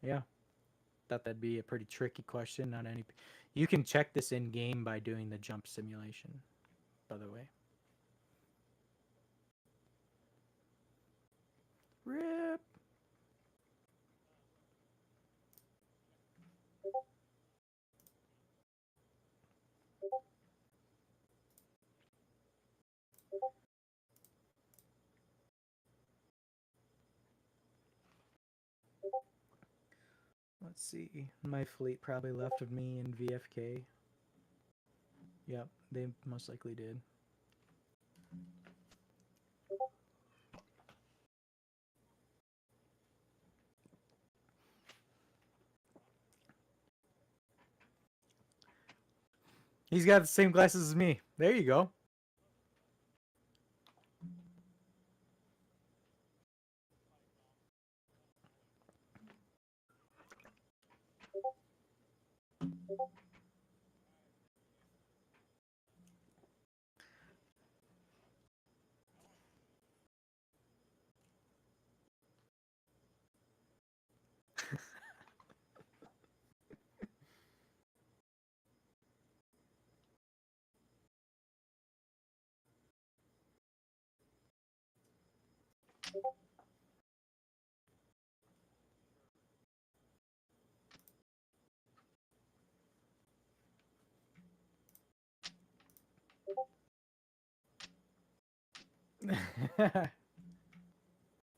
Yeah, thought that'd be a pretty tricky question. Not any. You can check this in game by doing the jump simulation. By the way. Rip. Let's see. My fleet probably left of me in VFK. Yep, they most likely did. He's got the same glasses as me. There you go.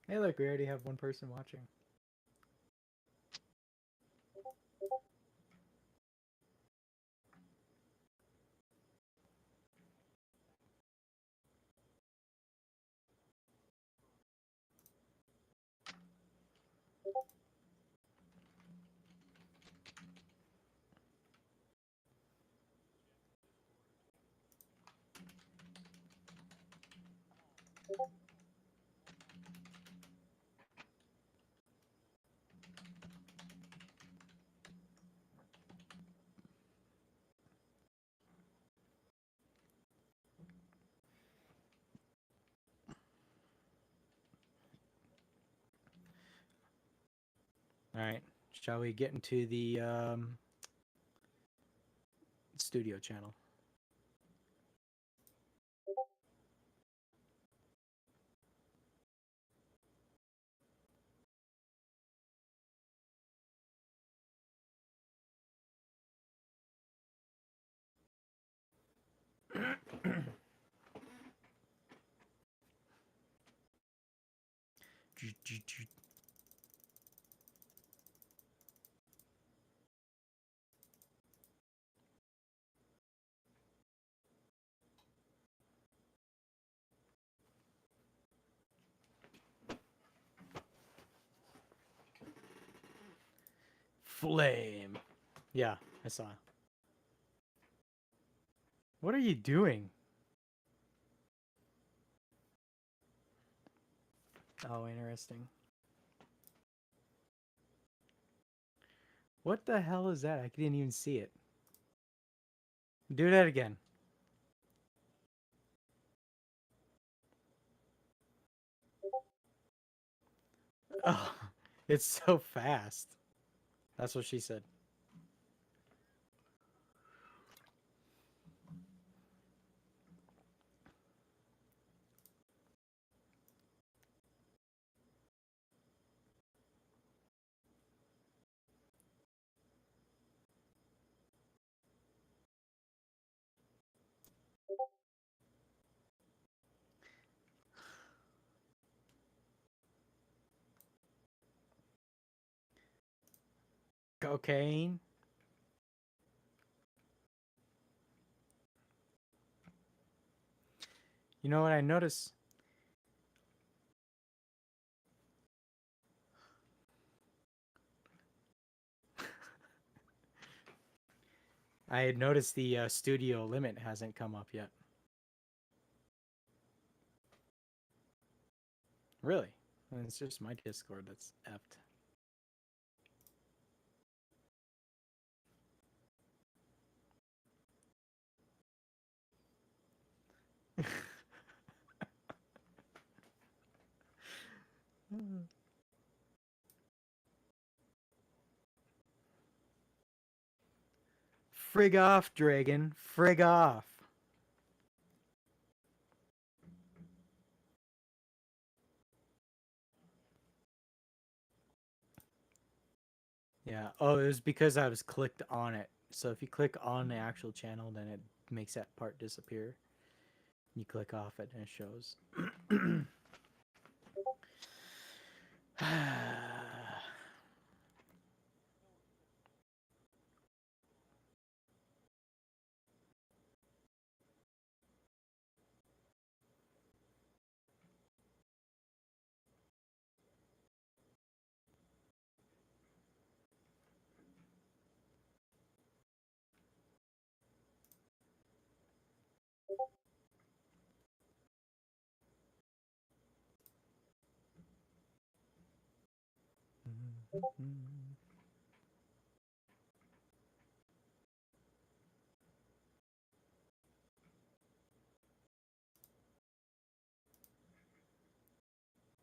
Hey, look, we already have one person watching. All right, shall we get into the studio channel? Flame. Yeah, I saw. What are you doing? Oh, interesting. What the hell is that? I didn't even see it. Do that again. Oh, it's so fast. That's what she said. Cocaine. You know what I noticed? I had noticed the studio limit hasn't come up yet. Really? It's just my Discord that's effed. Frig off, Dragon. Frig off. Yeah. Oh, it was because I was clicked on it. So if you click on the actual channel, then it makes that part disappear. You click off it and it shows.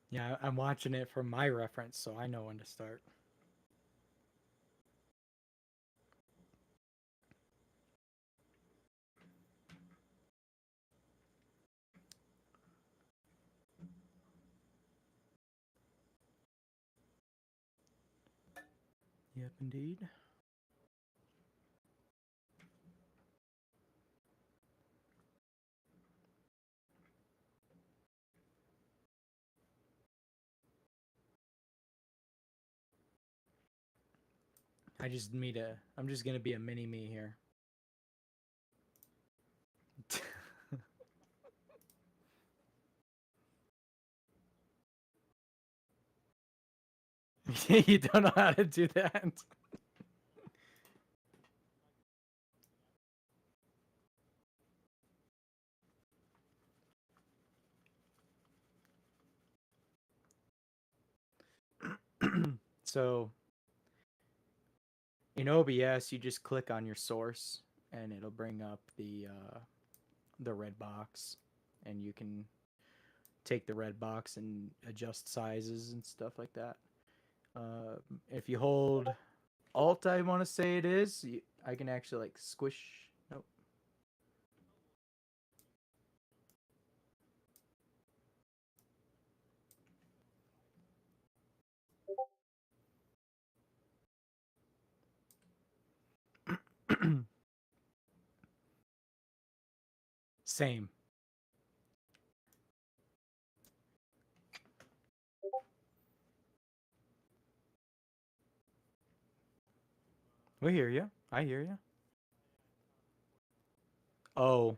Yeah, I'm watching it from my reference, so I know when to start. Yep, indeed. I'm just gonna be a mini me here. You don't know how to do that. So in OBS, you just click on your source, and it'll bring up the red box, and you can take the red box and adjust sizes and stuff like that. If you hold Alt, I want to say it is, I can actually like squish. Nope. Same. We hear you. I hear you. Oh.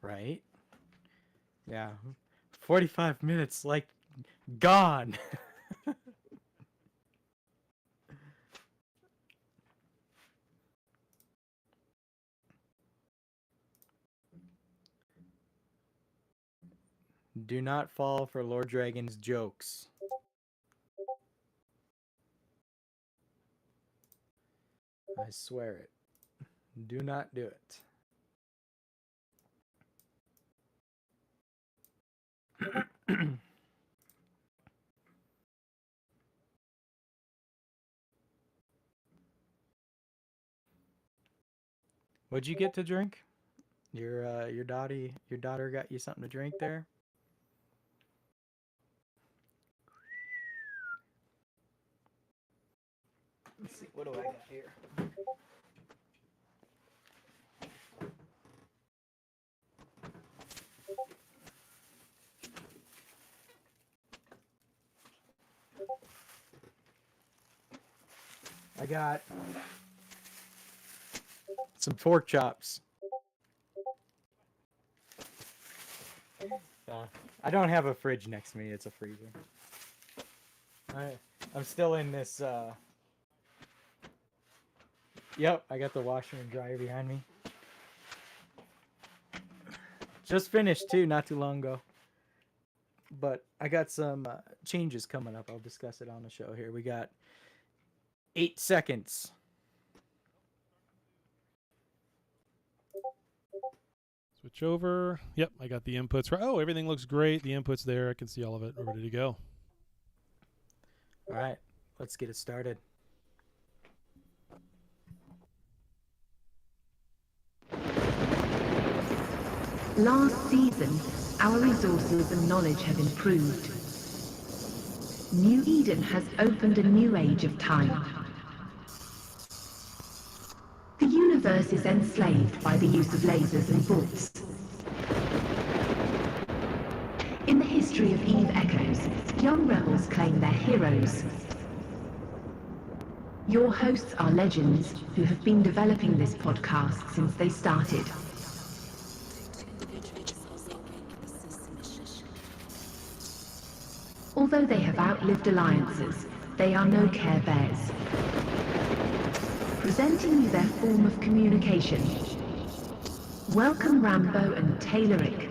Right? Yeah. 45 minutes, like, gone. Do not fall for Lord Dragon's jokes. I swear it. Do not do it. What'd you get to drink? Your daughter got you something to drink there? Let's see, what do I got here? I got some pork chops. I don't have a fridge next to me, it's a freezer. I'm still in this Yep, I got the washer and dryer behind me. Just finished too, not too long ago. But I got some changes coming up. I'll discuss it on the show here. We got 8 seconds. Switch over. Yep, I got the inputs. Oh, everything looks great. The inputs there. I can see all of it. We're ready to go. All right, let's get it started. Last season, our resources and knowledge have improved. New Eden has opened a new age of time. The universe is enslaved by the use of lasers and bolts. In the history of Eve Echoes, young rebels claim they're heroes. Your hosts are legends who have been developing this podcast since they started. Although they have outlived alliances, they are no Care Bears. Presenting you their form of communication. Welcome Rambo and Tayloric.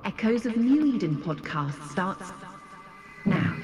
Echoes of New Eden podcast starts now.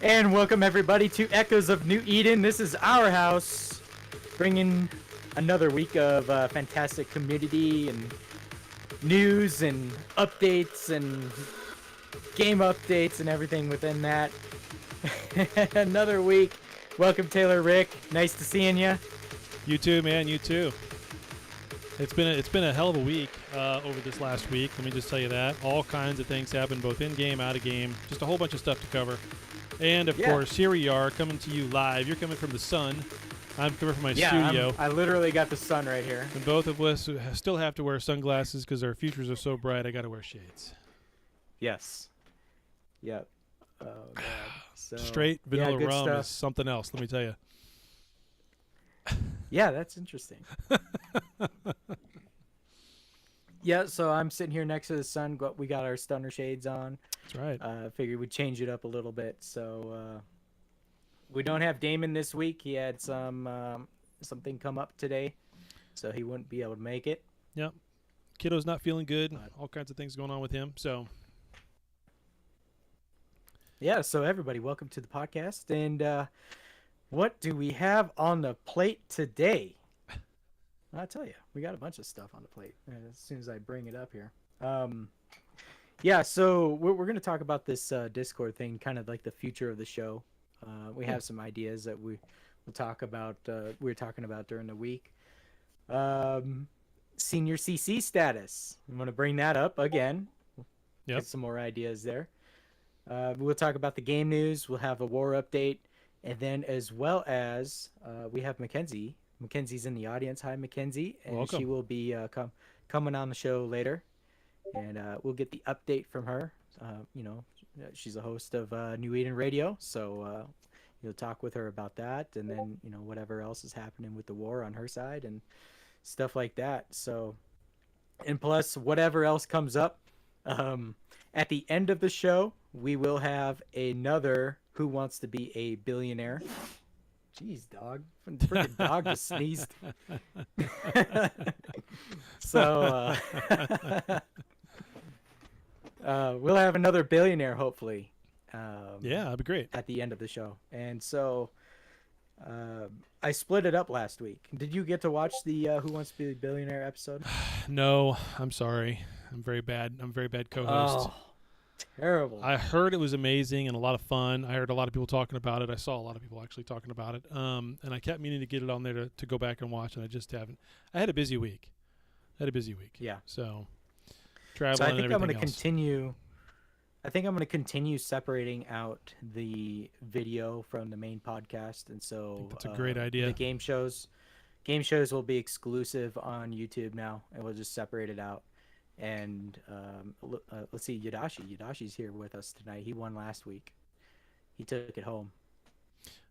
And welcome everybody to Echoes of New Eden. This is our house, bringing another week of fantastic community and news and updates and game updates and everything within that. Another week. Welcome Taylor, Rick. Nice to seeing you. You too, man. You too. It's been a hell of a week over this last week. Let me just tell you that. All kinds of things happened, both in game, out of game. Just a whole bunch of stuff to cover. And of course, here we are coming to you live. You're coming from the sun. I'm coming from my studio. I literally got the sun right here. And both of us still have to wear sunglasses because our futures are so bright. I got to wear shades. Yes. Yep. Oh god. So Straight vanilla good rum stuff. is something else. Let me tell you. Yeah, that's interesting. Yeah, so I'm sitting here next to the sun. We got our stunner shades on. That's right. Figured we'd change it up a little bit. So we don't have Damon this week. He had something come up today, so he wouldn't be able to make it. Yep. Kiddo's not feeling good. All kinds of things going on with him. So. Yeah, so everybody, welcome to the podcast. And what do we have on the plate today? I'll tell you, we got a bunch of stuff on the plate as soon as I bring it up here. Yeah, so we're going to talk about this Discord thing, kind of like the future of the show. We have some ideas that we'll talk about. We were talking about during the week. Senior CC status. I'm going to bring that up again. Yep. Get some more ideas there. We'll talk about the game news. We'll have a war update. And then as well as we have Mackenzie. Mackenzie's in the audience. Hi, Mackenzie. And Welcome. she will be coming on the show later. And we'll get the update from her. She's a host of New Eden Radio. So you'll talk with her about that. And then, whatever else is happening with the war on her side and stuff like that. So, and plus whatever else comes up. At the end of the show, we will have another Who Wants to Be a Billionaire. Jeez, dog. Freaking dog just sneezed. So, we'll have another billionaire, hopefully. Yeah, that'd be great. At the end of the show. And so, I split it up last week. Did you get to watch the Who Wants to Be a Billionaire episode? No, I'm sorry. I'm very bad. I'm a very bad co-host. Oh, terrible. I heard it was amazing and a lot of fun. I heard a lot of people talking about it. I saw a lot of people actually talking about it. And I kept meaning to get it on there to go back and watch, and I just haven't. I had a busy week. Yeah. So traveling. So I think and I'm going to everything else. continue. I think I'm going to continue separating out the video from the main podcast, and so I think that's a great idea. The game shows will be exclusive on YouTube now, and we'll just separate it out. And let's see, Yadashi's here with us tonight. He won last week. He took it home.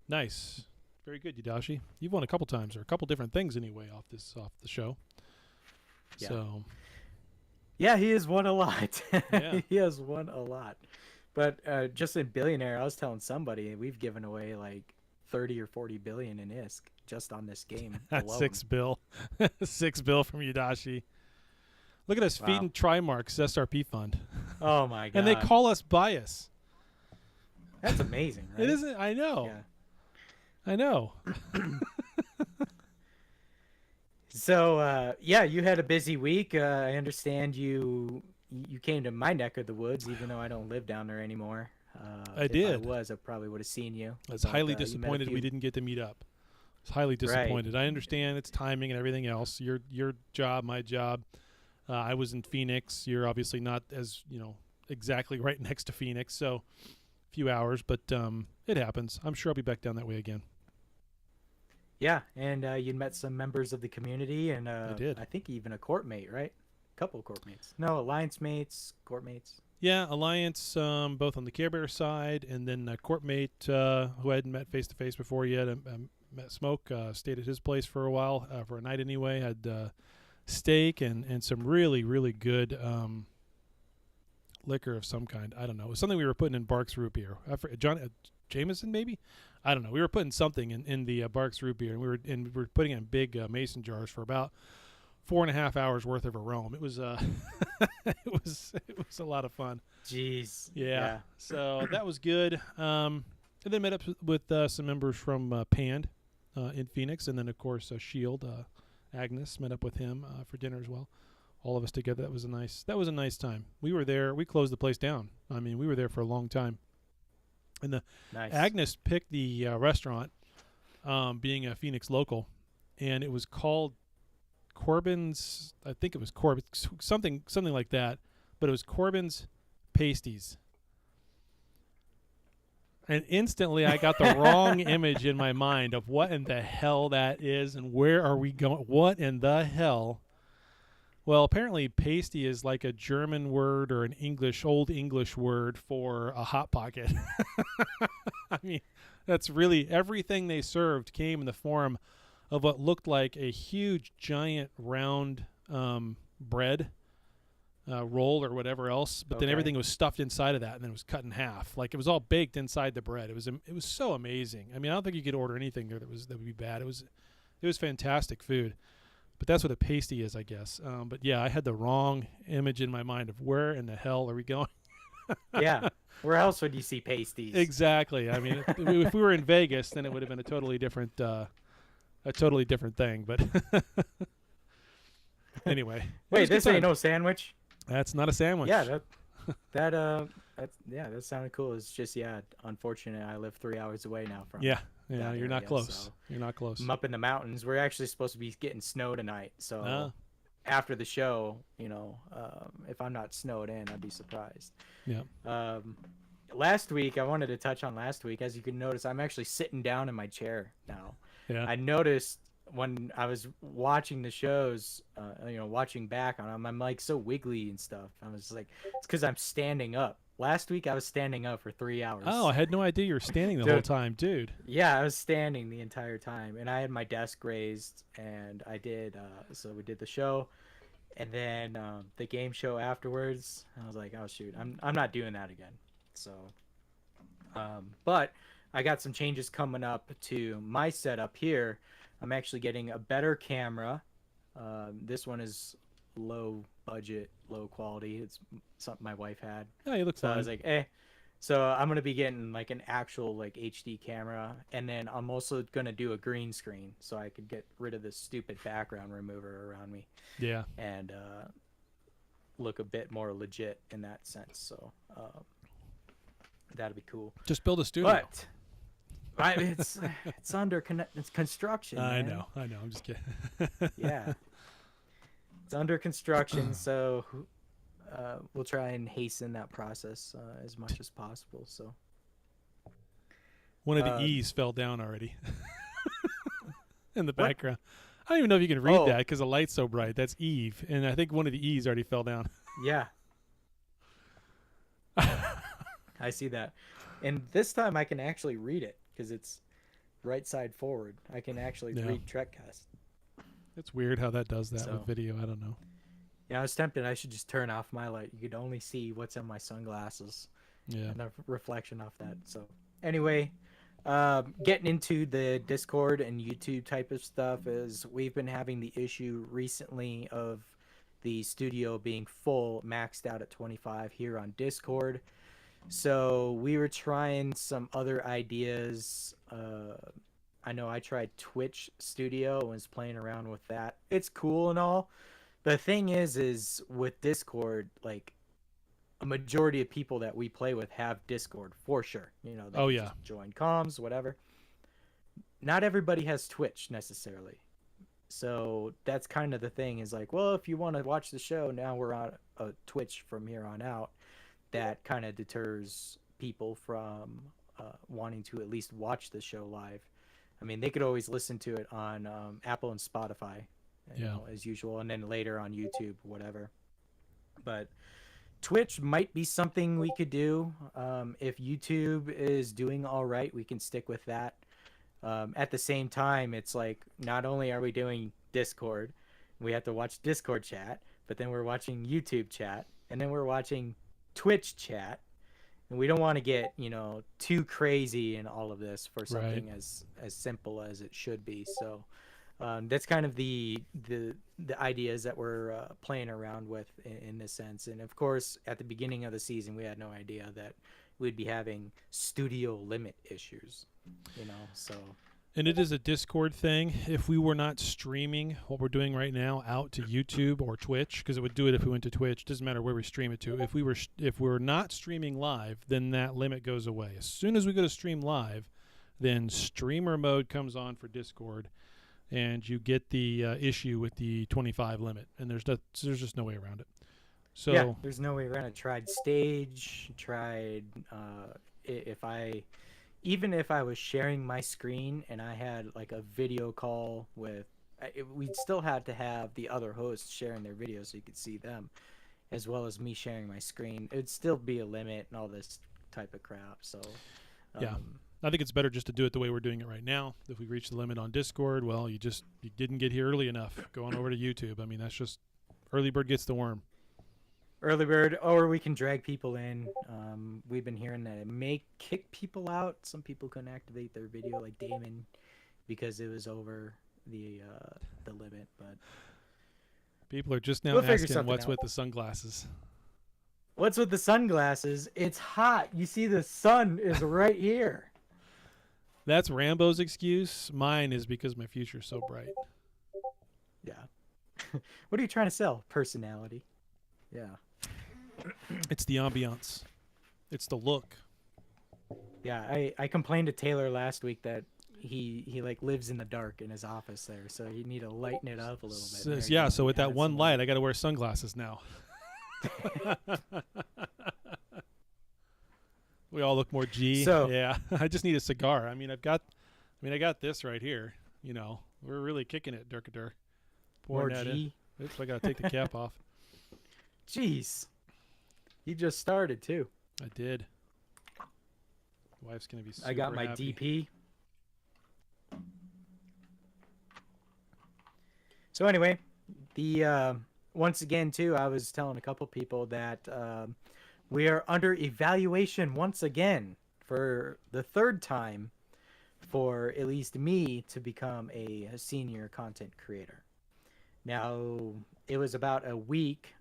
Nice. Very good, Yudashi. You've won a couple times, or a couple different things anyway, off the show. Yeah. So Yeah, he has won a lot. Yeah. He has won a lot. But just in Billionaire, I was telling somebody we've given away like 30 or 40 billion in ISK just on this game alone. $6 bill, $6 bill from Yudashi. Look at us Wow. feeding Trimark's SRP fund, Oh my god. and they call us bias. That's amazing, right? It isn't. I know. Yeah. I know. So yeah, you had a busy week. I understand you came to my neck of the woods, even though I don't live down there anymore. I If did. I probably would have seen you. I was But, highly you met a disappointed we few- didn't get to meet up. I was highly disappointed. I understand it's timing and everything else. Your job, my job. I was in Phoenix. You're obviously not as exactly right next to Phoenix, so a few hours, but it happens. I'm sure I'll be back down that way again. Yeah, and you met some members of the community, and did. I think even a court mate, right? A couple of court mates. No, alliance mates, court mates. Yeah, Alliance, both on the Care Bear side, and then a court mate who I hadn't met face to face before yet. Met Smoke, stayed at his place for a while, for a night anyway. Had steak and some really, really good liquor of some kind. I don't know. It was something we were putting in Barks root beer. Jameson maybe? I don't know. We were putting something in the Barks root beer, and we were putting it in big mason jars for about 4.5 hours worth of aroma. It was it was a lot of fun. Jeez. Yeah. So that was good. And then met up with some members from Pand in Phoenix, and then of course Shield. Agnes met up with him for dinner as well. All of us together. That was a nice time. We were there. We closed the place down. I mean, we were there for a long time. And Nice. Agnes picked the restaurant, being a Phoenix local, and it was called Corbin's. I think it was Corbin's, something like that. But it was Corbin's Pasties. And instantly I got the wrong image in my mind of what in the hell that is and where are we going. What in the hell? Well, apparently pasty is like a German word or an old English word for a Hot Pocket. I mean, that's really everything they served came in the form of what looked like a huge, giant, round bread roll or whatever else, but then Okay. everything was stuffed inside of that, and then it was cut in half. Like it was all baked inside the bread. It was so amazing. I mean, I don't think you could order anything there that would be bad. It was fantastic food. But that's what a pasty is, I guess. But yeah, I had the wrong image in my mind of where in the hell are we going? Yeah. Where else would you see pasties? Exactly. I mean, if we were in Vegas, then it would have been a totally different thing. But anyway, it Wait, was a good this ain't time. no sandwich. That's not a sandwich. Yeah, that sounded cool. It's just unfortunate. I live 3 hours away now from. Yeah, that you're not area, close. so You're not close. I'm up in the mountains. We're actually supposed to be getting snow tonight. So Ah. after the show, if I'm not snowed in, I'd be surprised. Yeah. Last week, I wanted to touch on last week. As you can notice, I'm actually sitting down in my chair now. Yeah. I noticed when I was watching the shows, watching back on them, I'm like so wiggly and stuff. I was like, it's because I'm standing up. Last week, I was standing up for 3 hours. Oh, I had no idea you were standing the whole Dude. time, dude. Yeah, I was standing the entire time, and I had my desk raised, and I did. So we did the show, and then the game show afterwards. I was like, oh shoot, I'm not doing that again. So, but I got some changes coming up to my setup here. I'm actually getting a better camera. This one is low budget, low quality. It's something my wife had. Yeah, you look So fine. I was like, So I'm gonna be getting like an actual like HD camera, and then I'm also gonna do a green screen so I could get rid of this stupid background remover around me Yeah. and look a bit more legit in that sense. So that'd be cool. Just build a studio. But it's it's construction. I man. know. I'm just kidding. Yeah, it's under construction, so we'll try and hasten that process as much as possible. So One of the Um, E's fell down already in the What? background. I don't even know if you can read Oh. that because the light's so bright. That's Eve, and I think one of the E's already fell down. yeah, I see that, and this time I can actually read it because it's right side forward. I can actually Yeah. read Trekcast. It's weird how that does that So- with video. I don't know. Yeah, I was tempted. I should just turn off my light. You could only see what's in my sunglasses Yeah. and the reflection off that. So anyway, getting into the Discord and YouTube type of stuff is we've been having the issue recently of the studio being full, maxed out at 25 here on Discord. So we were trying some other ideas. I know I tried Twitch Studio and was playing around with that. It's cool and all. The thing is with Discord, like a majority of people that we play with have Discord for sure. You know, they Oh, can yeah. just join comms, whatever. Not everybody has Twitch necessarily. So that's kind of the thing is like, well, if you want to watch the show, now we're on Twitch from here on out. That kind of deters people from wanting to at least watch the show live. I mean, they could always listen to it on Apple and Spotify, you Yeah. know, as usual, and then later on YouTube, whatever. But Twitch might be something we could do. If YouTube is doing all right, we can stick with that. At the same time, it's like not only are we doing Discord, we have to watch Discord chat, but then we're watching YouTube chat, and then we're watching Twitch chat, and we don't want to get, you know, too crazy in all of this for something as simple as it should be. So that's kind of the ideas that we're playing around with in this sense. And of course, at the beginning of the season, we had no idea that we'd be having studio limit issues, you know. So And it is a Discord thing. If we were not streaming what we're doing right now out to YouTube or Twitch, because it would do it if we went to Twitch. Doesn't matter where we stream it to. If we're not streaming live, then that limit goes away. As soon as we go to stream live, then streamer mode comes on for Discord, and you get the issue with the 25 limit. And there's just no way around it. So yeah, there's no way around it. Tried Stage, tried even if I was sharing my screen and I had like a video call with, we'd still have to have the other hosts sharing their videos so you could see them, as well as me sharing my screen. It'd still be a limit and all this type of crap. So Yeah. I think it's better just to do it the way we're doing it right now. If we reach the limit on Discord, well, you didn't get here early enough. Go on over to YouTube. I mean, that's just early bird gets the worm. early bird, or we can drag people in. We've been hearing that it may kick people out. Some people couldn't activate their video, like Damon, because it was over the limit. But People are just now We'll figure asking something what's out. with the sunglasses. what's with the sunglasses? It's hot. You see, the sun is right here. That's Rambo's excuse. Mine is because my future's so bright. Yeah. What are you trying to sell? Personality. Yeah. It's the ambiance. It's the look. Yeah. I complained to Taylor last week that he like lives in the dark in his office there, so you need to lighten it up a little bit. There you Yeah, go. so with You that add one some light, I got to wear sunglasses now. We all look more G. So- yeah, I just need a cigar. I got this right here. You know, we're really kicking it, Durkadur. more Pouring that in. G. Oops, I got to take the cap off. Jeez. You just started too. I did. Wife's gonna be super I got my happy. DP. So anyway, the once again too, I was telling a couple people that we are under evaluation once again for the third time for at least me to become a senior content creator. Now, it was about a week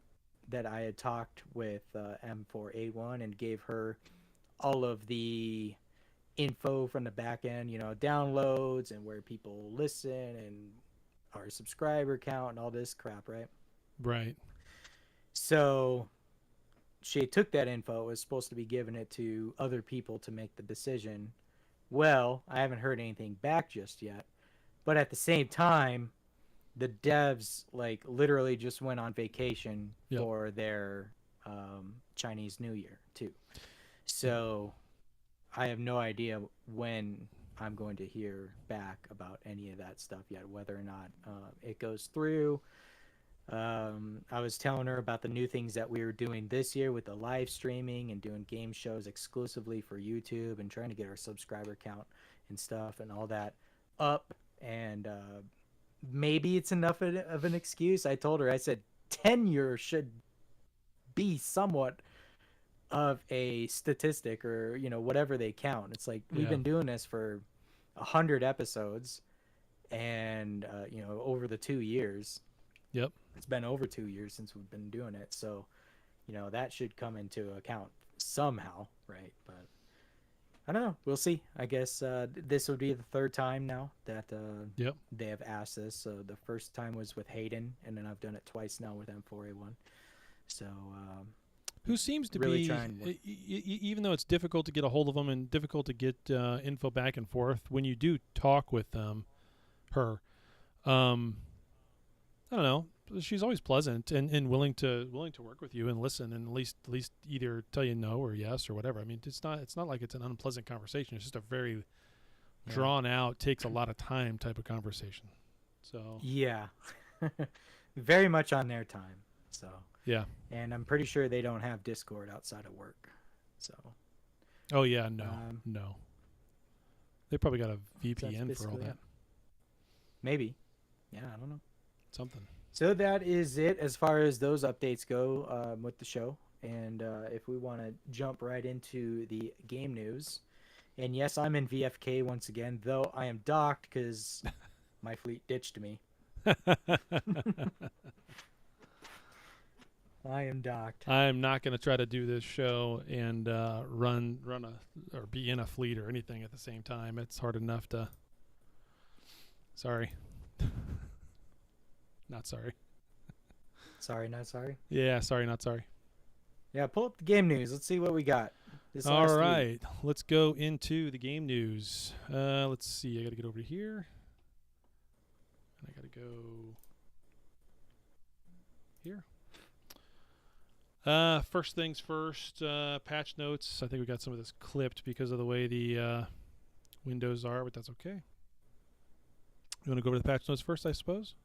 that I had talked with M4A1 and gave her all of the info from the back end, you know, downloads and where people listen and our subscriber count and all this crap, right? Right. So she took that info, was supposed to be giving it to other people to make the decision. Well, I haven't heard anything back just yet. But at the same time, the devs like literally just went on vacation Yep. for their Chinese New Year too. So I have no idea when I'm going to hear back about any of that stuff yet, whether or not it goes through. I was telling her about the new things that we were doing this year with the live streaming and doing game shows exclusively for YouTube and trying to get our subscriber count and stuff and all that up, and maybe it's enough of an excuse. I told her, I said, tenure should be somewhat of a statistic, or whatever they count. It's like we've Yeah. been doing this for 100 episodes, and over the 2 years. Yep. It's been over 2 years since we've been doing it, so that should come into account somehow, right? But I don't know. We'll see. I guess this would be the third time now that Yep. they have asked this. So the first time was with Hayden, and then I've done it twice now with M4A1. So Who seems to really be, trying to- even though it's difficult to get a hold of them and difficult to get info back and forth, when you do talk with her, I don't know, she's always pleasant and willing to work with you and listen, and at least either tell you no or yes or whatever. I mean, it's not like it's an unpleasant conversation. It's just a very Yeah. drawn out, takes a lot of time type of conversation. So yeah, very much on their time. So yeah. and I'm pretty sure they don't have Discord outside of work. So Oh yeah, no, Um, no. They probably got a VPN for all basically that. it. Maybe. Yeah, I don't know. Something. So that is it as far as those updates go with the show. And if we want to jump right into the game news, and yes, I'm in VFK once again, though I am docked because my fleet ditched me. I am docked. I'm not going to try to do this show and run a or be in a fleet or anything at the same time. It's hard enough to. Sorry. Not sorry. Sorry, not sorry. Yeah, sorry, not sorry. Yeah, pull up the game news. Let's see what we got. This All last week. right, let's go into the game news. Let's see. I got to get over here. And I got to go here. First things first, patch notes. I think we got some of this clipped because of the way the windows are, but that's okay. You want to go over the patch notes first, I suppose?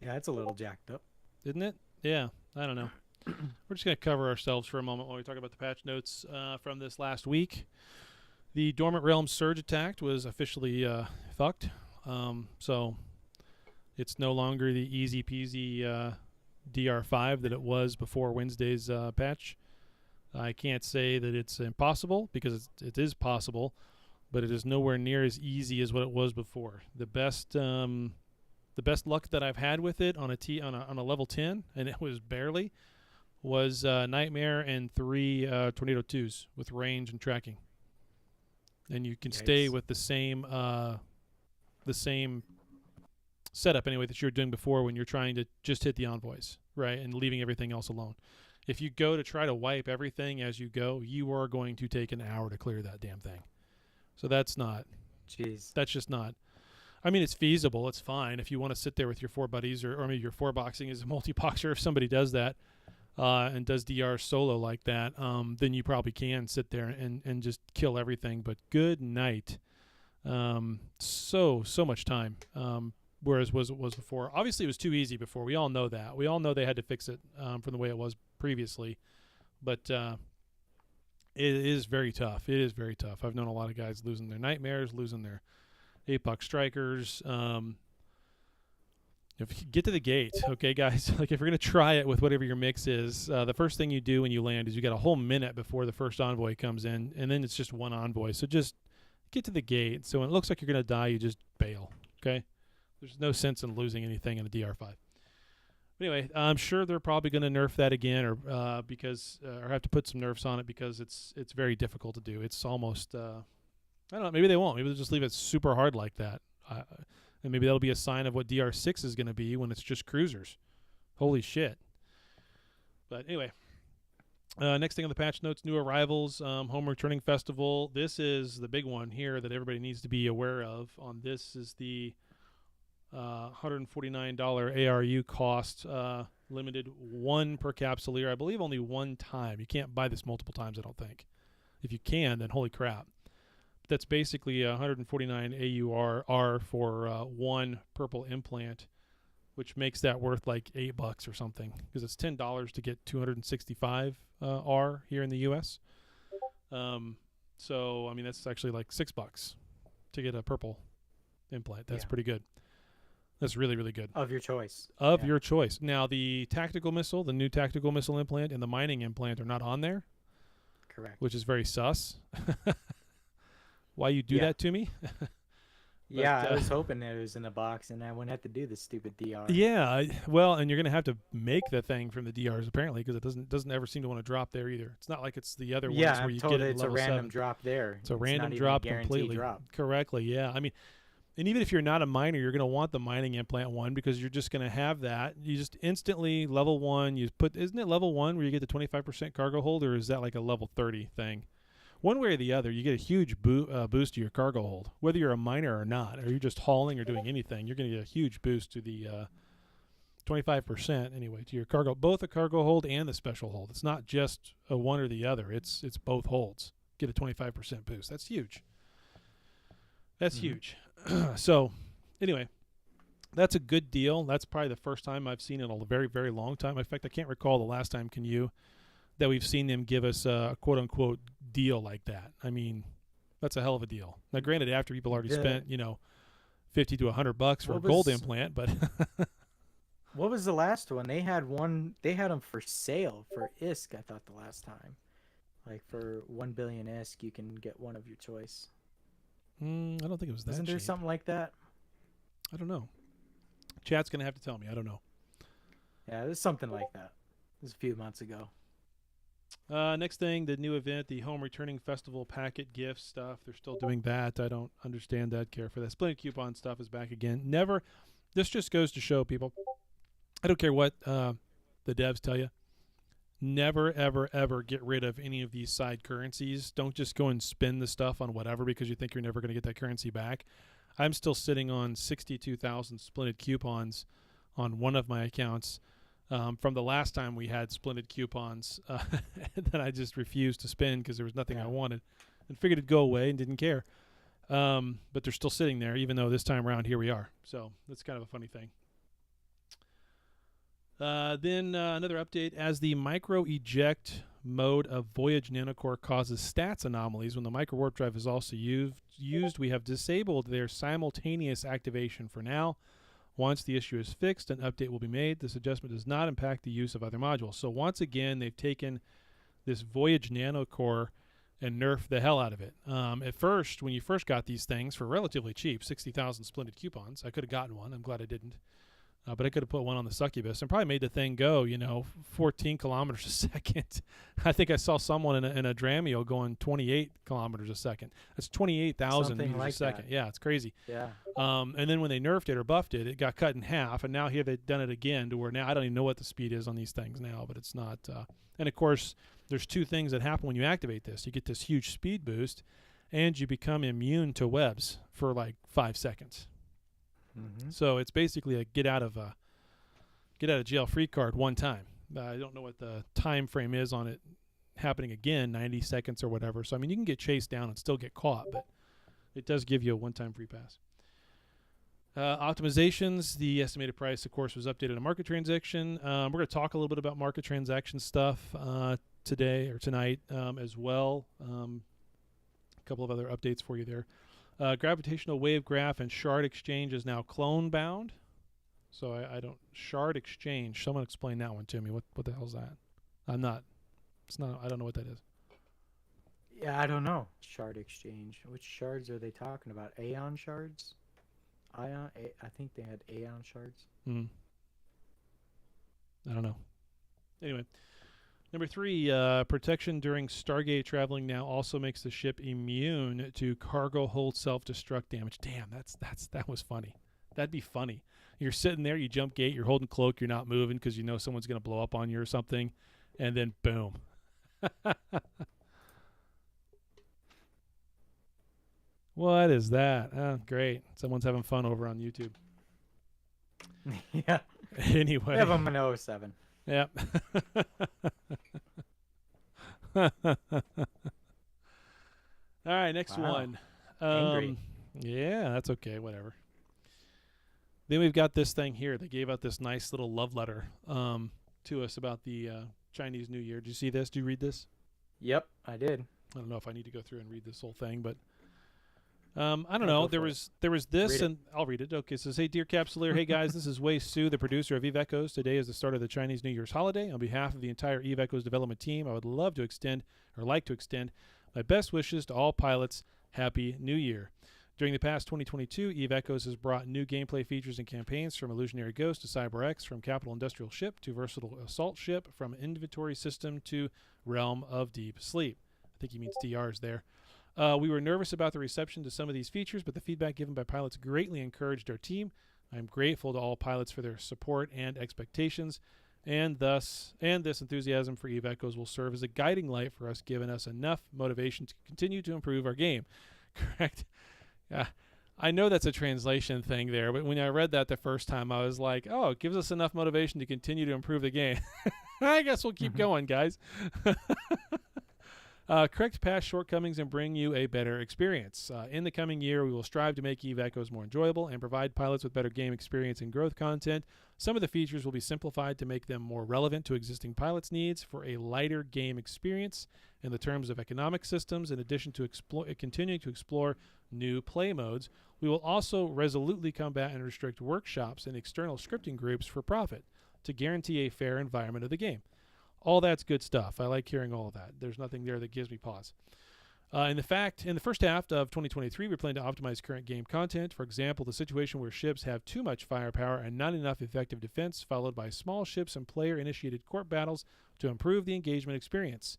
Yeah, it's a little jacked up. Isn't it? Yeah, I don't know. We're just going to cover ourselves for a moment while we talk about the patch notes from this last week. The Dormant Realms Surge attack was officially fucked. So it's no longer the easy peasy DR5 that it was before Wednesday's patch. I can't say that it's impossible, because it is possible, but it is nowhere near as easy as what it was before. The best luck that I've had with it on a level 10, and it was barely, was Nightmare and 3 Tornado 2s with range and tracking. And you can stay Yikes. with the same setup anyway that you were doing before when you're trying to just hit the envoys, right, and leaving everything else alone. If you go to try to wipe everything as you go, you are going to take an hour to clear that damn thing. So that's just not. I mean, it's feasible. It's fine if you want to sit there with your 4 buddies, or maybe your 4 boxing is a multi-boxer. If somebody does that and does DR solo like that, then you probably can sit there and just kill everything. But good night. So much time. Whereas was before. Obviously, it was too easy before. We all know that. We all know they had to fix it from the way it was previously. But it is very tough. It is very tough. I've known a lot of guys losing their Nightmares, losing their Apoc Strikers. If you get to the gate, okay, guys, like if you're going to try it with whatever your mix is, the first thing you do when you land is you got a whole minute before the first envoy comes in, and then it's just one envoy. So just get to the gate. So when it looks like you're going to die, you just bail, okay? There's no sense in losing anything in a DR5. Anyway, I'm sure they're probably going to nerf that again, or have to put some nerfs on it, because it's very difficult to do. It's almost I don't know. Maybe they won't. Maybe they'll just leave it super hard like that, and maybe that'll be a sign of what DR6 is going to be when it's just cruisers. Holy shit! But anyway, next thing on the patch notes: new arrivals, home returning festival. This is the big one here that everybody needs to be aware of. On this is the $149 ARU cost, limited 1 per capsuleer. I believe only 1 time. You can't buy this multiple times, I don't think. If you can, then holy crap. That's basically 149 AUR for 1 purple implant, which makes that worth like $8 or something, because it's $10 to get 265 R here in the U.S. So I mean, that's actually like $6 to get a purple implant. That's Yeah. pretty good. That's really, really good. Of your choice. Of Yeah. your choice. Now, the tactical missile, the new tactical missile implant, and the mining implant are not on there, Correct. which is very sus. Why you do Yeah. that to me? Yeah, But, I was hoping that it was in the box, and I wouldn't have to do the stupid DR. Yeah, well, and you're going to have to make the thing from the DRs apparently, because it doesn't ever seem to want to drop there either. It's not like it's the other ones Yeah, where I'm you told get it at it's a level random 7. drop there. It's a not random even drop guaranteed completely. Drop. Correctly, yeah. I mean, and even if you're not a miner, you're going to want the mining implant one, because you're just going to have that. You just instantly level 1. Isn't it level 1 where you get the 25% cargo hold, or is that like a level 30 thing? One way or the other, you get a huge boost to your cargo hold, whether you're a miner or not, or you're just hauling or doing anything. You're going to get a huge boost to the 25% anyway to your cargo, both the cargo hold and the special hold. It's not just a one or the other. It's both holds. Get a 25% boost. That's huge. That's huge. So, anyway, that's a good deal. That's probably the first time I've seen it in a very, very long time. In fact, I can't recall the last time. Can you? That we've seen them give us a quote unquote deal like that. I mean, that's a hell of a deal. Now, granted, after people already spent, $50 to $100 for a gold implant, but What was the last one? They had them for sale for ISK, I thought, the last time. Like for 1 billion ISK, you can get one of your choice. I don't think it was that Isn't there cheap. something like that? I don't know. Chat's going to have to tell me. I don't know. Yeah, there's something like that. It was a few months ago. Next thing, the new event, the Home Returning Festival packet gift stuff. They're still doing that. I don't understand that, care for that. Splendid Coupon stuff is back again. This just goes to show people, I don't care what the devs tell you, never, ever, ever get rid of any of these side currencies. Don't just go and spend the stuff on whatever because you think you're never going to get that currency back. I'm still sitting on 62,000 Splendid Coupons on one of my accounts. From the last time we had Splendid Coupons that I just refused to spend because there was nothing I wanted and figured it'd go away and didn't care. But they're still sitting there, even though this time around here we are. So that's kind of a funny thing. Then another update. As the micro eject mode of Voyage Nanocore causes stats anomalies when the micro warp drive is also used, we have disabled their simultaneous activation for now. Once the issue is fixed, an update will be made. This adjustment does not impact the use of other modules. So once again, they've taken this Voyage Nanocore and nerfed the hell out of it. At first, when you first got these things for relatively cheap, 60,000 Splendid Coupons, I could have gotten one. I'm glad I didn't. But I could have put one on the succubus and probably made the thing go, 14 kilometers a second. I think I saw someone in a Dramio going 28 kilometers a second. That's 28,000 meters like a second. that. Yeah, it's crazy. Yeah. And then when they nerfed it or buffed it, it got cut in half. And now here they've done it again to where now I don't even know what the speed is on these things now, but it's not. And of course, there's two things that happen when you activate this. You get this huge speed boost, and you become immune to webs for like 5 seconds. Mm-hmm. So it's basically a get out of jail free card one time. I don't know what the time frame is on it happening again, 90 seconds or whatever. So I mean, you can get chased down and still get caught, but it does give you a one-time free pass. Optimizations, the estimated price, of course, was updated on market transaction. We're going to talk a little bit about market transaction stuff today or tonight as well. A couple of other updates for you there. Gravitational wave graph and shard exchange is now clone bound. So I don't shard exchange. Someone explain that one to me. What the hell's that? I don't know what that is. Yeah, I don't know. Shard exchange. Which shards are they talking about? Aeon shards? I think they had Aeon shards. I don't know. Anyway, number 3, protection during Stargate traveling now also makes the ship immune to cargo hold self-destruct damage. Damn, that was funny. That'd be funny. You're sitting there, you jump gate, you're holding cloak, you're not moving because you know someone's going to blow up on you or something, and then boom. What is that? Oh, great. Someone's having fun over on YouTube. Yeah. Anyway. We have them in 07. Yep. All right, next Wow. one. Angry. Yeah, that's okay. Whatever. Then we've got this thing here. They gave out this nice little love letter to us about the Chinese New Year. Did you see this? Did you read this? Yep, I did. I don't know if I need to go through and read this whole thing, but I don't Yeah, know. go There for was this, Read it. and I'll read it. Okay, it says, "Hey, dear Capsuleer, hey guys, this is Wei Su, the producer of Eve Echoes. Today is the start of the Chinese New Year's holiday. On behalf of the entire Eve Echoes development team, I would like to extend my best wishes to all pilots. Happy New Year. During the past 2022, Eve Echoes has brought new gameplay features and campaigns from Illusionary Ghost to CyberX, from Capital Industrial Ship to Versatile Assault Ship, from Inventory System to Realm of Deep Sleep." I think he means DRs there. We were nervous about the reception to some of these features, but the feedback given by pilots greatly encouraged our team. I'm grateful to all pilots for their support and expectations, and this enthusiasm for Eve Echoes will serve as a guiding light for us, giving us enough motivation to continue to improve our game. Correct? Yeah. I know that's a translation thing there, but when I read that the first time, I was like, oh, it gives us enough motivation to continue to improve the game. I guess we'll keep going, guys. Correct past shortcomings and bring you a better experience. In the coming year, we will strive to make Eve Echoes more enjoyable and provide pilots with better game experience and growth content. Some of the features will be simplified to make them more relevant to existing pilots' needs for a lighter game experience in the terms of economic systems. In addition to continuing to explore new play modes, we will also resolutely combat and restrict workshops and external scripting groups for profit to guarantee a fair environment of the game. All that's good stuff. I like hearing all of that. There's nothing there that gives me pause. In the first half of 2023, we plan to optimize current game content. For example, the situation where ships have too much firepower and not enough effective defense, followed by small ships and player-initiated corp battles to improve the engagement experience.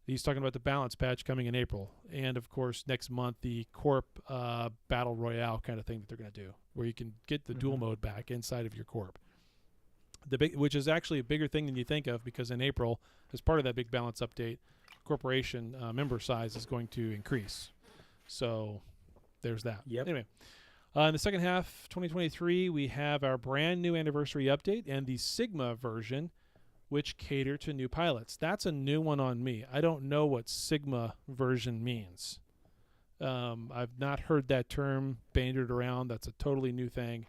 He's talking about the balance patch coming in April. And, of course, next month, the corp battle royale kind of thing that they're going to do, where you can get the dual mode back inside of your corp. Which is actually a bigger thing than you think of, because in April, as part of that big balance update, corporation member size is going to increase. So there's that. Yep. Anyway, in the second half 2023, we have our brand new anniversary update and the Sigma version, which cater to new pilots. That's a new one on me. I don't know what Sigma version means. I've not heard that term bandied around. That's a totally new thing.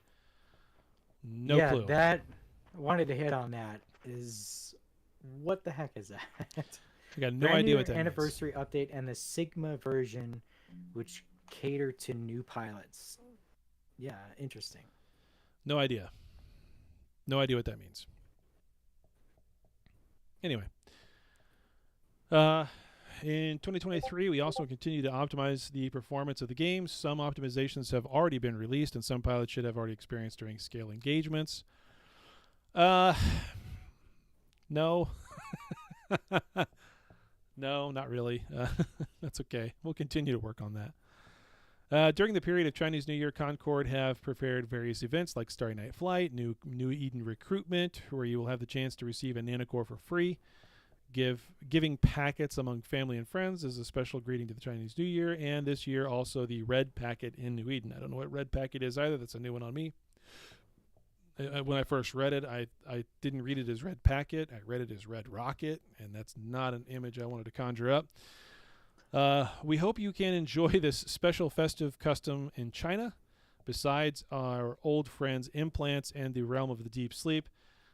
No clue. That wanted to hit on that. Is what the heck is that? I got no Brand idea new what that anniversary update and the Sigma version, which cater to new pilots. Yeah, interesting. means. No idea. No idea what that means. Anyway. In 2023, we also continue to optimize the performance of the game. Some optimizations have already been released, and some pilots should have already experienced during scale engagements. No. No, not really. That's okay. We'll continue to work on that. During the period of Chinese New Year, Concord have prepared various events like Starry Night Flight, New Eden Recruitment, where you will have the chance to receive a nanocore for free. Giving packets among family and friends is a special greeting to the Chinese New Year, and this year also the Red Packet in New Eden. I don't know what Red Packet is either. That's a new one on me. When I first read it, I didn't read it as Red Packet. I read it as Red Rocket, and that's not an image I wanted to conjure up. We hope you can enjoy this special festive custom in China. Besides, our old friends Implants and the Realm of the Deep Sleep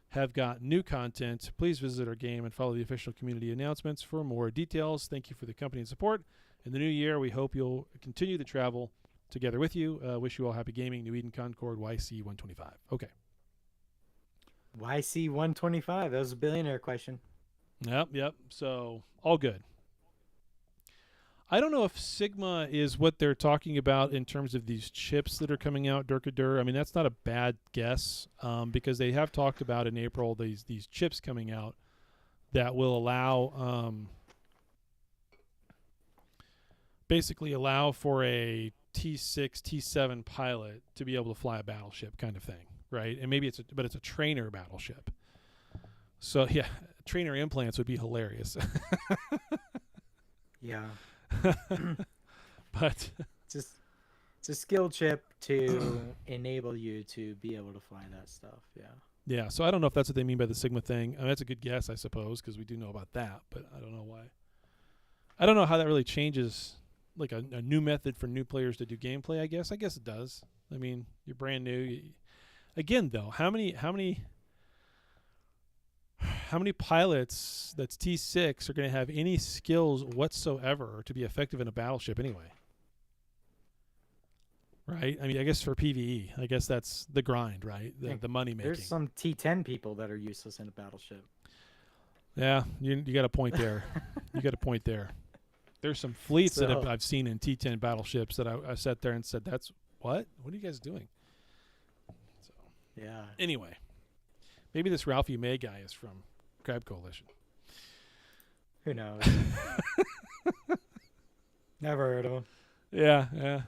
have got new content. Please visit our game and follow the official community announcements for more details. Thank you for the company and support. In the new year, we hope you'll continue to travel together with you. Wish you all happy gaming. New Eden Concord YC 125. Okay. YC 125. That was a billionaire question. Yep. So all good. I don't know if Sigma is what they're talking about in terms of these chips that are coming out, Durkadur. I mean, that's not a bad guess, because they have talked about in April these chips coming out that will allow basically allow for a T6, T7 pilot to be able to fly a battleship kind of thing, right? And maybe it's a trainer battleship. So yeah, trainer implants would be hilarious. Yeah. But It's a skill chip to enable you to be able to fly that stuff. Yeah. yeah, so I don't know if that's what they mean by the Sigma thing. I mean, that's a good guess, I suppose, because we do know about that, but I don't know why. I don't know how that really changes, like a new method for new players to do gameplay, I guess. I guess it does. I mean, you're brand new. Again, though, how many how many pilots that's T6 are going to have any skills whatsoever to be effective in a battleship anyway? Right? I mean, I guess for PvE, I guess that's the grind, right? The money making. There's some T10 people that are useless in a battleship. Yeah, you got a point there. You got a point there. There's some fleets that So- I've seen in T10 battleships that I sat there and said, "That's what? What are you guys doing?" So Yeah. anyway, maybe this Ralphie May guy is from Crab Coalition. Who knows? Never heard of him. Yeah.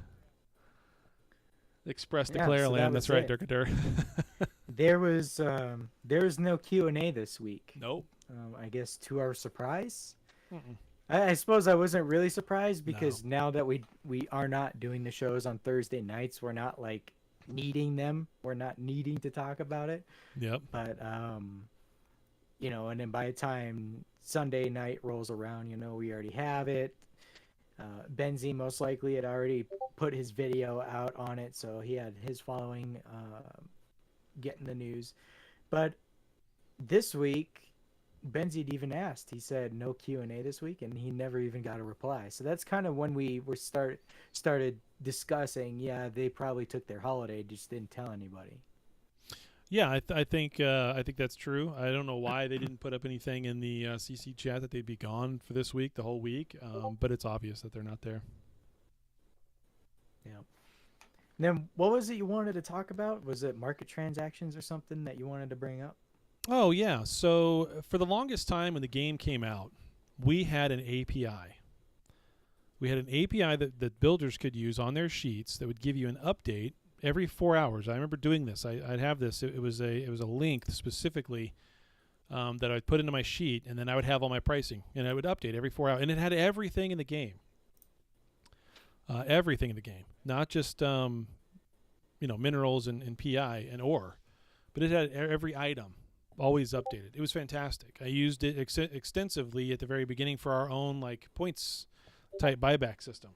Express Yeah, Declare so that Land. was That's right, it. Durkadur. There was no Q&A this week. Nope. I guess to our surprise. Mm-mm. I suppose I wasn't really surprised because now that we are not doing the shows on Thursday nights, we're not like needing them. We're not needing to talk about it. Yep. But you know, and then by the time Sunday night rolls around, you know, we already have it. Benzie most likely had already put his video out on it, so he had his following getting the news. But this week, Benzie had even asked. He said no Q&A this week, and he never even got a reply. So that's kind of when we were started discussing. Yeah, they probably took their holiday, just didn't tell anybody. Yeah, I think that's true. I don't know why they didn't put up anything in the CC chat that they'd be gone for this week, the whole week. But it's obvious that they're not there. Yeah. And then what was it you wanted to talk about? Was it market transactions or something that you wanted to bring up? Oh yeah. So for the longest time when the game came out, we had an API. We had an API that builders could use on their sheets that would give you an update every 4 hours. I remember doing this. I'd have this. It was a link specifically that I'd put into my sheet, and then I would have all my pricing, and I would update every 4 hours, and it had everything in the game. Everything in the game, not just minerals and PI and ore, but it had every item always updated. It was fantastic. I used it extensively at the very beginning for our own like points type buyback system.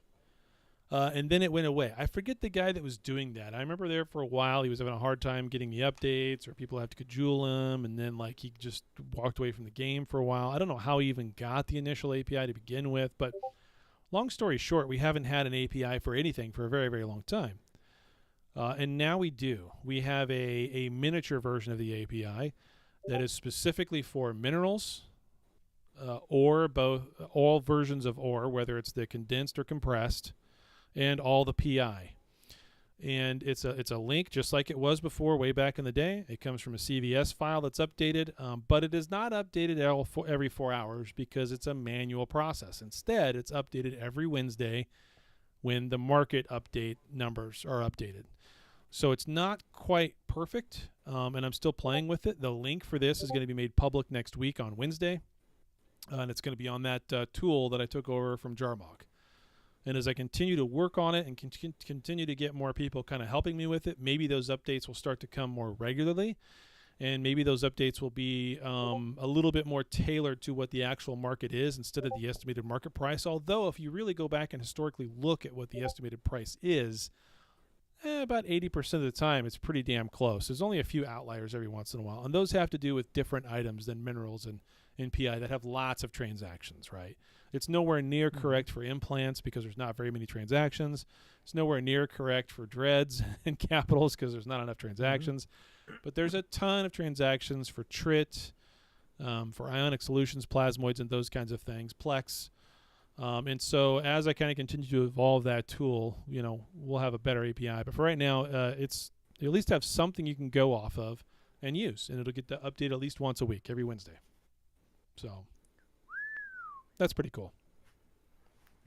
And then it went away. I forget the guy that was doing that. I remember there for a while he was having a hard time getting the updates, or people have to cajole him, and then like he just walked away from the game for a while. I don't know how he even got the initial API to begin with, but long story short, we haven't had an API for anything for a very, very long time. And now we do. We have a miniature version of the API that is specifically for minerals, ore, all versions of ore, whether it's the condensed or compressed, and all the PI. And it's a link just like it was before, way back in the day. It comes from a CVS file that's updated, but it is not updated every 4 hours because it's a manual process. Instead, it's updated every Wednesday when the market update numbers are updated. So it's not quite perfect, and I'm still playing with it. The link for this is going to be made public next week on Wednesday, and it's going to be on that tool that I took over from Jarmog. And as I continue to work on it and continue to get more people kind of helping me with it, maybe those updates will start to come more regularly. And maybe those updates will be a little bit more tailored to what the actual market is instead of the estimated market price. Although if you really go back and historically look at what the estimated price is, about 80% of the time it's pretty damn close. There's only a few outliers every once in a while. And those have to do with different items than minerals and PI that have lots of transactions, right? It's nowhere near correct for implants because there's not very many transactions. It's nowhere near correct for dreads and capitals because there's not enough transactions. But there's a ton of transactions for trit, for ionic solutions, plasmoids, and those kinds of things, Plex. And so as I kind of continue to evolve that tool, we'll have a better API. But for right now, it's you at least have something you can go off of and use, and it'll get to update at least once a week, every Wednesday. So that's pretty cool.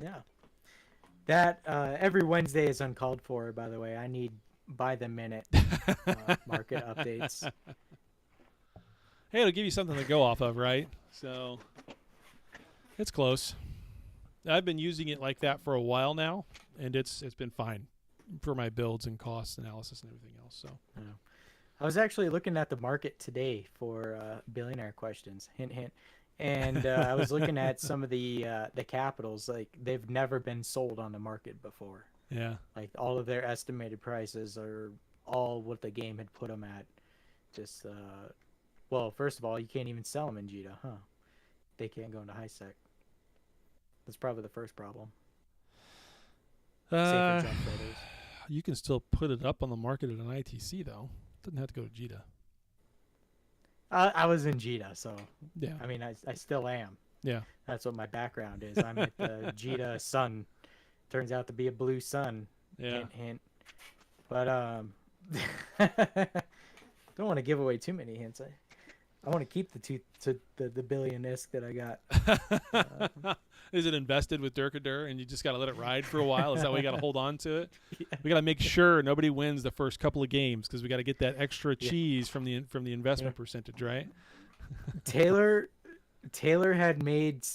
Yeah. That every Wednesday is uncalled for, by the way. I need by the minute market updates. Hey, it'll give you something to go off of, right? So it's close. I've been using it like that for a while now, and it's been fine for my builds and cost analysis and everything else. So I was actually looking at the market today for billionaire questions. Hint, hint. And I was looking at some of the capitals. Like, they've never been sold on the market before. yeah. Like, all of their estimated prices are all what the game had put them at. Just Well, first of all, you can't even sell them in Jita, huh? They can't go into high sec. That's probably the first problem. Safer jump photos. You can still put it up on the market at an ITC though. Doesn't have to go to Jita. I was in Jita, so Yeah. I mean, I still am. Yeah. That's what my background is. I'm at the Jita sun. Turns out to be a blue sun. Yeah. Hint, hint. But don't want to give away too many hints. I want to keep the billion ISK that I got. Is it invested with Durkadur and you just got to let it ride for a while? Is that why you got to hold on to it? Yeah. We got to make sure nobody wins the first couple of games because we got to get that extra cheese from the investment percentage, right? Taylor had made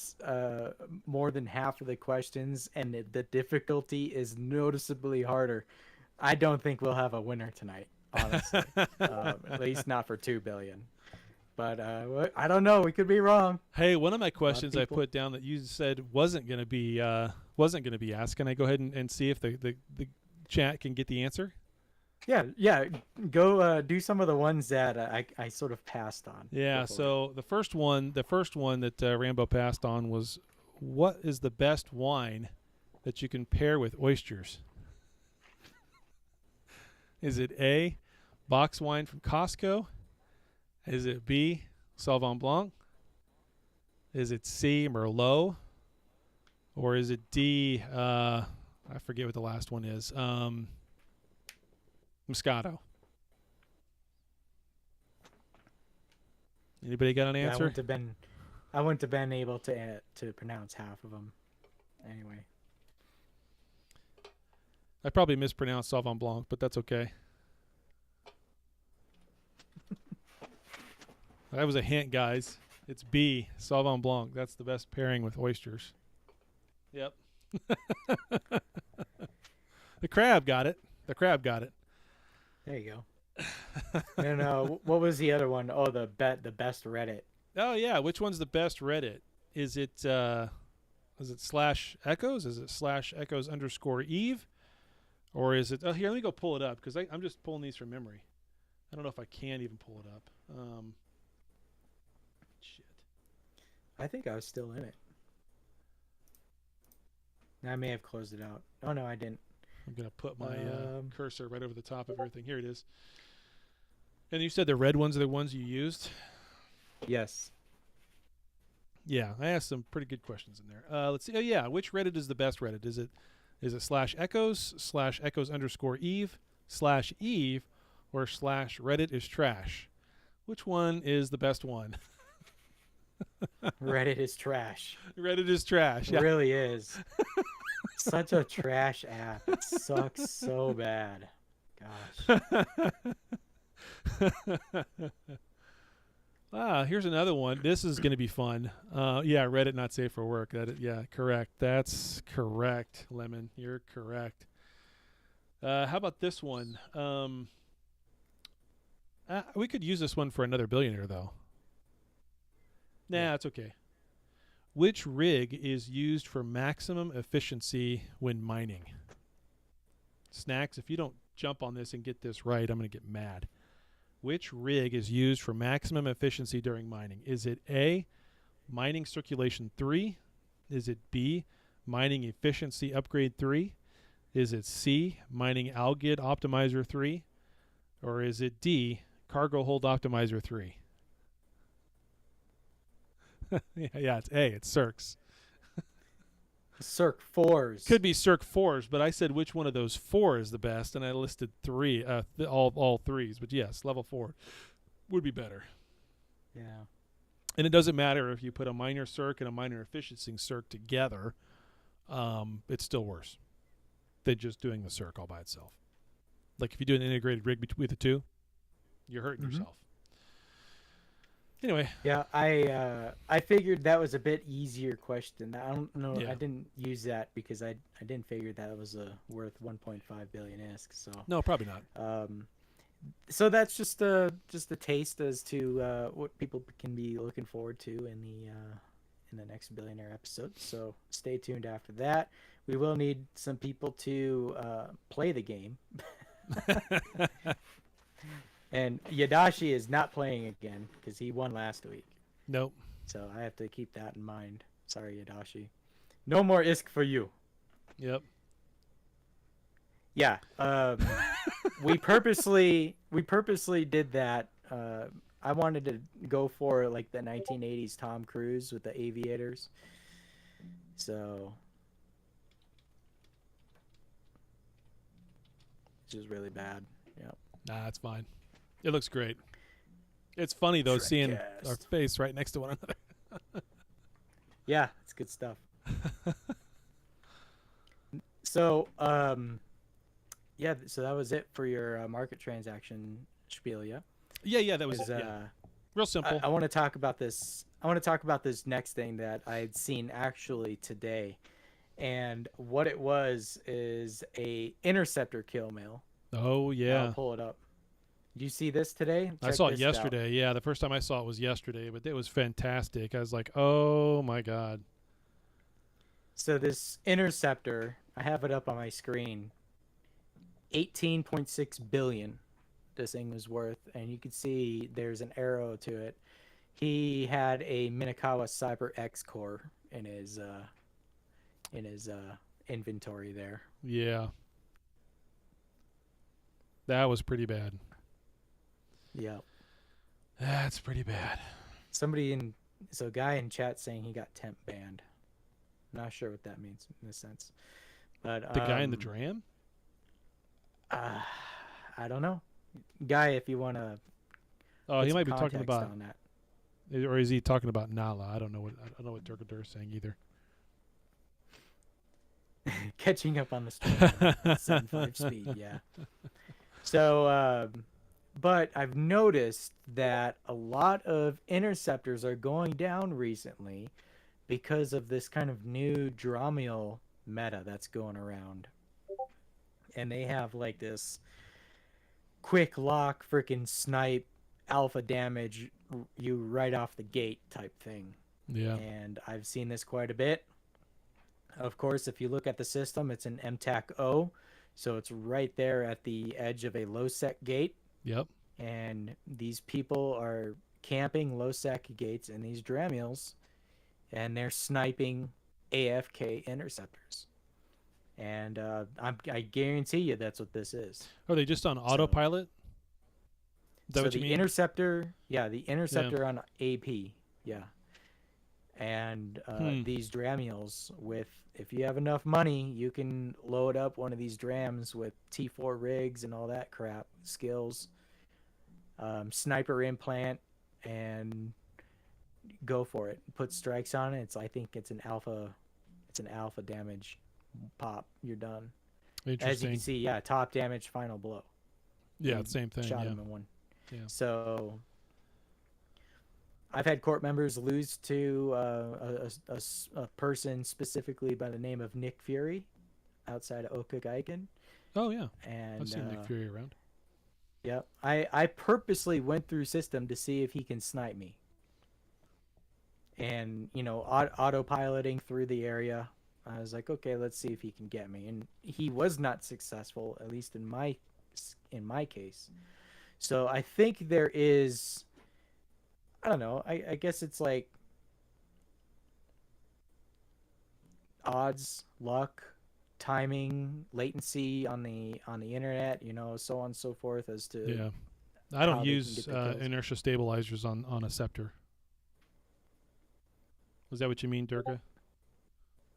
more than half of the questions, and the difficulty is noticeably harder. I don't think we'll have a winner tonight, honestly. At least not for 2 billion. But I don't know. We could be wrong. Hey, one of my questions I put down that you said wasn't going to be asked. Can I go ahead and see if the chat can get the answer? Yeah. Go do some of the ones that I sort of passed on. Yeah. before. So the first one that Rambo passed on was, what is the best wine that you can pair with oysters? Is it A, box wine from Costco? Is it B, Sauvignon Blanc? Is it C, Merlot? Or is it D, I forget what the last one is, Moscato? Anybody got an answer? I wouldn't have been able to pronounce half of them. Anyway. I probably mispronounced Sauvignon Blanc, but that's okay. That was a hint, guys. It's B, Sauvignon Blanc. That's the best pairing with oysters. Yep. The crab got it. There you go. And what was the other one? Oh, the best Reddit. Oh yeah, which one's the best Reddit? Is it /echoes? Is it /echoes_Eve? Or is it? Oh, here, let me go pull it up because I'm just pulling these from memory. I don't know if I can even pull it up. Shit. I think I was still in it. I may have closed it out. Oh no, I didn't. I'm gonna put my cursor right over the top of everything. Here it is. And you said the red ones are the ones you used? Yes. Yeah, I asked some pretty good questions in there. Let's see. Oh yeah, which Reddit is the best Reddit? Is it /echoes, /echoes_Eve, /Eve, or /Reddit is trash? Which one is the best one? Reddit is trash. Reddit is trash. It really is. Such a trash app. It sucks so bad. Gosh. Here's another one. This is going to be fun. Yeah, Reddit not safe for work. Yeah, correct. That's correct, Lemon. You're correct. How about this one? We could use this one for another billionaire, though. Nah, it's okay. Which rig is used for maximum efficiency when mining? Snacks, if you don't jump on this and get this right, I'm going to get mad. Which rig is used for maximum efficiency during mining? Is it A, Mining Circulation 3? Is it B, Mining Efficiency Upgrade 3? Is it C, Mining Algid Optimizer 3? Or is it D, Cargo Hold Optimizer 3? Yeah, it's A. It's Circs. Circ 4s. Could be Circ 4s, but I said which one of those 4 is the best, and I listed 3, all 3s. But yes, level 4 would be better. Yeah. And it doesn't matter if you put a minor Circ and a minor efficiency Circ together. It's still worse than just doing the Circ all by itself. Like if you do an integrated rig between the two, you're hurting yourself. Anyway. Yeah, I figured that was a bit easier question. I don't know. Yeah. I didn't use that because I didn't figure that was worth 1.5 billion ISK. So No, probably not. So that's just a taste as to what people can be looking forward to in the next billionaire episode. So stay tuned after that. We will need some people to play the game. And Yadashi is not playing again because he won last week. Nope. So I have to keep that in mind. Sorry, Yadashi. No more ISK for you. Yep. Yeah. We purposely did that. I wanted to go for like the 1980s Tom Cruise with the aviators. So, which is really bad. Yep. Nah, that's fine. It looks great. It's funny though seeing Shrekcast. our face right next to one another. Yeah, it's good stuff. So, yeah, so that was it for your market transaction spiel, yeah? Yeah, that was Is, real simple. I want to talk about this. I want to talk about this next thing that I had seen actually today, and what it was is a interceptor kill mail. Oh yeah, I'll pull it up. Did you see this today? I Check saw it this out. yesterday. Yeah, the first time I saw it was yesterday, but it was fantastic. I was like, oh my god. So this interceptor, I have it up on my screen. 18.6 billion this thing was worth, and you can see there's an arrow to it. He had a Minakawa Cyber X core in his inventory there. Yeah, that was pretty bad. Yeah. That's pretty bad. So a guy in chat saying he got temp banned. Not sure what that means in this sense. But The guy in the dram? I don't know. Guy, if you want to Oh, he might be talking about, on that. or is he talking about Nala? I don't know what Durgadur's is saying either. Catching up on the stream. 7.5 speed, yeah. So, but I've noticed that a lot of interceptors are going down recently because of this kind of new Dramiel meta that's going around. And they have like this quick lock freaking snipe alpha damage you right off the gate type thing. Yeah. And I've seen this quite a bit. Of course, if you look at the system, it's an MTAC O, so it's right there at the edge of a low sec gate. Yep. And these people are camping low sec gates in these Dramiels, and they're sniping AFK interceptors. And I guarantee you that's what this is. Are they just on autopilot? Is that So what you the mean? interceptor, yeah, the interceptor on AP, yeah. And these Dramiels with, if you have enough money, you can load up one of these drams with T4 rigs and all that crap, skills, sniper implant, and go for it. Put strikes on it. I think it's an alpha damage pop. You're done. As you Interesting. can see, yeah, top damage, final blow. Yeah, You same thing. Shot Yeah. him in one. Yeah. So I've had court members lose to a person specifically by the name of Nick Fury outside of Okagaiken. Oh yeah. And I've seen Nick Fury around. yeah, I purposely went through system to see if he can snipe me. And, you know, autopiloting through the area, I was like, okay, let's see if he can get me. And he was not successful, at least in my case. So I think there is, I don't know, I guess it's like odds, luck, timing, latency on the internet, you know, so on and so forth as to Yeah. I how don't they can use get the kills. inertia stabilizers on a scepter. Was that what you mean, Durga?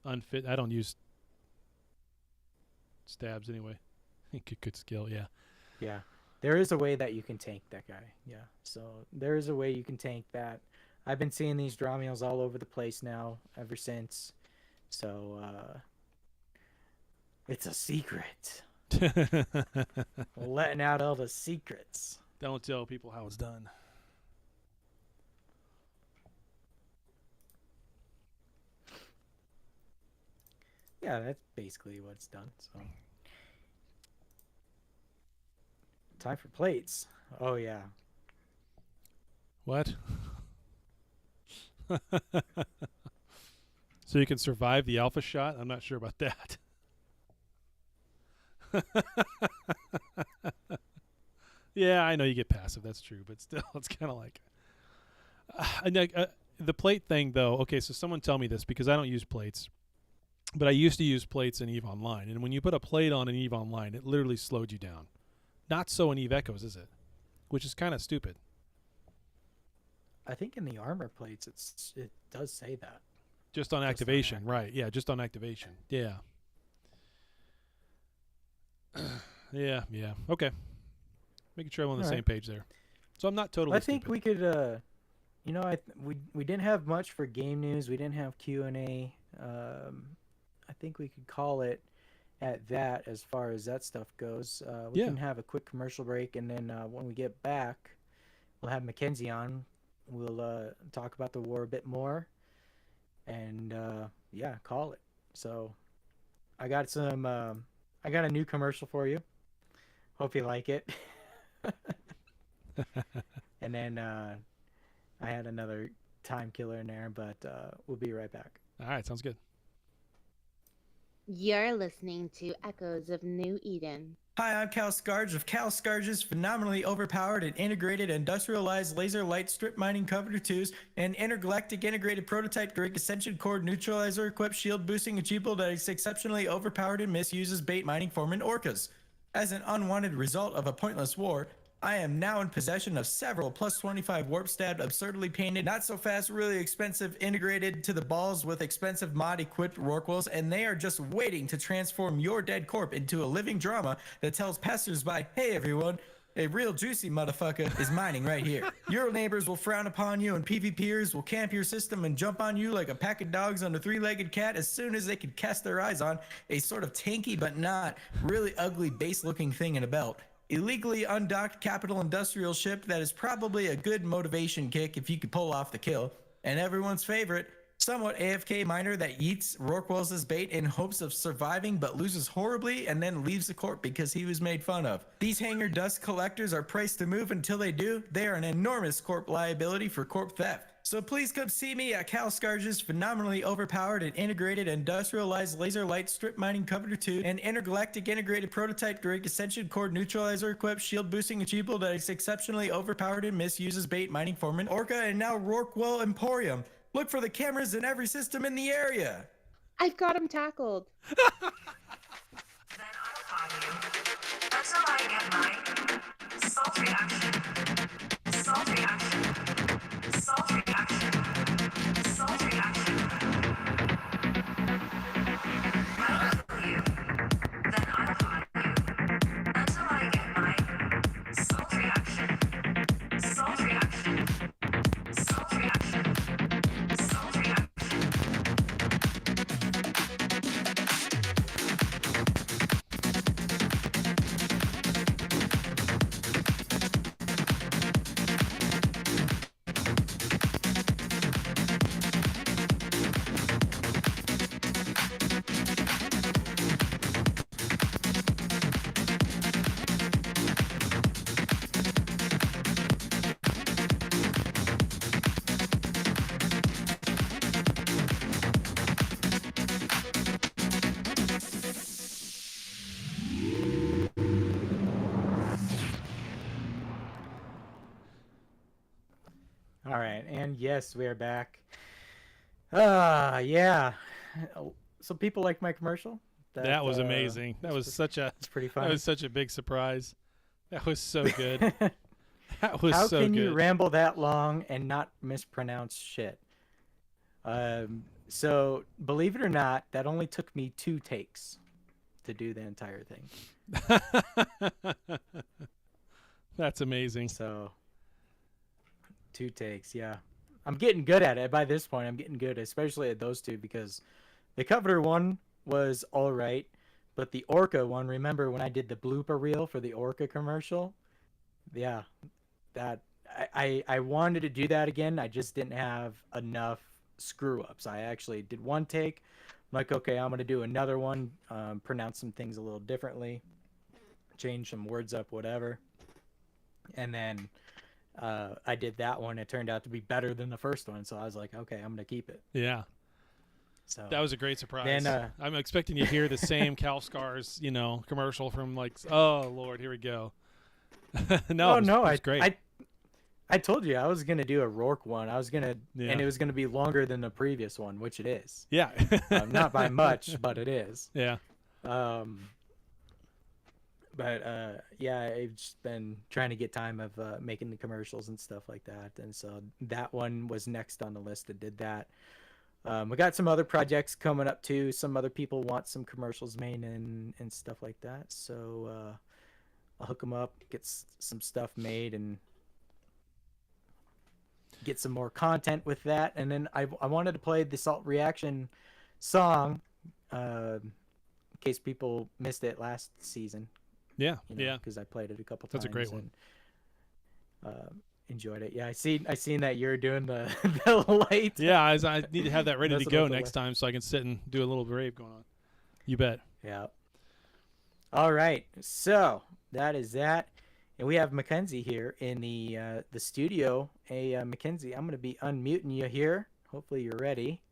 Unfit. I don't use stabs anyway. Good skill, yeah. Yeah. There is a way that you can tank that guy. Yeah. So there is a way you can tank that. I've been seeing these Dramiels all over the place now ever since. So it's a secret. Letting out all the secrets. Don't tell people how it's done. Yeah, that's basically what it's done. So time for plates. Oh yeah. What? So you can survive the alpha shot? I'm not sure about that. Yeah, I know you get passive. That's true, but still, it's kind of like the plate thing, though. Okay, so someone tell me this because I don't use plates, but I used to use plates in EVE Online, and when you put a plate on in EVE Online, it literally slowed you down. Not so in EVE Echoes, is it? Which is kind of stupid. I think in the armor plates, it does say that. Just on activation, right? Yeah, just on activation. Yeah. Yeah. Okay. Making sure I'm on the same page there. So I'm not totally. I think stupid. we could. We didn't have much for game news. We didn't have Q&A. I think we could call it at that as far as that stuff goes. We can have a quick commercial break, and then when we get back, we'll have Mackenzie on. We'll talk about the war a bit more, and call it. So I got a new commercial for you. Hope you like it. And then I had another time killer in there, but we'll be right back. All right, sounds good. You're listening to Echoes of New Eden. Hi, I'm Cal Scarge of Cal Scarge's phenomenally overpowered and integrated industrialized laser light strip mining coveter 2s and intergalactic integrated prototype Drake Ascension Core neutralizer equipped shield boosting achievable that is exceptionally overpowered and misuses bait mining foreman orcas. As an unwanted result of a pointless war, I am now in possession of several plus 25 warp stabbed, absurdly painted, not so fast, really expensive, integrated to the balls with expensive mod equipped Rorquals, and they are just waiting to transform your dead corp into a living drama that tells passersby, hey everyone, a real juicy motherfucker is mining right here. Your neighbors will frown upon you and PvPers will camp your system and jump on you like a pack of dogs on a three-legged cat as soon as they can cast their eyes on a sort of tanky but not really ugly base-looking thing in a belt. Illegally undocked capital industrial ship that is probably a good motivation kick if you could pull off the kill. And everyone's favorite, somewhat AFK miner that yeets Rorquals as bait in hopes of surviving but loses horribly and then leaves the corp because he was made fun of. These hangar dust collectors are priced to move until they do. They are an enormous corp liability for corp theft. So please come see me at Cal Scarge's phenomenally overpowered and integrated industrialized laser light strip mining coveter 2 and intergalactic integrated prototype Drake Ascension Core neutralizer equipped shield boosting achievable that is exceptionally overpowered and misuses bait mining foreman Orca and now Rorqual Emporium. Look for the cameras in every system in the area. I've got him tackled. Then I'll call you until I get my salt reaction. Salt reaction. Salt reaction. Salt reaction. I'll kill you. Then I'll call you until I get my salt reaction. Salt reaction. Salt reaction. Salt reaction. All right, and yes, we are back. Yeah. So people like my commercial. That was amazing. That was such a. It's pretty That funny. was such a big surprise. That was so good. That was How so can good. you ramble that long and not mispronounce shit? So believe it or not, that only took me 2 takes to do the entire thing. That's amazing. So 2 takes, yeah. I'm getting good at it. By this point, I'm getting good, especially at those 2, because the Coveter one was all right, but the Orca one, remember when I did the blooper reel for the Orca commercial? Yeah, that I wanted to do that again. I just didn't have enough screw ups. I actually did 1 take. I'm like, okay, I'm gonna do another one, pronounce some things a little differently, change some words up, whatever, and then I did that one. It turned out to be better than the first one, so I was like, okay, I'm gonna keep it. Yeah. So That was a great surprise. Then, I'm expecting to hear the same Cal Scars, commercial from oh Lord, here we go. No, it no, was great. I told you I was gonna do a Rourke one. I was gonna, Yeah. and it was gonna be longer than the previous one, which it is. Yeah. Not by much, but it is. Yeah. But yeah, I've just been trying to get time of making the commercials and stuff like that, and so that one was next on the list. I did that. We got some other projects coming up too. Some other people want some commercials made and stuff like that. So I'll hook them up, get some stuff made, and get some more content with that. And then I wanted to play the Salt Reaction song in case people missed it last season. Yeah. You know, Yeah. because I played it a couple That's times. a great one. And, enjoyed it. Yeah, I seen that you're doing the the light. Yeah. I need to have that ready to Messing go with the next time so I can sit and do a little rave going on. You bet. Yeah. All right. So that is that, and we have Mackenzie here in the studio. Hey, Mackenzie, I'm gonna be unmuting you here. Hopefully you're ready.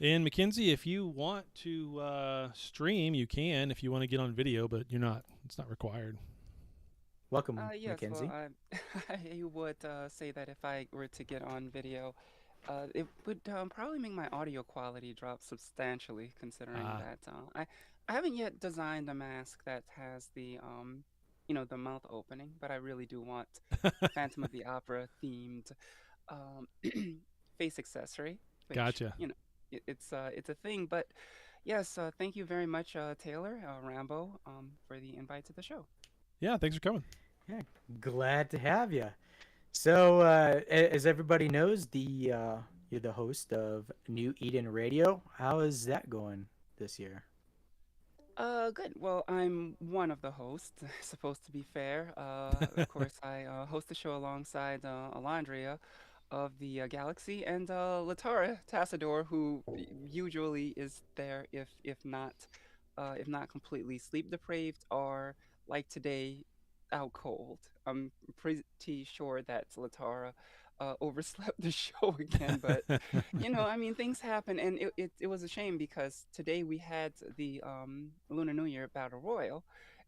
And Mackenzie, if you want to stream, you can. If you want to get on video, but you're not. It's not required. Welcome, Yes, Mackenzie. well, I would say that if I were to get on video, it would probably make my audio quality drop substantially, considering that I haven't yet designed a mask that has the the mouth opening, but I really do want Phantom of the Opera themed face accessory. Which, Gotcha. It's a thing, but yes, thank you very much, Taylor Rambo, for the invite to the show. Yeah. Thanks for coming. Yeah, glad to have you. So, as everybody knows, you're the host of New Eden Radio. How is that going this year? Good. Well, I'm one of the hosts, supposed to be fair. Of course, I host the show alongside Alondria of the Galaxy and Latara Tassador, who usually is there if not completely sleep deprived or like today out cold. I'm pretty sure that Latara overslept the show again, but I mean, things happen, and it was a shame because today we had the Lunar New Year Battle Royal,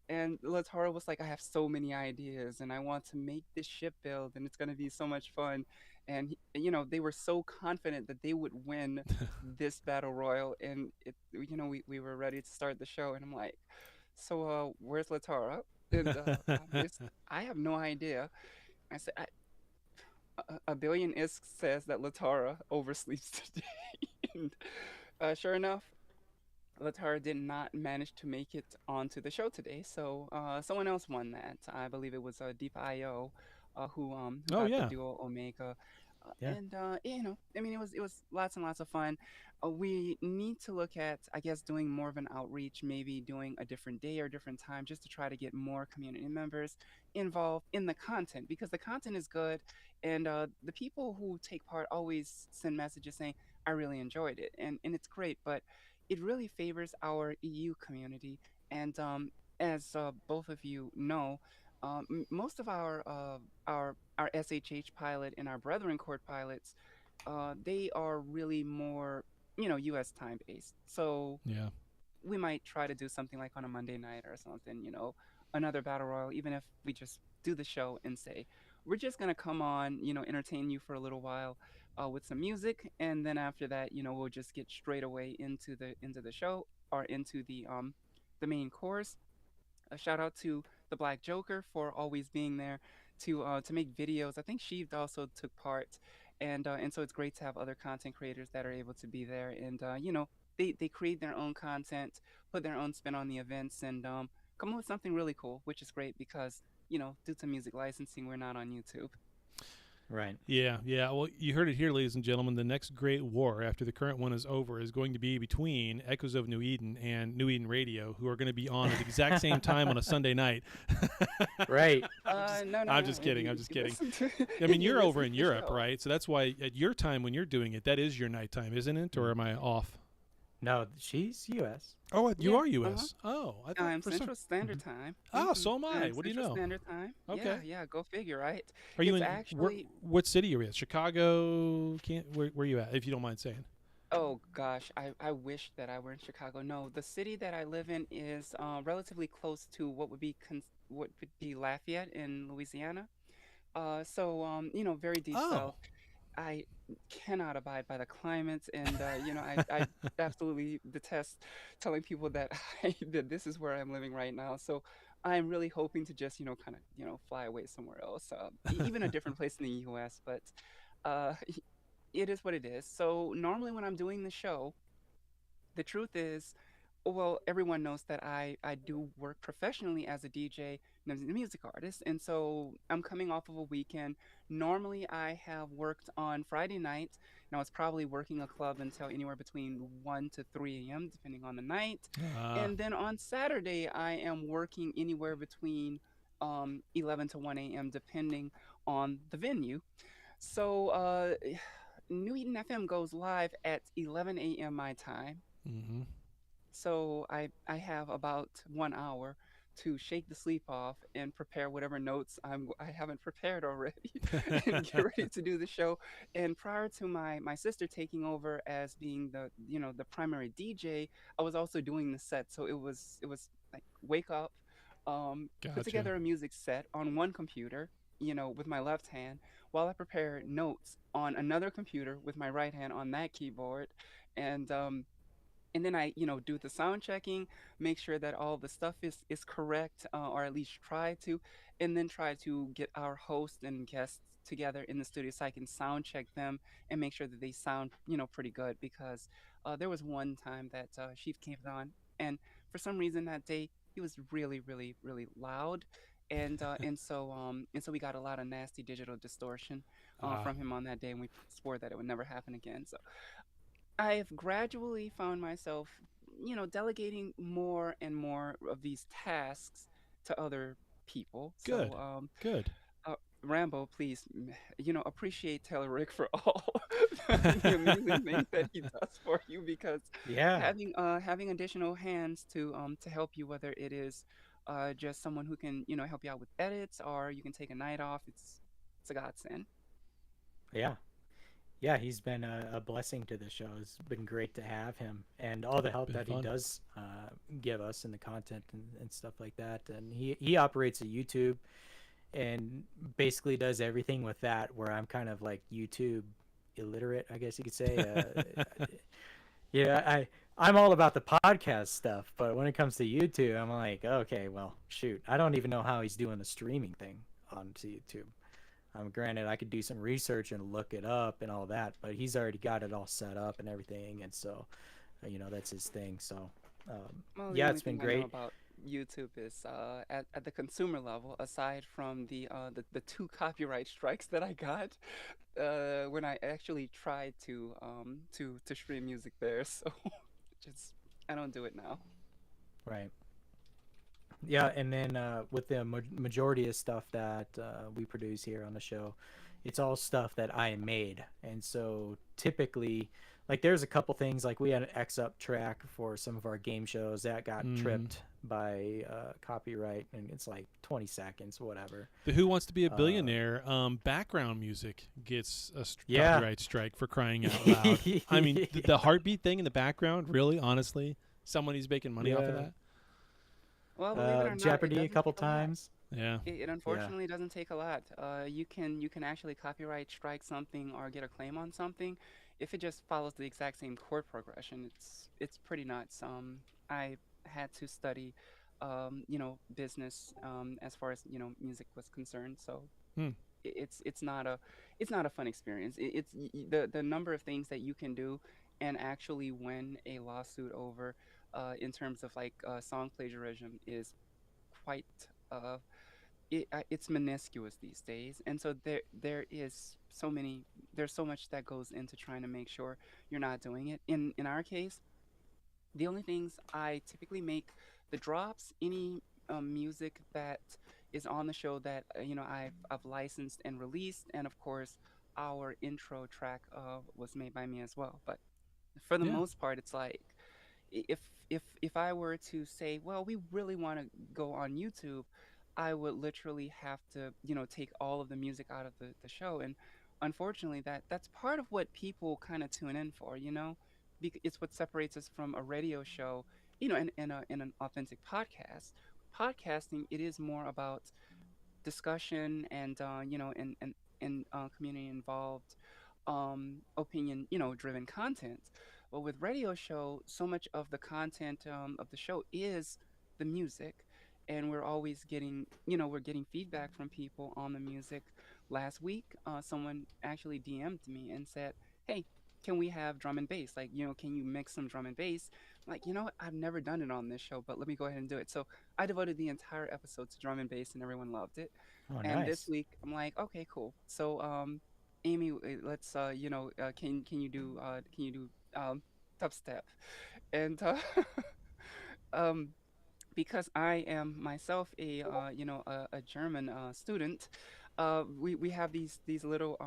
and Latara was like, I have so many ideas, and I want to make this ship build, and it's going to be so much fun. And they were so confident that they would win this Battle Royal, and we were ready to start the show, and I'm like, so where's Latara? And I have no idea. I said, a billion isk says that Latara oversleeps today. And sure enough, Latara did not manage to make it onto the show today. So someone else won that. I believe it was Deep.io who got the Duo Omega. Yeah. And I mean, it was lots and lots of fun. We need to look at, I guess, doing more of an outreach, maybe doing a different day or a different time, just to try to get more community members involved in the content, because the content is good, and the people who take part always send messages saying, I really enjoyed it, and it's great, but it really favors our EU community. And as both of you know, most of our SHH pilot and our Brethren Court pilots, they are really more, U.S. time based. So Yeah. we might try to do something like on a Monday night or something, another battle royal, even if we just do the show and say, we're just going to come on, entertain you for a little while with some music. And then after that, we'll just get straight away into the show or into the main course. A shout out to the Black Joker for always being there to make videos. I think Sheeved also took part, and so it's great to have other content creators that are able to be there, and they create their own content, put their own spin on the events, and come up with something really cool, which is great because due to music licensing, we're not on YouTube. Right. Yeah, yeah. Well, you heard it here, ladies and gentlemen. The next great war after the current one is over is going to be between Echoes of New Eden and New Eden Radio, who are going to be on at the exact same time on a Sunday night. Right. No, I'm just kidding. I'm just kidding. I mean, you're over in Europe, right? So that's why at your time when you're doing it, that is your nighttime, isn't it? Or am I off? No, she's U.S. Oh, you Yeah, are U.S. Oh, I thought I'm for Central Standard Time. Ah, so am I. I'm What do you Central know? Standard Time. Okay. Yeah, go figure, right? Are you It's in actually what city are you in? Chicago? Where are you at? If you don't mind saying. Oh gosh, I wish that I were in Chicago. No, the city that I live in is relatively close to what would be Lafayette in Louisiana. Very deep Oh, south. I cannot abide by the climates, and I absolutely detest telling people that that this is where I'm living right now. So I'm really hoping to just kind of fly away somewhere else, even a different place in the U.S. But uh, it is what it is. So normally when I'm doing the show, the truth is, well, everyone knows that I do work professionally as a DJ and as a music artist, and so I'm coming off of a weekend. Normally, I have worked on Friday night, and I was probably working a club until anywhere between 1 to 3 a.m., depending on the night. uh, And then on Saturday, I am working anywhere between 11 to 1 a.m., depending on the venue. So, New Eden FM goes live at 11 a.m. my time. hmm So I have about 1 hour to shake the sleep off and prepare whatever notes I haven't prepared already and get ready to do the show. And prior to my sister taking over as being the primary DJ, I was also doing the set. So it was like wake up, put Gotcha. together a music set on one computer, with my left hand, while I prepare notes on another computer with my right hand on that keyboard. And then I do the sound checking, make sure that all the stuff is correct, or at least try to, and then try to get our host and guests together in the studio so I can sound check them and make sure that they sound pretty good. Because there was one time that Chief came on, and for some reason that day he was really really really loud. And so we got a lot of nasty digital distortion Ah, from him on that day, and we swore that it would never happen again. So I've gradually found myself, delegating more and more of these tasks to other people. good, good. Uh, Rambo, please, appreciate Taylor Rick for all the amazing things that he does for you, because Yeah. having additional hands to help you, whether it is just someone who can help you out with edits, or you can take a night off. It's a godsend. Yeah. Yeah, he's been a blessing to the show. It's been great to have him and all the help Been that he fun. does give us in the content and stuff like that. And he operates a YouTube and basically does everything with that, where I'm kind of like YouTube illiterate, I guess you could say. Yeah, I'm all about the podcast stuff, but when it comes to YouTube, I'm like, okay, well, shoot, I don't even know how he's doing the streaming thing onto YouTube. Granted, I could do some research and look it up and all that, but he's already got it all set up and everything, and so, that's his thing. So, Well, the yeah, only it's been thing I know great. about YouTube is at the consumer level, aside from the two copyright strikes that I got when I actually tried to stream music there. So just I don't do it now. Right. Yeah, and then with the majority of stuff that we produce here on the show, it's all stuff that I made, and so typically, like, there's a couple things, like we had an X up track for some of our game shows that got hmm tripped by copyright, and it's like 20 seconds, whatever. The Who Wants to Be a Uh, Billionaire background music gets a yeah. copyright strike for crying out loud. I mean, the heartbeat thing in the background, really, honestly, someone who's making money off of Yeah. that. Well, believe it or not, it Jeopardy a doesn't couple take a lot. times. Yeah. It Yeah. unfortunately doesn't take a lot. You can actually copyright strike something or get a claim on something if it just follows the exact same chord progression. It's pretty nuts. I had to study, business, as far as music was concerned. So Hmm. it's not a fun experience. The number of things that you can do and actually win a lawsuit over, in terms of like song plagiarism, is quite uh it's minuscule these days. And so there's so much that goes into trying to make sure you're not doing it. In our case, the only things I typically make, the drops, any music that is on the show that I've licensed and released, and of course our intro track was made by me as well. But for the Yeah. most part, it's like, if I were to say, well, we really want to go on YouTube, I would literally have to, take all of the music out of the show. And unfortunately, that's part of what people kind of tune in for. it's what separates us from a radio show, in an authentic podcast. Podcasting, it is more about discussion and community involved, opinion, driven content. But with radio show, so much of the content of the show is the music, and we're always getting, we're getting feedback from people on the music. Last week, someone actually DM'd me and said, "Hey, can we have drum and bass? Like, can you mix some drum and bass?" Like, what? I've never done it on this show, but let me go ahead and do it. So I devoted the entire episode to drum and bass, and everyone loved it. Oh, And this nice. week, I'm like, okay, cool. So, Amy, let's, can you do dubstep? And um, because I am myself a German Student, we have these little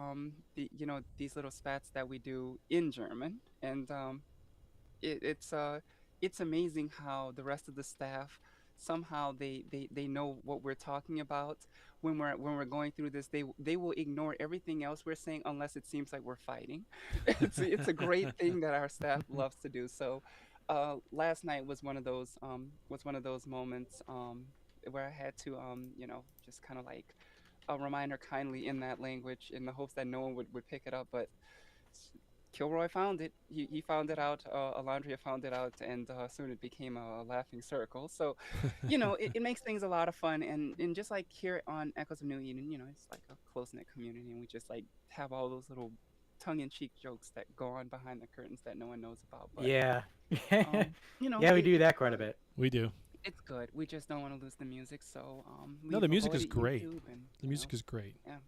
these little spats that we do in German, and it, it's uh it's amazing how the rest of the staff somehow they know what we're talking about when we're going through this. They will ignore everything else we're saying unless it seems like we're fighting. It's a great thing that our staff loves to do. So last night was one of those moments where I had to just kind of like remind her kindly in that language in the hopes that no one would pick it up. But Kilroy found it. He found it out. Alondria found it out, and soon it became a laughing circle. So, it makes things a lot of fun. And just like here on Echoes of New Eden, it's like a close knit community, and we just like have all those little tongue in cheek jokes that go on behind the curtains that no one knows about. But Yeah. um, Yeah, we do it's that quite a good. bit. We do. It's good. We just don't want to lose the music, so No, we've the music is avoided great. YouTube, and The music is great. yeah.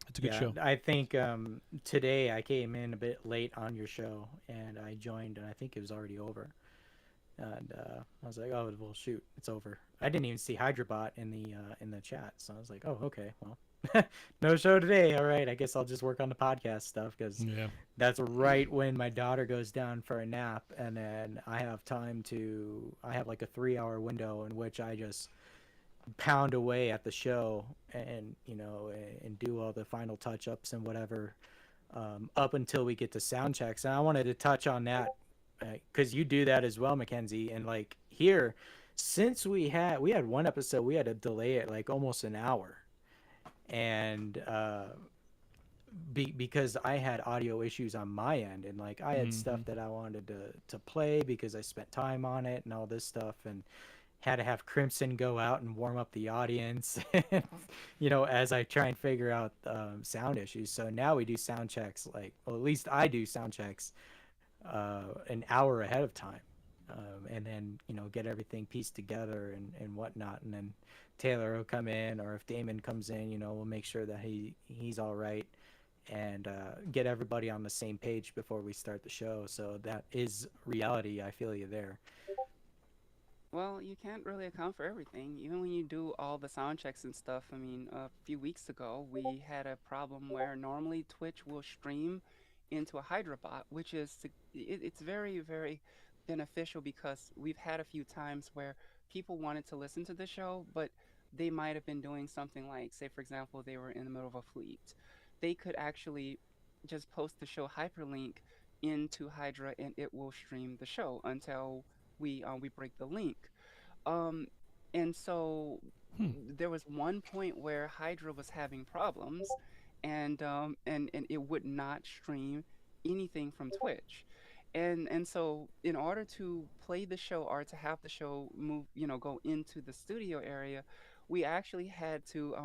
It's a good Yeah, show. I think today I came in a bit late on your show, and I joined, and I think it was already over. And I was like, "Oh, well, shoot, it's over." I didn't even see Hydrabot in the chat, so I was like, "Oh, okay, well, no show today. All right, I guess I'll just work on the podcast stuff because Yeah. that's right when my daughter goes down for a nap, and then I have time to. I have like a 3 hour window in which I just pound away at the show and and do all the final touch ups and whatever up until we get to sound checks. And I wanted to touch on that because you do that as well, Mackenzie. And like here, since we had one episode, we had to delay it like almost an hour, and because I had audio issues on my end, and like I had stuff Mhm. that I wanted to play because I spent time on it and all this stuff, and had to have Crimson go out and warm up the audience, as I try and figure out sound issues. So now we do sound checks, like, well, at least I do sound checks an hour ahead of time, and then get everything pieced together and whatnot, and then Taylor will come in, or if Damon comes in, we'll make sure that he's all right, and get everybody on the same page before we start the show. So that is reality. I feel you there. Well, you can't really account for everything. Even when you do all the sound checks and stuff, I mean, a few weeks ago, we had a problem where normally Twitch will stream into a HydraBot, which it's very, very beneficial because we've had a few times where people wanted to listen to the show, but they might have been doing something like, say, for example, they were in the middle of a fleet. They could actually just post the show hyperlink into Hydra, and it will stream the show until we break the link. Um, and so Hmm. there was one point where Hydra was having problems, and it would not stream anything from Twitch. And so in order to play the show or to have the show move, go into the studio area, we actually had to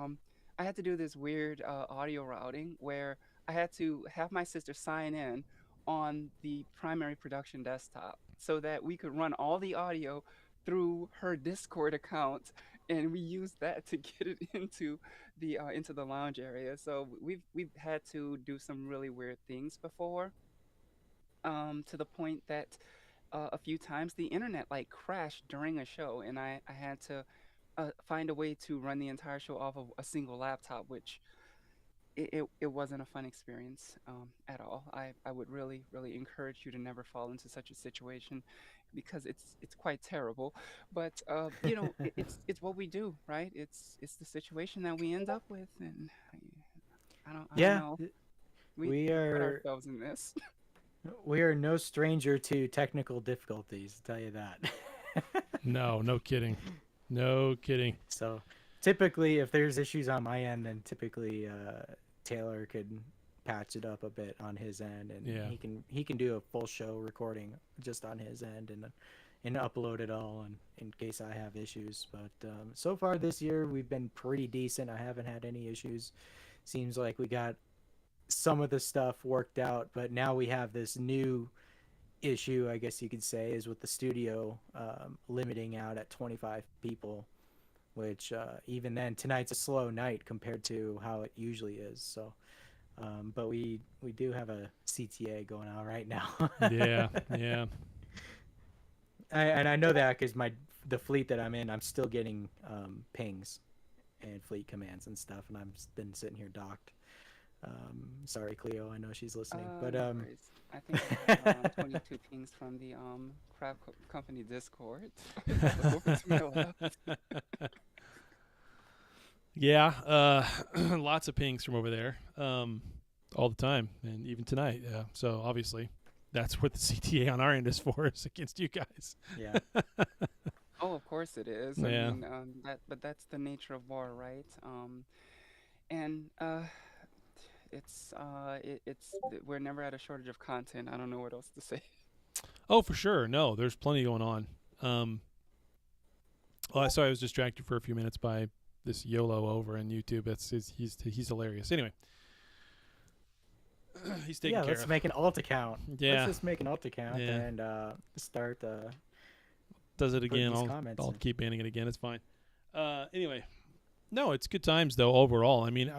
I had to do this weird audio routing where I had to have my sister sign in on the primary production desktop so that we could run all the audio through her Discord account, and we used that to get it into the lounge area. So we've had to do some really weird things before, to the point that a few times the internet like crashed during a show, and I had to find a way to run the entire show off of a single laptop, which it wasn't a fun experience at all. I would really, really encourage you to never fall into such a situation because it's quite terrible. But it's what we do, right? It's the situation that we end up with, and I don't Yeah, know. We we put are. ourselves in this. We are no stranger to technical difficulties, I'll tell you that. No kidding. No kidding. So typically, if there's issues on my end, then typically Taylor could patch it up a bit on his end, and Yeah. he can do a full show recording just on his end and upload it all in case I have issues. But so far this year, we've been pretty decent. I haven't had any issues. Seems like we got some of the stuff worked out, but now we have this new issue, I guess you could say, is with the studio limiting out at 25 people, which even then, tonight's a slow night compared to how it usually is. So, but we do have a CTA going on right now. Yeah. Yeah. And I know that because the fleet that I'm in, I'm still getting pings and fleet commands and stuff, and been sitting here docked. Sorry, Cleo. I know she's listening, but No worries. I think I have 22 pings from the company Discord. Over to my left. Yeah, lots of pings from over there, all the time, and even tonight. So obviously, that's what the CTA on our end is for, is against you guys. yeah, Oh, of course it is. Yeah. I mean, but that's the nature of war, right? And we're never at a shortage of content. I don't know what else to say. Oh, for sure. No, there's plenty going on. Well, I saw I was distracted for a few minutes by this YOLO over on YouTube. He's hilarious. Anyway, he's taken yeah. care Let's of. make an alt account. Yeah. Let's just make an alt account Yeah. and start. Does it put again. these I'll comments in. keep banning it again. It's fine. Anyway, no, it's good times though overall. I mean,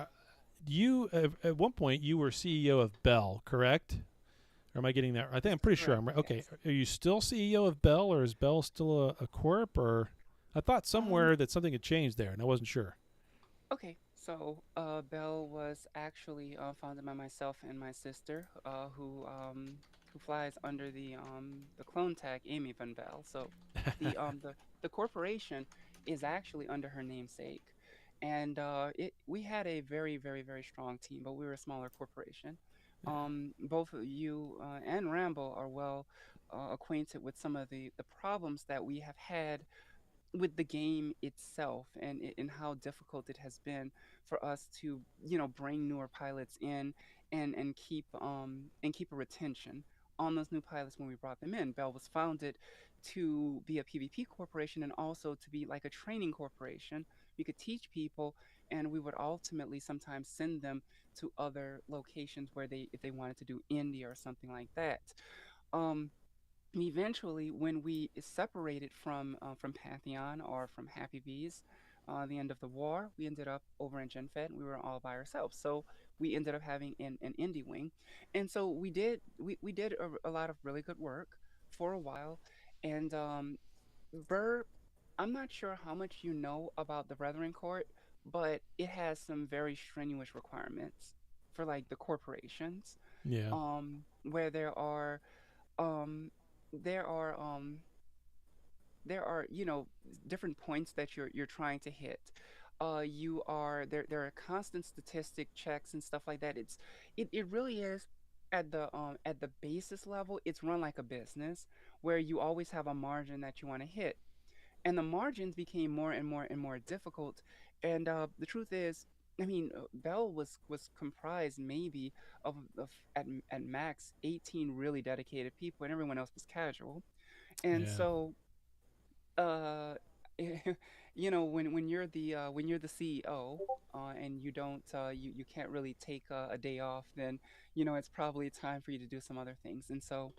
you at one point you were CEO of Bell, correct? Or am I getting that? I think I'm pretty sure I'm right. Correct, Okay, yes. are you still CEO of Bell, or is Bell still a corp? Or I thought somewhere Um, that something had changed there, and I wasn't sure. Okay, so Bell was actually founded by myself and my sister, who flies under the clone tag Amy Van Bell. So the corporation is actually under her namesake, and we had a very very very strong team, but we were a smaller corporation. Both of you and Rambo are well acquainted with some of the problems that we have had with the game itself, and how difficult it has been for us to bring newer pilots in, and keep a retention on those new pilots when we brought them in. Bell was founded to be a PvP corporation and also to be like a training corporation. We could teach people, and we would ultimately sometimes send them to other locations where if they wanted to do India or something like that. um Eventually, when we separated from Pantheon or from Happy Bees, the end of the war, we ended up over in GenFed, and we were all by ourselves. So we ended up having an indie wing, and so we did a lot of really good work for a while. And Burr, I'm not sure how much you know about the Brethren Court, but it has some very strenuous requirements for like the corporations, Yeah. where um there are um there are different points that you're trying to hit. You are there are constant statistic checks and stuff like that. It really is at the basis level. It's run like a business where you always have a margin that you want to hit, and the margins became more and more and more difficult. And the truth is, I mean, Bell was comprised maybe at max 18 really dedicated people, and everyone else was casual. And Yeah. so, uh, when you're the CEO, and you don't you can't really take a day off, then it's probably time for you to do some other things. And so,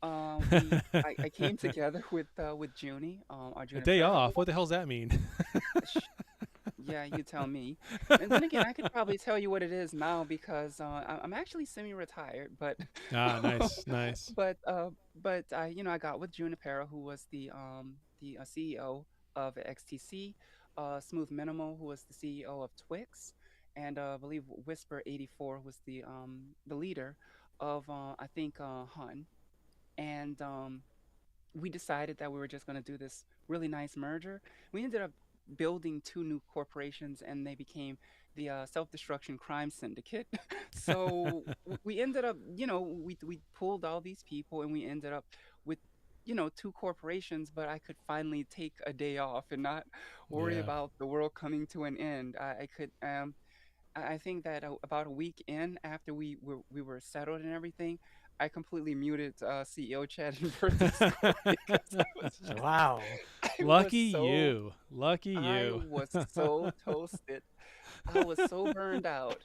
I came together with Junie, our A day Junipero, off. What the hell's that mean? sh- yeah, you tell me. And then again, I could probably tell you what it is now because I'm actually semi-retired, but Ah, nice, nice. I got with Junipero, who was the CEO of XTC, Smooth Minimal, who was the CEO of Twix, and I believe Whisper 84 was the leader of I think Hun. And we decided that we were just going to do this really nice merger. We ended up building two new corporations, and they became the self-destruction crime syndicate. So we ended up, we pulled all these people, and we ended up with, two corporations. But I could finally take a day off and not worry Yeah. about the world coming to an end. I could I think that about a week in, after we were settled and everything, I completely muted CEO chat and for Discord because Wow. I was Lucky so you. Lucky I you. was so toasted. I was so burned out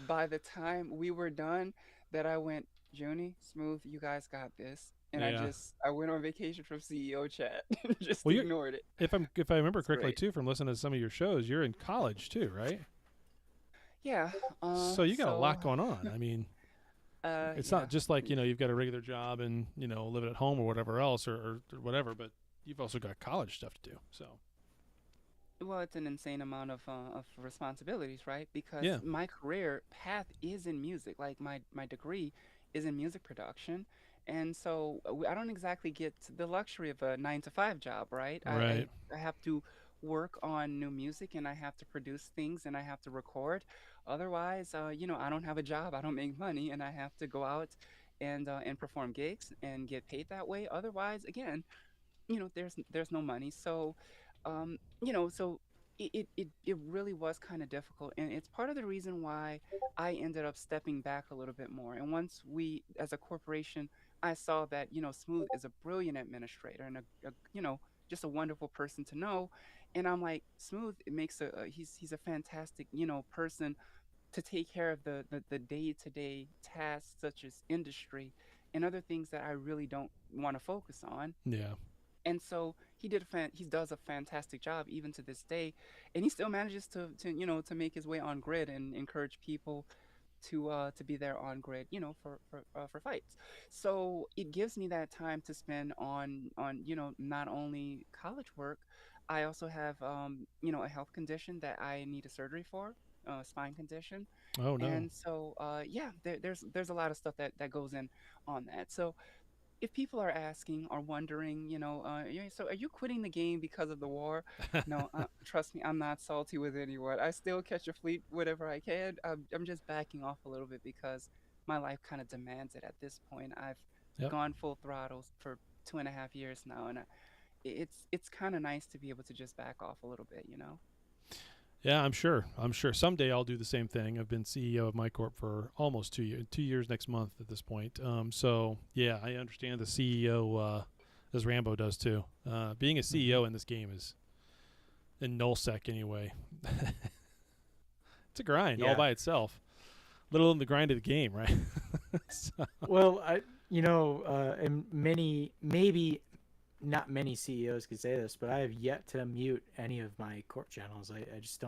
by the time we were done that I went, Junie, Smooth, you guys got this. And Yeah. I went on vacation from CEO chat and just Well, you're ignored it. if I remember It's correctly great. too from listening to some of your shows, you're in college too, right? Yeah. So you got a lot going on. I mean, it's Yeah. not just like, you've got a regular job and, living at home or whatever else or whatever, but you've also got college stuff to do. So, Well, it's an insane amount of responsibilities, right? Because yeah. my career path is in music. Like my degree is in music production. And so I don't exactly get the luxury of a 9 to 5 job, right? Right. I have to work on new music, and I have to produce things, and I have to record. Otherwise, I don't have a job. I don't make money, and I have to go out and perform gigs and get paid that way. Otherwise, again, there's no money. So so it really was kind of difficult, and it's part of the reason why I ended up stepping back a little bit more. And once we, as a corporation, I saw that Smooth is a brilliant administrator and just a wonderful person to know. And I'm like, Smooth, it makes he's a fantastic person to take care of the day-to-day tasks such as industry and other things that I really don't want to focus on. Yeah. And so he does a fantastic job even to this day, and he still manages to make his way on grid and encourage people to be there on grid, for fights. So it gives me that time to spend on not only college work. I also have a health condition that I need a surgery for, spine condition. Oh no. And so yeah, there's a lot of stuff that goes in on that. So if people are asking or wondering, yeah, so are you quitting the game because of the war? No, trust me, I'm not salty with anyone. I still catch a fleet whenever I can. I'm just backing off a little bit because my life kind of demands it at this point. I've Yep. gone full throttle for 2.5 years now, and it's kind of nice to be able to just back off a little bit. Yeah, I'm sure. I'm sure someday I'll do the same thing. I've been CEO of MyCorp for almost 2 years, 2 years next month at this point. So yeah, I understand the CEO as Rambo does too. Being a CEO in this game is in nullsec anyway. It's a grind all Yeah. by itself. Let alone the grind of the game, right? So, Well, and maybe not many CEOs could say this, but I have yet to mute any of my corp channels. I just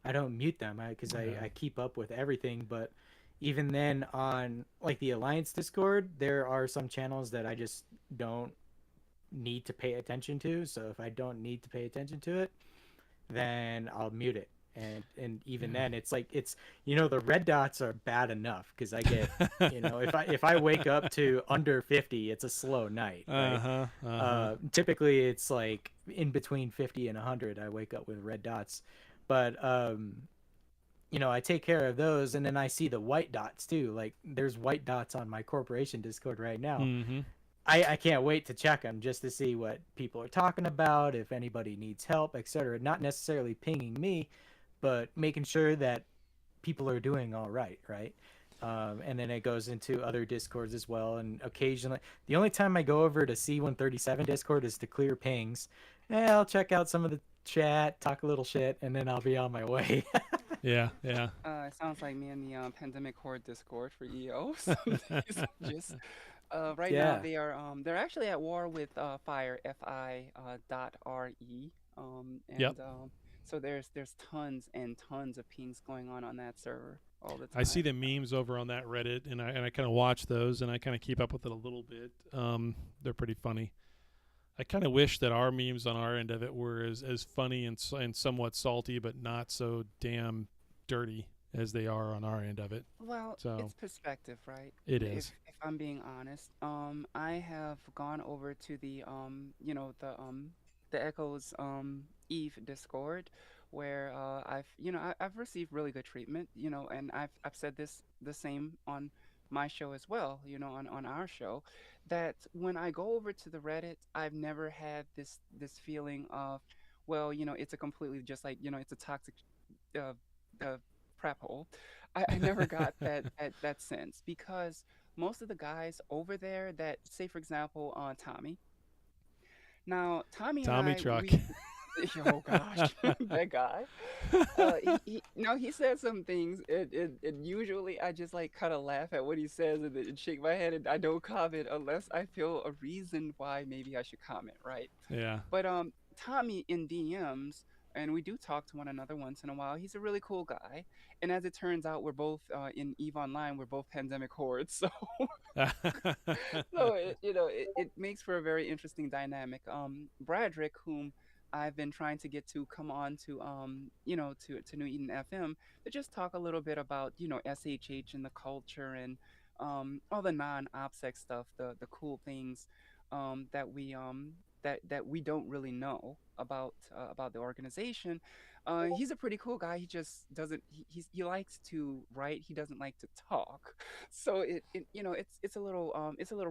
I don't mute them because Yeah. I keep up with everything. But even then, on like the Alliance Discord, there are some channels that I just don't need to pay attention to. So if I don't need to pay attention to it, then I'll mute it. And even Yeah. then, it's like the red dots are bad enough because I get if I wake up to under 50, it's a slow night, right? Uh-huh. Uh-huh. Typically it's like in between 50 and 100 I wake up with red dots, but I take care of those, and then I see the white dots too. Like there's white dots on my corporation Discord right now. Mm-hmm. I can't wait to check them just to see what people are talking about, if anybody needs help, etc. Not necessarily pinging me, but making sure that people are doing all right, right? And then it goes into other Discords as well. And occasionally, the only time I go over to C137 Discord is to clear pings. I'll check out some of the chat, talk a little shit, and then I'll be on my way. Yeah. Yeah. It sounds like me and the Pandemic Horde Discord for EO. Some days I'm just right now Yeah. they're actually at war with Fire FI .re Yep. so there's tons and tons of pings going on that server all the I see time. the memes over on that Reddit, and I kind of watch those, and I kind of keep up with it a little bit. They're pretty funny. I kind of wish that our memes on our end of it were as funny and somewhat salty, but not so damn dirty as they are on our end of it. Well, So it's perspective, right? it is. If I'm being honest, I have gone over to the the Echoes Eve Discord, where I've received really good treatment, and I've said this the same on my show as well, on our show, that when I go over to the Reddit, I've never had this feeling of, well, it's a completely just like, it's a toxic uh, uh, crap hole. I never got that sense because most of the guys over there that say, for example, Tommy. Now, Tommy and Tommy I, Truck. oh gosh, that guy. He said some things, and usually I just like kind of laugh at what he says and shake my head, and I don't comment unless I feel a reason why maybe I should comment, right? Yeah. But Tommy in DMs, and we do talk to one another once in a while. He's a really cool guy, and as it turns out, we're both in Eve Online. We're both pandemic hordes, so it makes for a very interesting dynamic. Bradrick, whom I've been trying to get to come on to to New Eden FM to just talk a little bit about SHH and the culture and all the non-OPSEC stuff, the cool things that we don't really know about the organization. He's a pretty cool guy. He just doesn't. He likes to write. He doesn't like to talk. So it's a little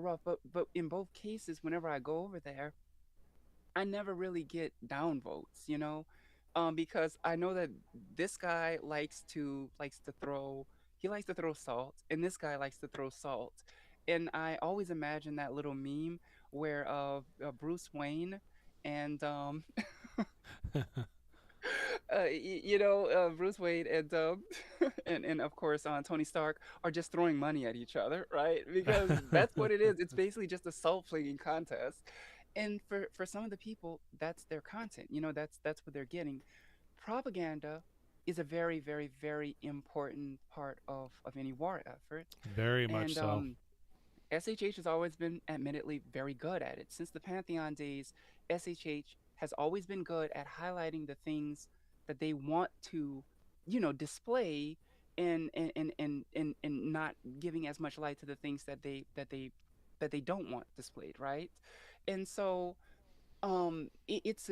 rough. But in both cases, whenever I go over there, I never really get down votes. Because I know that this guy likes to throw salt, and this guy likes to throw salt, and I always imagine that little meme where Bruce Wayne and Bruce Wayne and and of course Tony Stark are just throwing money at each other, right? Because that's what it is. It's basically just a salt flinging contest, and for some of the people, that's their content. That's what they're getting. Propaganda is a very, very, very important part of any war effort, Very much and so. SHH has always been admittedly very good at it. Since the Pantheon days, SHH has always been good at highlighting the things that they want to, display and not giving as much light to the things that they don't want displayed, right? And so it's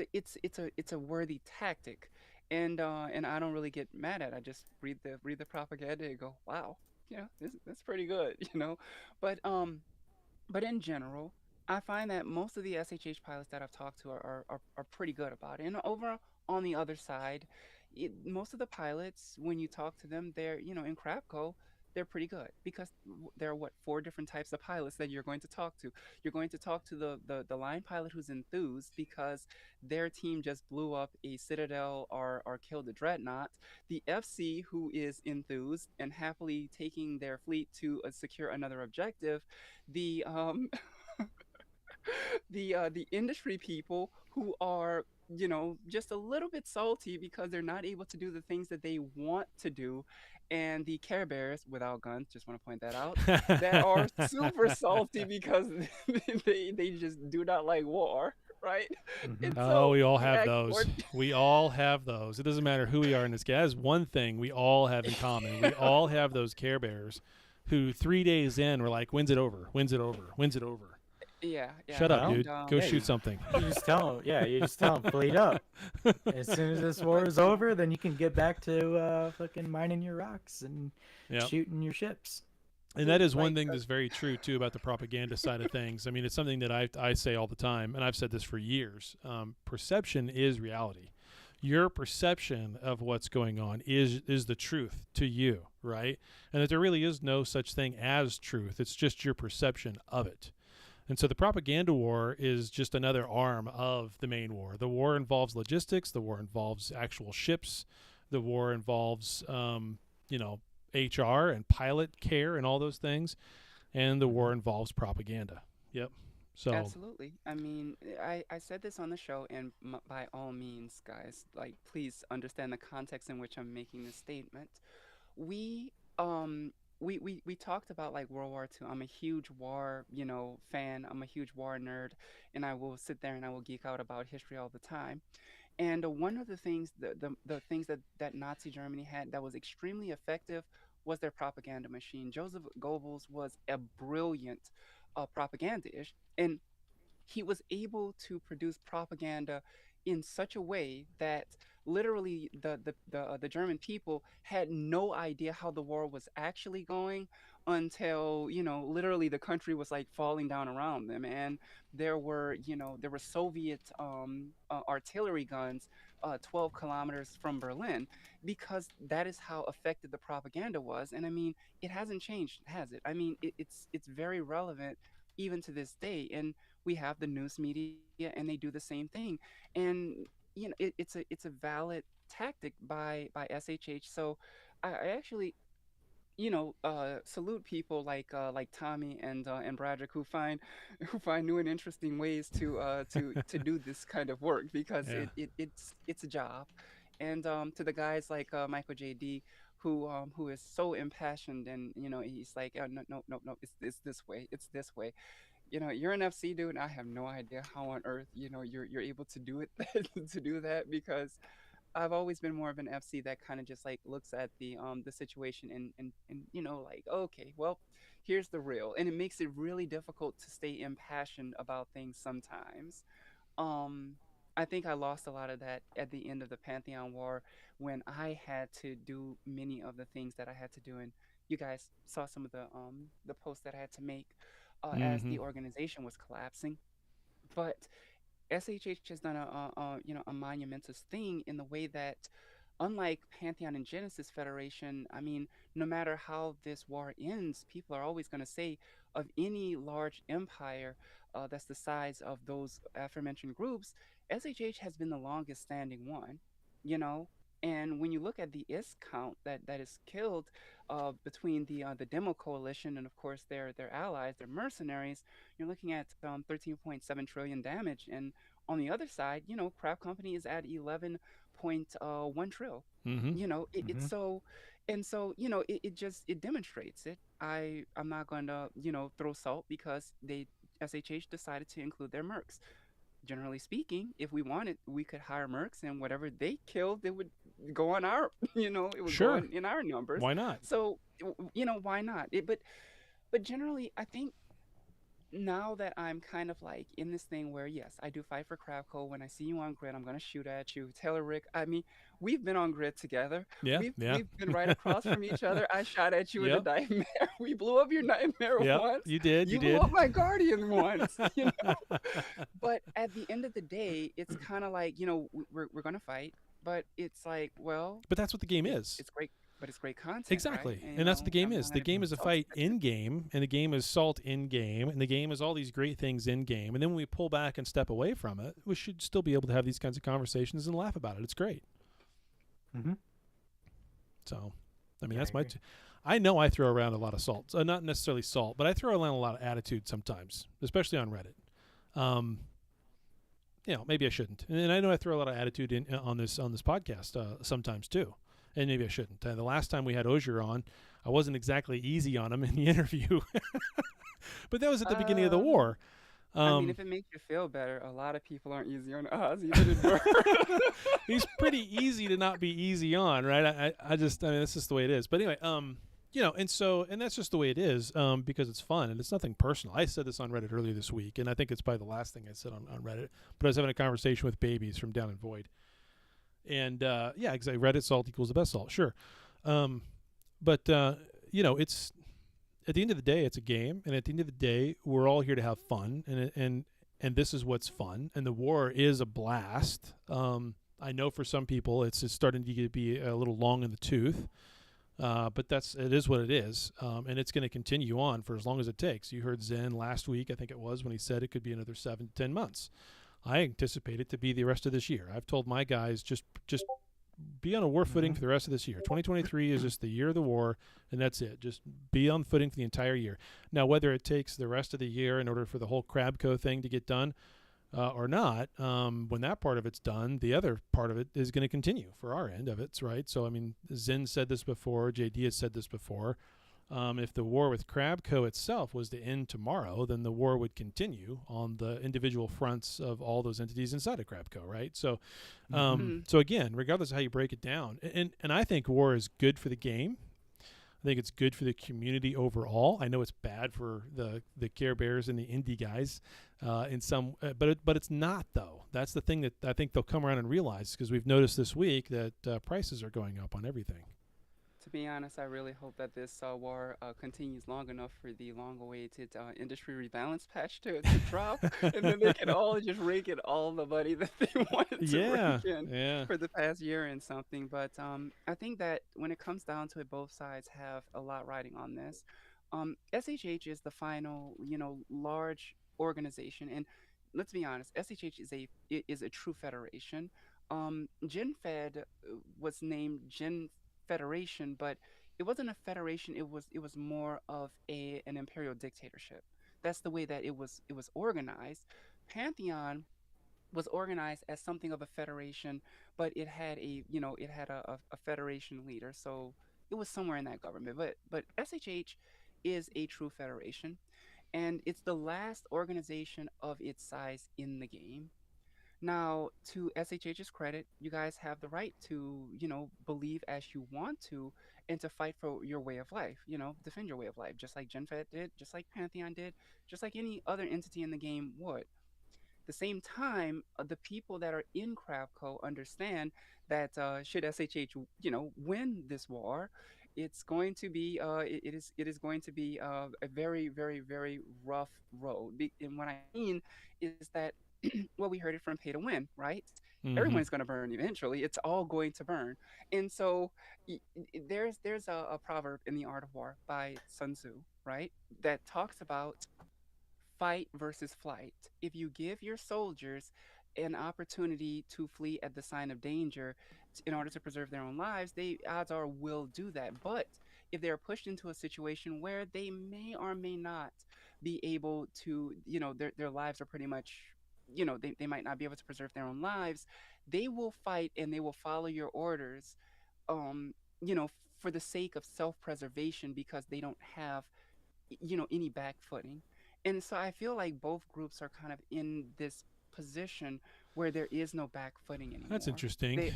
a worthy tactic, and I don't really get mad at it. I just read the propaganda and go, wow, that's pretty good, but in general, I find that most of the SHH pilots that I've talked to are pretty good about it. And over on the other side, most of the pilots, when you talk to them, they're, in Crapco, they're pretty good because there are what, four different types of pilots that you're going to talk to. You're going to talk to the line pilot who's enthused because their team just blew up a Citadel or killed a Dreadnought. The FC who is enthused and happily taking their fleet to secure another objective. The the industry people who are just a little bit salty because they're not able to do the things that they want to do, and the Care Bears without guns, just want to point that out, that are super salty because they just do not like war, right? Mhm. And Oh, so we all the have those. export We all have those. It doesn't matter who we are in this game. That is one thing we all have in common. We all have those Care Bears who 3 days in were like, when's it over? When's it over? When's it over? yeah, Shut up, Well, dude. and Go yeah, shoot something. you just tell them, fleet up. As soon as this war is over, then you can get back to fucking mining your rocks and Yeah. shooting your ships. And that is like one thing that's very true too about the propaganda side of things. I mean, it's something that I say all the time, and I've said this for years. Perception is reality. Your perception of what's going on is the truth to you, right? And that there really is no such thing as truth. It's just your perception of it. And so the propaganda war is just another arm of the main war. The war involves logistics. The war involves actual ships. The war involves, HR and pilot care and all those things. And the war involves propaganda. Yep. So absolutely. I mean, I said this on the show, and by all means, guys, like, please understand the context in which I'm making this statement. We we talked about like World War II. I'm a huge war, fan. I'm a huge war nerd, and I will sit there and I will geek out about history all the time. And one of the things, the things that Nazi Germany had that was extremely effective was their propaganda machine. Joseph Goebbels was a brilliant propagandist, and he was able to produce propaganda in such a way that literally the German people had no idea how the war was actually going until, literally the country was like falling down around them, and there were Soviet artillery guns 12 kilometers from Berlin, because that is how effective the propaganda was. And I mean, it hasn't changed, has it? I mean, it's very relevant even to this day. And we have the news media, and they do the same thing. And it's a valid tactic by SHH. So I actually salute people like Tommy and Broderick, who find new and interesting ways to do this kind of work, because Yeah. it's a job. And to the guys like Michael JD, who is so impassioned, and he's like, oh, no, no, no, no, it's this way, it's this way. You're an FC dude, and I have no idea how on earth you're able to do it to do that, because I've always been more of an FC that kind of just like looks at the situation, and like, okay, well, here's the real. And it makes it really difficult to stay impassioned about things sometimes. um I think I lost a lot of that at the end of the Pantheon War, when I had to do many of the things that I had to do. And you guys saw some of the posts that I had to make as Mm-hmm. the organization was collapsing. But SHH has done a monumentous thing in the way that, unlike Pantheon and Genesis Federation, I mean, no matter how this war ends, people are always going to say, of any large empire that's the size of those aforementioned groups, SHH has been the longest standing one, you know. And when you look at the IS count that is killed between the Demo Coalition and, of course, their allies, their mercenaries, you're looking at 13.7 trillion damage. And on the other side, Crab Company is at 11.1 trill. Mm-hmm. It's Hmm. so, and so, it demonstrates it. I'm not going to, throw salt, because SHH decided to include their mercs. Generally speaking, if we wanted, we could hire mercs, and whatever they killed, it would go on our, it would go Sure. in our numbers. Why not? So, why not? But generally, I think now that I'm kind of like in this thing where, yes, I do fight for Crabco. When I see you on grid, I'm gonna shoot at you. Taylor, Rick, I mean, we've been on grid together. Yeah. We've Yeah. we've been right across from each other. I shot at you in Yep. the nightmare. We blew up your nightmare Yep. once. You did. You You blew did. up my Guardian once. But at the end of the day, it's kind of like, we're gonna fight, but it's like, well, But that's what the game it, is. it's great, but it's great content, right? Exactly. And that's what the game I'm is. not The gonna game be is a so fight upset. in game, and the game is salt in game, and the game is all these great things in game. And then when we pull back and step away from it, we should still be able to have these kinds of conversations and laugh about it. It's great. Hmm. So, I mean, Yeah, I that's my. agree. I know I throw around a lot of salt. Not necessarily salt, but I throw around a lot of attitude sometimes, especially on Reddit. Maybe I shouldn't. And I know I throw a lot of attitude in on this podcast sometimes too. And maybe I shouldn't. The last time we had Ozier on, I wasn't exactly easy on him in the interview. But that was at the beginning of the Um, war. I mean, if it makes you feel better, a lot of people aren't easy on Oz, even in Bird. He's pretty easy to not be easy on, right? I mean, that's just the way it is. But anyway, and that's just the way it is, because it's fun and it's nothing personal. I said this on Reddit earlier this week, and I think it's probably the last thing I said on Reddit. But I was having a conversation with babies from down in Void, and yeah, exactly. Reddit salt equals the best salt, sure. But it's at the end of the day, it's a game, and at the end of the day, we're all here to have fun, and this is what's fun. And the war is a blast. I know for some people, it's starting to be a little long in the tooth. But it is what it is, and it's going to continue on for as long as it takes. You heard Zen last week, I think it was, when he said it could be another 7 to 10 months. I anticipate it to be the rest of this year. I've told my guys just be on a war footing Mhm. for the rest of this year. 2023 is just the year of the war, and that's it. Just be on footing for the entire year. Now, whether it takes the rest of the year in order for the whole Crabco thing to get done or not, when that part of it's done, the other part of it is going to continue for our end of it, right? So, I mean, Zen said this before, JD has said this before. If the war with Crabco itself was to end tomorrow, then the war would continue on the individual fronts of all those entities inside of Crabco, right? So, Mhm. so again, regardless of how you break it down, and I think war is good for the game. I think it's good for the community overall. I know it's bad for the Care Bears and the indie guys, in some, but it's not though. That's the thing that I think they'll come around and realize, because we've noticed this week that prices are going up on everything. To be honest, I really hope that this war continues long enough for the long-awaited industry rebalance patch to drop, and then they can all just rake in all the money that they wanted to Yeah, rake in yeah. for the past year and something. But I think that when it comes down to it, both sides have a lot riding on this. SHH is the final, large organization, and let's be honest, SHH is a true federation. GenFed was named Gen Federation, but it wasn't a federation. It was more of an imperial dictatorship. That's the way that it was organized. Pantheon was organized as something of a federation, but it had a federation leader. So it was somewhere in that government. But SHH is a true federation, and it's the last organization of its size in the game. Now, to SHH's credit, you guys have the right to, believe as you want to and to fight for your way of life, defend your way of life, just like GenFed did, just like Pantheon did, just like any other entity in the game would. At the same time, the people that are in Crabco understand that should SHH, win this war, it's going to be it is going to be a very, very, very rough road. And what I mean is that well, we heard it from Pay to Win, right? Mm-hmm. Everyone's going to burn eventually. It's all going to burn. And so there's a proverb in The Art of War by Sun Tzu, right? That talks about fight versus flight. If you give your soldiers an opportunity to flee at the sign of danger in order to preserve their own lives, they odds are will do that. But if they're pushed into a situation where they may or may not be able to, their lives are pretty much, they might not be able to preserve their own lives, they will fight and they will follow your orders, um, you know, for the sake of self-preservation because they don't have, any back footing. And so I feel like both groups are kind of in this position where there is no back footing That's anymore. interesting. They,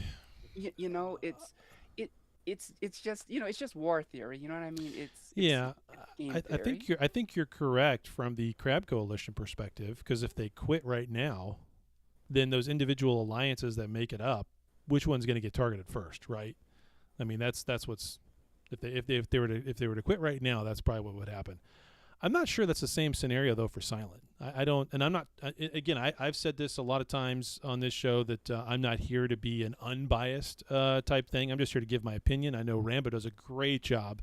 it it's just it's just war theory. You know what I mean? Yeah, It's game I think theory. you're correct from the Crab Coalition perspective, because if they quit right now, then those individual alliances that make it up, which one's going to get targeted first, right? I mean, that's what's if they were to quit right now, that's probably what would happen. I'm not sure that's the same scenario though for Silent. I don't, and I'm not. Again, I've said this a lot of times on this show that I'm not here to be an unbiased type thing. I'm just here to give my opinion. I know Rambo does a great job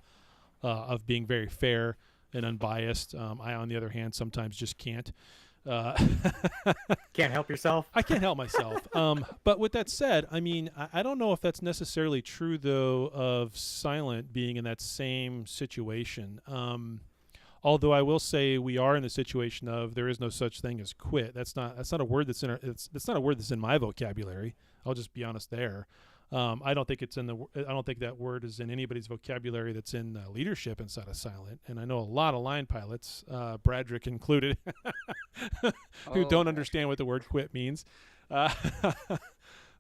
of being very fair and unbiased. I, on the other hand, sometimes just can't. Uh, Can't help yourself. I can't help myself. But with that said, I mean, I don't know if that's necessarily true though of Silent being in that same situation. Although I will say we are in the situation of there is no such thing as quit. That's not a word that's in that's not a word that's in my vocabulary. I'll just be honest there. I don't think I don't think that word is in anybody's vocabulary that's in leadership inside of Silent. And I know a lot of line pilots, Bradrick included, who Oh don't boy. understand what the word quit means. Uh,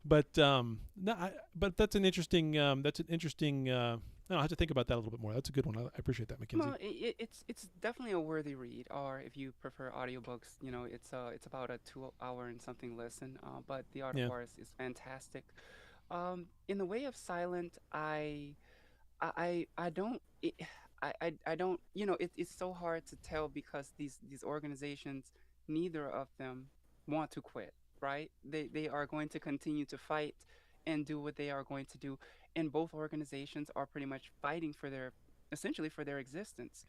but no, but that's an interesting. I'll have to think about that a little bit more. That's a good one. I appreciate that, Mackenzie. Well, it's definitely a worthy read, or if you prefer audiobooks, it's about a 2 hour and something listen. But The Art of Yeah. War is fantastic. In the way of Silent, I don't I don't it's so hard to tell because these organizations, neither of them want to quit, right? They are going to continue to fight and do what they are going to do, and both organizations are pretty much fighting for their essentially for their existence,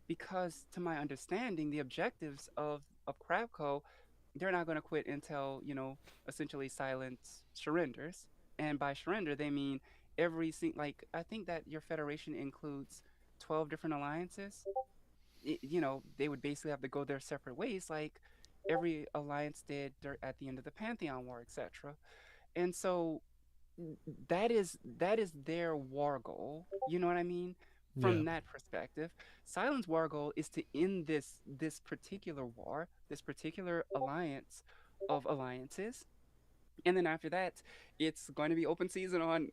because to my understanding the objectives of Crabco, they're not going to quit until essentially Silence surrenders. And by surrender they mean like I think that your federation includes 12 different alliances. They would basically have to go their separate ways like every alliance did at the end of the Pantheon War, etc. And so that is their war goal. You know what I mean? Yeah. From that perspective, Silence war goal is to end this particular war, this particular alliance of alliances, and then after that, it's going to be open season on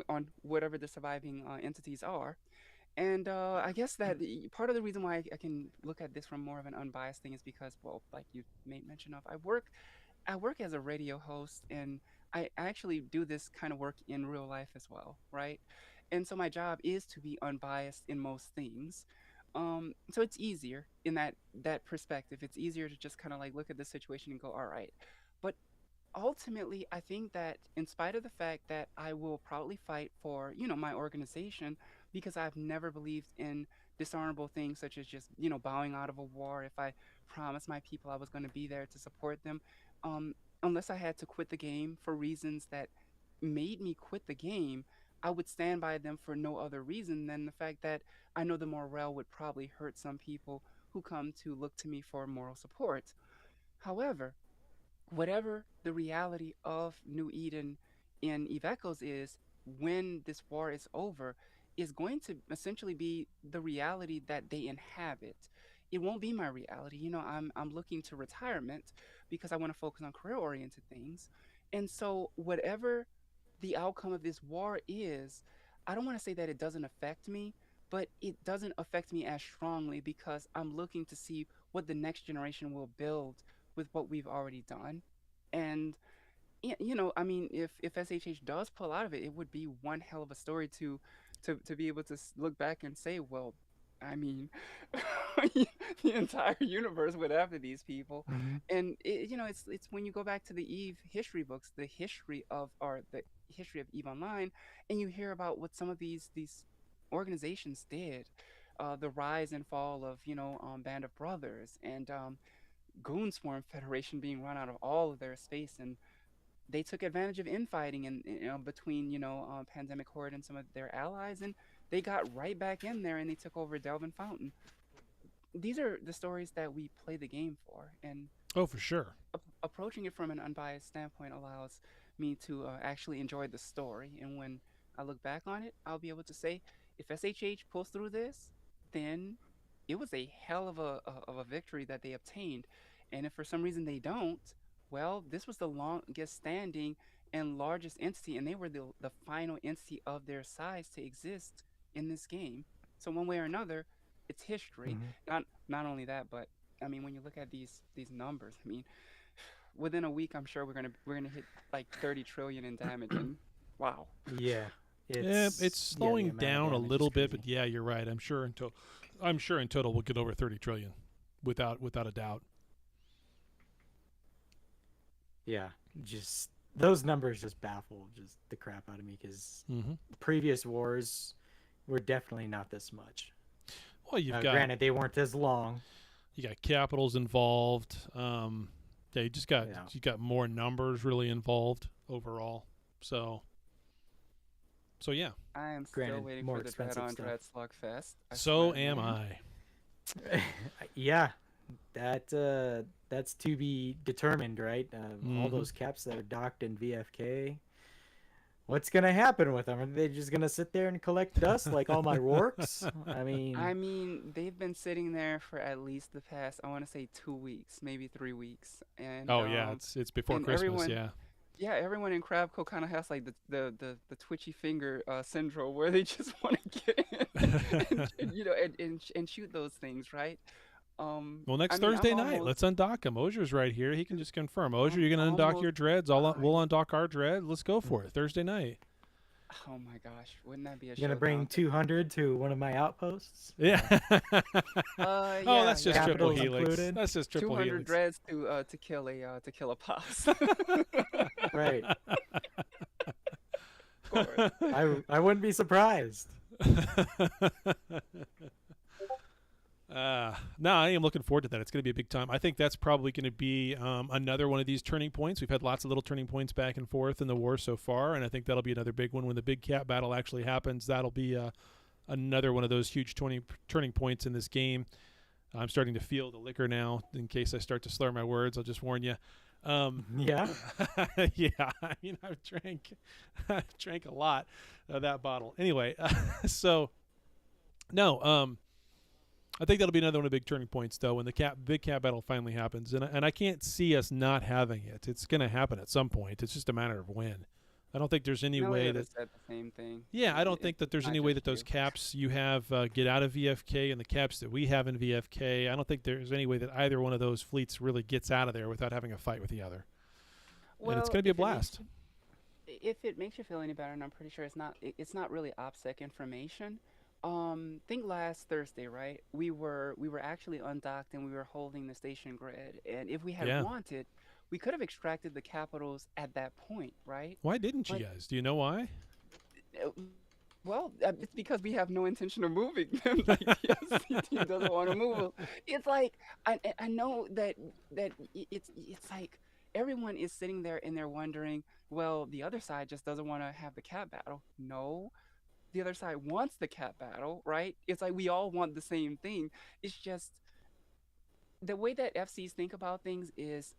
on whatever the surviving entities are. And I guess that part of the reason why I can look at this from more of an unbiased thing is because, well, like you made mention of, I work as a radio host, and I actually do this kind of work in real life as well, right? And so my job is to be unbiased in most things. So it's easier in that perspective. It's easier to just kind of like look at the situation and go, all right. But ultimately, I think that in spite of the fact that I will probably fight for, my organization, because I've never believed in dishonorable things such as just, bowing out of a war if I promised my people I was going to be there to support them, unless I had to quit the game for reasons that made me quit the game, I would stand by them for no other reason than the fact that I know the morale would probably hurt some people who come to look to me for moral support. However, whatever the reality of New Eden in Eve Echoes is, when this war is over, is going to essentially be the reality that they inhabit. It won't be my reality. I'm looking to retirement because I want to focus on career oriented things. And so whatever the outcome of this war is, I don't want to say that it doesn't affect me, but it doesn't affect me as strongly because I'm looking to see what the next generation will build with what we've already done. And I mean, if SHH does pull out of it, it would be one hell of a story to be able to look back and say, well, I mean, the entire universe went after these people. Hmm. And it's when you go back to the Eve history books, the history of Eve Online, and you hear about what some of these organizations did, the rise and fall of Band of Brothers, and Goon Swarm Federation being run out of all of their space, and they took advantage of infighting and between Pandemic Horde and some of their allies, and they got right back in there and they took over Delvin Fountain. These are the stories that we play the game for, and Oh, for sure. approaching it from an unbiased standpoint allows me to actually enjoy the story. And when I look back on it, I'll be able to say, if SHH pulls through this, then it was a hell of a victory that they obtained. And if for some reason they don't, well, this was the longest standing and largest entity, and they were the final entity of their size to exist in this game. So one way or another, it's history. Hmm. Not only that, but I mean, when you look at these numbers, I mean, within a week, I'm sure we're gonna hit like 30 trillion in damage, and wow. Yeah, Yeah, it's the slowing amount of down a damage is little bit, crazy. but yeah, you're right. I'm sure in total we'll get over 30 trillion, without a doubt. Yeah, just those numbers just baffle just the crap out of me because Hmm. previous wars were definitely not this much. Well, Granted, they weren't as long. you got capitals involved. Yeah, Yeah. you got more numbers really involved overall. So yeah. I am still Granted, waiting more for the Dread expensive on stuff. Dread Slugfest. I So swear, am man. I. Yeah, that's to be determined, right? All Mhm. those caps that are docked in VFK. What's gonna happen with them? Are they just gonna sit there and collect dust like all my Rorks? I I mean, mean, they've been sitting there for at least the past, I want to say 2 weeks, maybe 3 weeks, and Oh yeah, it's before and Christmas. everyone, Yeah. yeah, everyone in Crabco kind of has like the twitchy finger syndrome where they just want to get in and shoot those things, right? Well, I next mean, I'm Thursday night, almost, let's undock him. Ozier's right here. He can just confirm. Ozier, you're gonna I'm undock your almost, dreads. We'll undock our dread. Let's go for it. Thursday night. oh my gosh, wouldn't that be a you're gonna bring showdown? 200 to one of my outposts. Yeah. Uh, Oh, yeah, that's just yeah, triple Capitals helix. included. That's just triple 200 helix. dreads to kill a pos. Right. Of course. I wouldn't be surprised. No, I am looking forward to that. It's going to be a big time. I think that's probably going to be another one of these turning points. We've had lots of little turning points back and forth in the war so far, and I think that'll be another big one when the big cat battle actually happens. That'll be another one of those huge turning points in this game. I'm starting to feel the liquor now. In case I start to slur my words, I'll just warn you. Yeah. Yeah, I mean, I've drank a lot of that bottle. Anyway, so no, I think that'll be another one of the big turning points, though, when the big cat battle finally happens. And I can't see us not having it. It's going to happen at some point. It's just a matter of when. I don't think there's any way Meliodas that. said the same thing. Yeah, I don't It- think that there's not any way just that those you. caps you have get out of VFK and the caps that we have in VFK. I don't think there's any way that either one of those fleets really gets out of there without having a fight with the other. And it's going to be a if it makes blast. if it makes you feel any better, and I'm pretty sure it's not really OPSEC information. Think last Thursday, right? We were actually undocked and we were holding the station grid. And if we had Yeah. wanted, we could have extracted the capitals at that point, right? Why didn't you But guys? Do you know why? uh, well, it's because we have no intention of moving them. Like the SC team doesn't want to move them. It's like I know that it's like everyone is sitting there and they're wondering, well, the other side just doesn't want to have the cat battle. No, the other side wants the cat battle, right? It's like we all want the same thing. It's just the way that FCs think about things is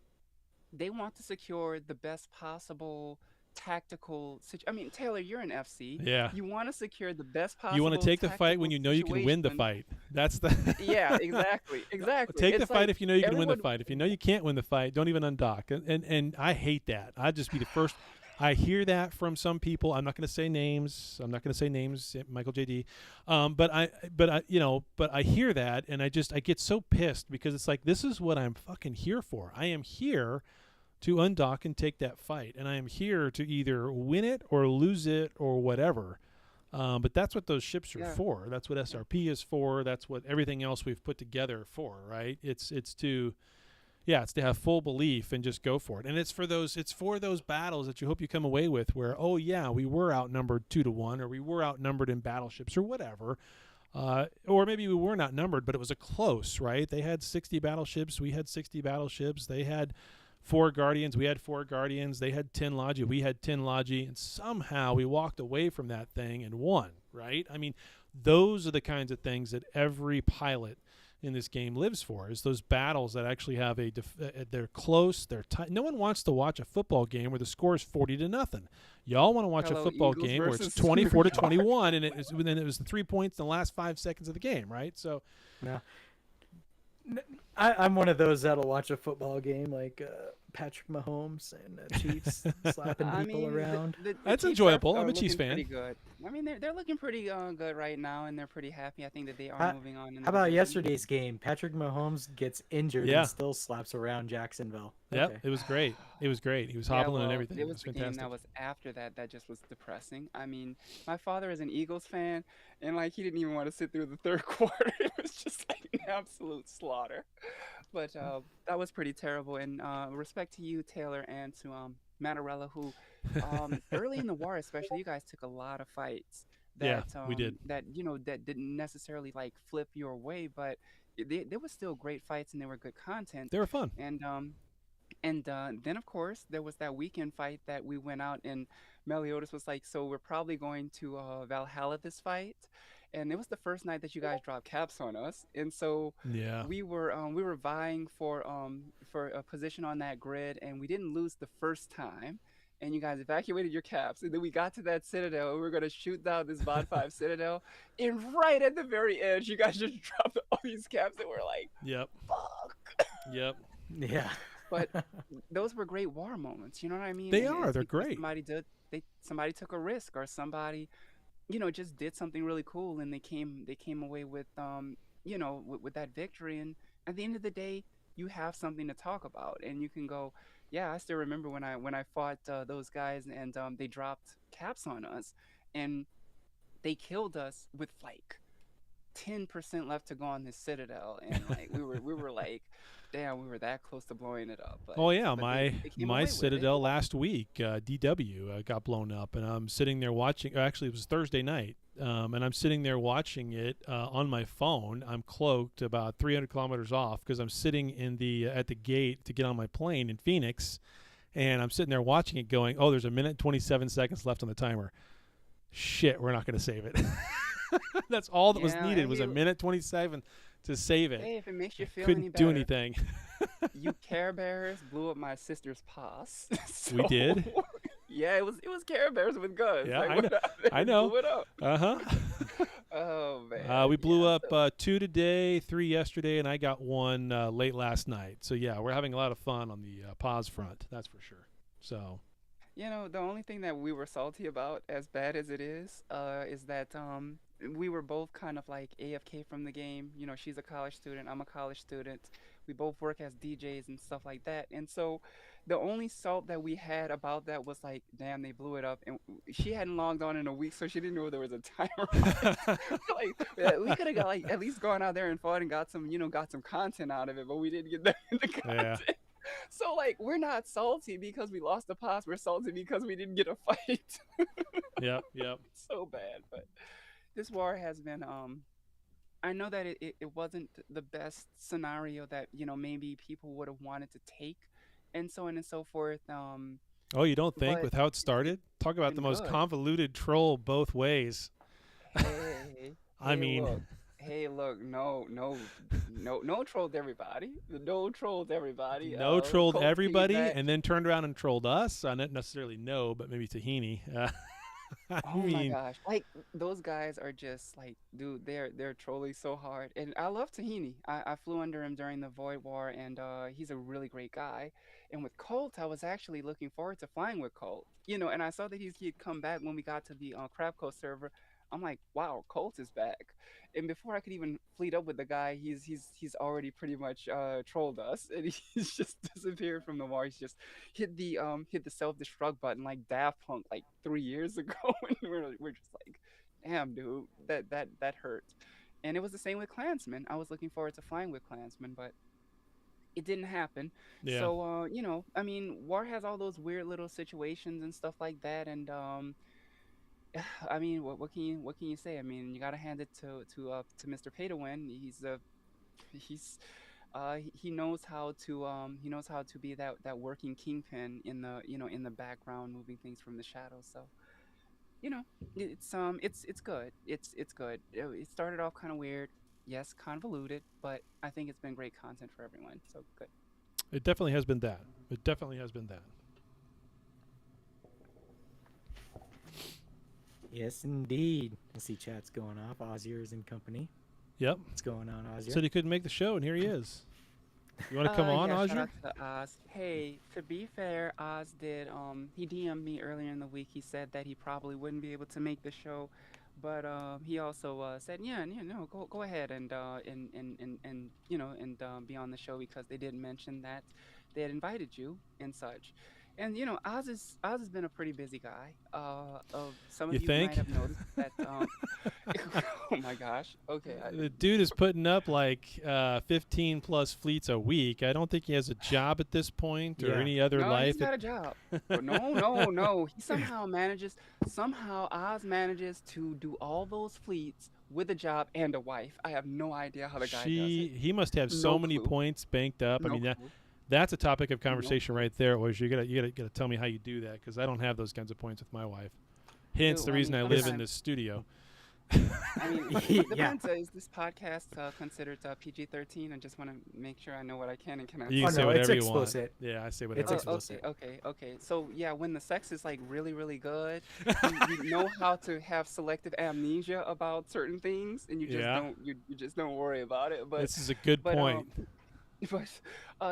they want to secure the best possible tactical I mean, Taylor, you're an FC. Yeah. You want to secure the best You want possible to take the fight when tactical you know you can win the situation. fight. That's the. Yeah, exactly. Exactly. Take the It's fight like if you know you can win the everyone fight. If you know you can't win the fight, don't even undock. And I hate that. I'd just be the first. I hear that from some people. I'm not going to say names. I'm not going to say names, Michael JD. But I hear that, and I get so pissed because it's like, this is what I'm fucking here for. I am here to undock and take that fight, and I am here to either win it or lose it or whatever. But that's what those ships are Yeah. for. That's what SRP is for. That's what everything else we've put together for, right? It's to have full belief and just go for it. And it's for those battles that you hope you come away with where, oh yeah, we were outnumbered 2-1, or we were outnumbered in battleships or whatever. Or maybe we weren't outnumbered, but it was a close, right? They had 60 battleships. We had 60 battleships. They had 4 Guardians. We had 4 Guardians. They had 10 Logi. We had 10 Logi. And somehow we walked away from that thing and won, right? I mean, those are the kinds of things that every pilot in this game lives for, is those battles that actually have they're close, they're tight. No one wants to watch a football game where the score is 40-0. Y'all want to watch a Hello, football Eagles game where it's versus 24-21 and it was the 3 points in the last 5 seconds of the game, right? So No. I'm one of those that'll watch a football game like Patrick Mahomes and Chiefs slapping I people mean, around. the That's Chiefs enjoyable. are I'm a Chiefs looking pretty fan. good. I mean, they're looking pretty good right now, and they're pretty happy. I think that they are How, moving on in how the about division. yesterday's game? Patrick Mahomes gets injured Yeah. and still slaps around Jacksonville. Yep, Okay. it was great. It was great. He was Yeah, hobbling and well, everything. it It was was the game fantastic. that was after that just was depressing. I mean, my father is an Eagles fan, and like he didn't even want to sit through the third quarter. It was just like an absolute slaughter. But that was pretty terrible. And respect to you, Taylor, and to Mattarella, who early in the war, especially, you guys took a lot of fights. Yeah, That we did. that that didn't necessarily like flip your way, but there was still great fights and they were good content. They were fun. And then, of course, there was that weekend fight that we went out, and Meliodas was like, "So we're probably going to Valhalla this fight," and it was the first night that you guys dropped caps on us, and so Yeah. we were vying for a position on that grid, and we didn't lose the first time. And you guys evacuated your caps, and then we got to that citadel, and we were gonna shoot down this VOD 5 citadel, and right at the very edge, you guys just dropped all these caps, and we're like, Yep. "Fuck." Yep. Yeah. But those were great war moments, you know what I mean? They And are. it's They're because great. somebody took a risk, or somebody, just did something really cool, and they came away with with that victory. And at the end of the day, you have something to talk about, and you can go, yeah, I still remember when I fought those guys, and they dropped caps on us, and they killed us with like 10% left to go on this citadel, and like we were like, damn, we were that close to blowing it up. Oh yeah, but my they came my away with it. Citadel last week, DW got blown up, and I'm sitting there watching. Actually, it was Thursday night, and I'm sitting there watching it on my phone. I'm cloaked about 300 kilometers off because I'm sitting in at the gate to get on my plane in Phoenix, and I'm sitting there watching it, going, "Oh, there's a minute 27 seconds left on the timer. Shit, we're not going to save it." That's all that was Yeah, needed and was a minute 27 to save it. Hey, if it makes you feel any Couldn't better, do anything. you Care Bears blew up my sister's pass. We did? Yeah, it was Care Bears with guns. Yeah, like, I what know. happened? I know. Blew it up. Uh-huh. Oh man. We blew Yeah, up 2 today, 3 yesterday, and I got 1 late last night. So yeah, we're having a lot of fun on the pause front. That's for sure. So The only thing that we were salty about, as bad as it is that we were both kind of like AFK from the game. She's a college student, I'm a college student. We both work as DJs and stuff like that. And so the only salt that we had about that was like, damn, they blew it up. And she hadn't logged on in a week, so she didn't know there was a timer on it. Like, yeah, we could have got like at least gone out there and fought and got some content out of it, but we didn't get the Yeah. content. So like we're not salty because we lost the pause. We're salty because we didn't get a fight. Yep. Yep. So bad. But this war has been I know that it wasn't the best scenario that, maybe people would have wanted to take and so on and so forth. Oh, you don't think But with how it started? Talk about been the most good. convoluted troll both ways. Hey, I hey, mean, look. Hey, look, no trolled everybody. No trolled everybody. no trolled Colt everybody, piggyback. and then turned around and trolled us. Not necessarily no, but maybe Tahini. I Oh my mean, gosh. Like those guys are just like, dude, they're trolling so hard. And I love Tahini. I flew under him during the Void War and he's a really great guy. And with Colt, I was actually looking forward to flying with Colt. And I saw that he'd come back when we got to the Crabco server. I'm like, wow, Colt is back. And before I could even fleet up with the guy, he's already pretty much trolled us and he's just disappeared from the war. He's just hit the self destruct button like Daft Punk like 3 years ago, and we're just like, damn, dude, that hurt. And it was the same with Klansman. I was looking forward to flying with Klansman, but it didn't happen. yeah. So I mean, war has all those weird little situations and stuff like that, and I mean, what can you say? I mean, you gotta hand it to Mr. Pay to Win. He knows how to be that working kingpin in the in the background, moving things from the shadows. So you know it's good. It's good. It started off kind of weird, yes, convoluted, but I think it's been great content for everyone. So good. It definitely has been that. It definitely has been that. Yes, indeed. I see chat's going off. Ozier is in company. Yep. What's going on, Ozier? Said he couldn't make the show, and here he is. You want to come on, Yeah, shout Ozier? out to Oz. Hey, to be fair, Oz did he DM'd me earlier in the week. He said that he probably wouldn't be able to make the show, but he also said, yeah, no, go ahead and be on the show because they did mention that they had invited you and such. And Oz has been a pretty busy guy. Some You of you think? might have noticed that. Oh my gosh. Okay. The dude is putting up like 15 plus fleets a week. I don't think he has a job at this point or Yeah. any other No, life. he's got a job. But no. He somehow Oz manages to do all those fleets with a job and a wife. I have no idea how the guy does it. He must have so No many clue. points banked up. I No mean, clue. that's a topic of No conversation clue. right there. Was you gotta tell me how you do that because I don't have those kinds of points with my wife. Hence Dude, the I reason mean, I live in sometimes- this studio. I mean, Yeah. depends. Is this podcast considered PG-13? I just want to make sure I know what I can and cannot You Oh, can say no, it's whatever you want. explicit. Yeah, I say It's whatever. ex- Oh, explicit. okay. So yeah, when the sex is like really, really good, you know how to have selective amnesia about certain things, and you just Yeah. don't you just don't worry about it. But This is a good but point.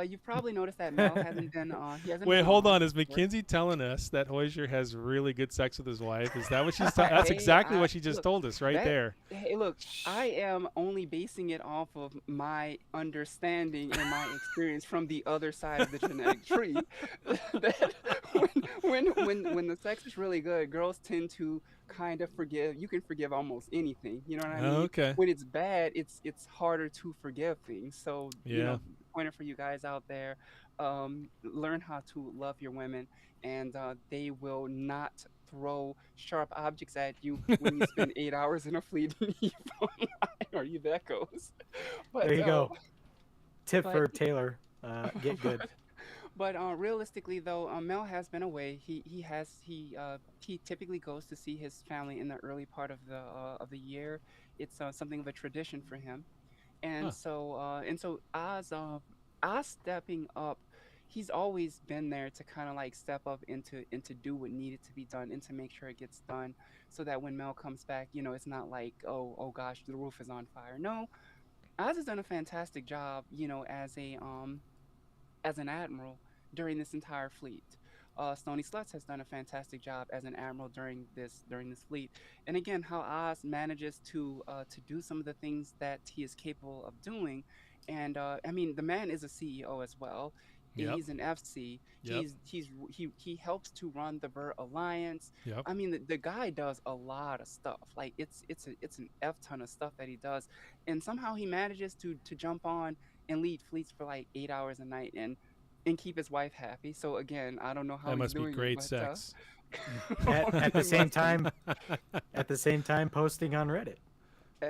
you've probably noticed that Mel hasn't been he hasn't Wait, been hold on. Is for- Mackenzie telling us that Hoisier has really good sex with his wife? Is that what she's? That's Hey, exactly what she just look, told us right that- there. Hey, look, I am only basing it off of my understanding and my experience from the other side of the genetic tree. That when the sex is really good, girls tend to kind of forgive. You can forgive almost anything. You know what I mean? Okay. When it's bad, it's harder to forgive things. So Yeah. pointer for you guys out there, learn how to love your women, and they will not throw sharp objects at you when you spend 8 hours in a fleet in Eve Online, or you that goes. But, There you go. Tip but- for Taylor. Get good. But realistically, though, Mel has been away. He typically goes to see his family in the early part of the year. It's something of a tradition for him, and Huh. so Oz stepping up. He's always been there to kind of like step up and to do what needed to be done and to make sure it gets done, so that when Mel comes back, it's not like oh gosh, the roof is on fire. No, Oz has done a fantastic job, as an admiral during this entire fleet. Stony Sluts has done a fantastic job as an admiral during this fleet. And again, how Oz manages to do some of the things that he is capable of doing. And I mean, the man is a CEO as well. Yep. He's an FC. Yep. He helps to run the Ver Alliance. Yep. I mean, the guy does a lot of stuff. Like it's an F ton of stuff that he does, and somehow he manages to jump on and lead fleets for like 8 hours a night and keep his wife happy. So again, I don't know how That he's must be doing it, great but, sex. At the same time, posting on Reddit.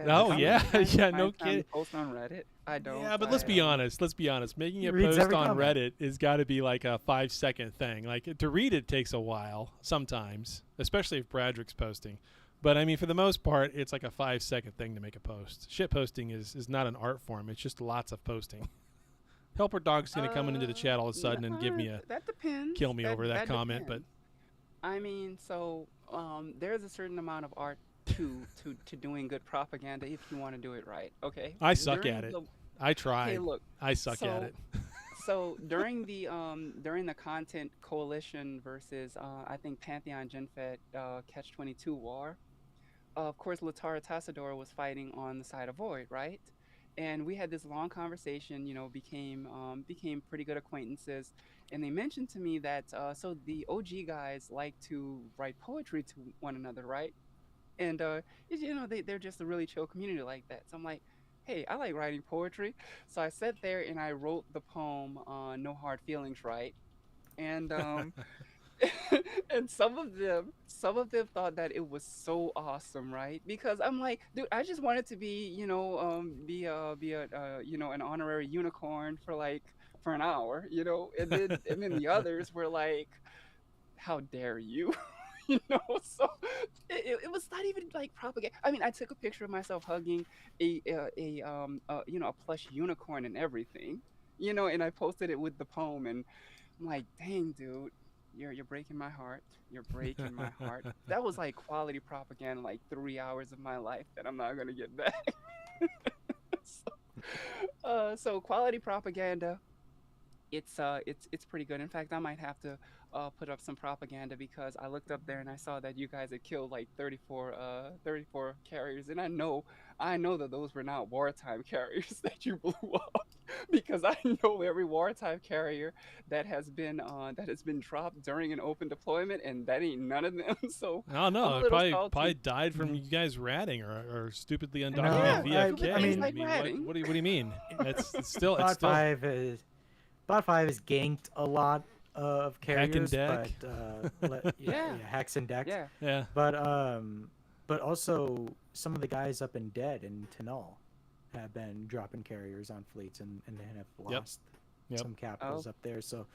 Oh, yeah. Yeah, no kidding. Post on Reddit. I don't. Yeah, but let's be honest. Let's be honest. Making a Reads post every on comment. Reddit is got to be like a 5-second thing. Like to read it takes a while sometimes, especially if Bradrick's posting. But I mean, for the most part, it's like a 5-second thing to make a post. Shit posting is not an art form. It's just lots of posting. Helper Dog's gonna come into the chat all of a sudden and give me a That depends. kill me over that comment. depends. I mean, so there's a certain amount of art to doing good propaganda if you want to do it right. Okay. But I suck During at it. the- I try. Hey, look. I suck at it. So during the content coalition versus I think Pantheon GenFed Catch 22 war, of course Latara Tassador was fighting on the side of Void, right? And we had this long conversation. You know, became pretty good acquaintances. And they mentioned to me that so the OG guys like to write poetry to one another, right? And you know they're just a really chill community like that. So I'm like, hey, I like writing poetry. So I sat there and I wrote the poem No Hard Feelings, right? And and some of them thought that it was so awesome, right? Because I'm like, dude, I just wanted to be, you know, be a you know, an honorary unicorn for an hour, you know. And then the others were like, how dare you? You know, so it was not even like propaganda. I mean, I took a picture of myself hugging a you know, a plush unicorn and everything, you know, and I posted it with the poem, and I'm like, dang, dude, you're breaking my heart. You're breaking my heart. That was like quality propaganda, like 3 hours of my life that I'm not gonna get back. So quality propaganda, it's pretty good. In fact, I might have to put up some propaganda because I looked up there and I saw that you guys had killed like 34 carriers, and I know that those were not wartime carriers that you blew up because I know every wartime carrier that has been dropped during an open deployment, and that ain't none of them. So I don't know. I'm a It little probably salty. died from you guys ratting or stupidly No, undocumented I VFK. mean- Like ratting. what do you mean? It's still Bot 5 is ganked a lot of Hack and carriers, deck. but Yeah. hacks and decks. Yeah. yeah. But also some of the guys up in Dead and Tanal have been dropping carriers on fleets and have lost Yep. some capitals Oh. up there. So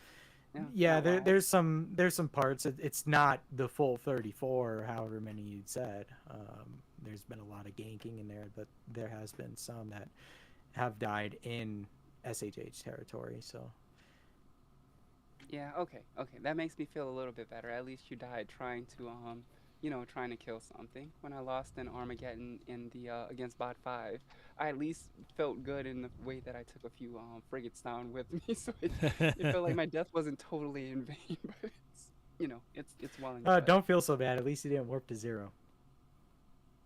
Yeah. yeah, Oh, wow. there's some parts. It's not the full 34 or however many you said. There's been a lot of ganking in there, but there has been some that have died in SHH territory. So Yeah, okay. That makes me feel a little bit better. At least you died trying to you know, trying to kill something. When I lost in Armageddon in the against Bot 5, I at least felt good in the way that I took a few frigates down with me, so it felt like my death wasn't totally in vain, but it's, you know, it's well and good. don't feel so bad. At least you didn't warp to 0.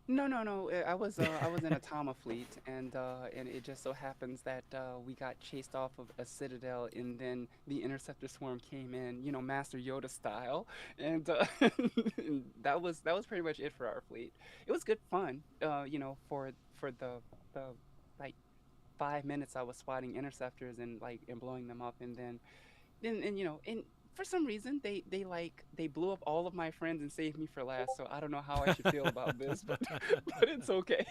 No. I was in a Tama fleet, and it just so happens that we got chased off of a citadel, and then the interceptor swarm came in, you know, Master Yoda style, and, and that was pretty much it for our fleet. It was good fun, you know, for the like 5 minutes I was swatting interceptors and blowing them up, and then you know, and for some reason they blew up all of my friends and saved me for last. So I don't know how I should feel about this, but it's okay.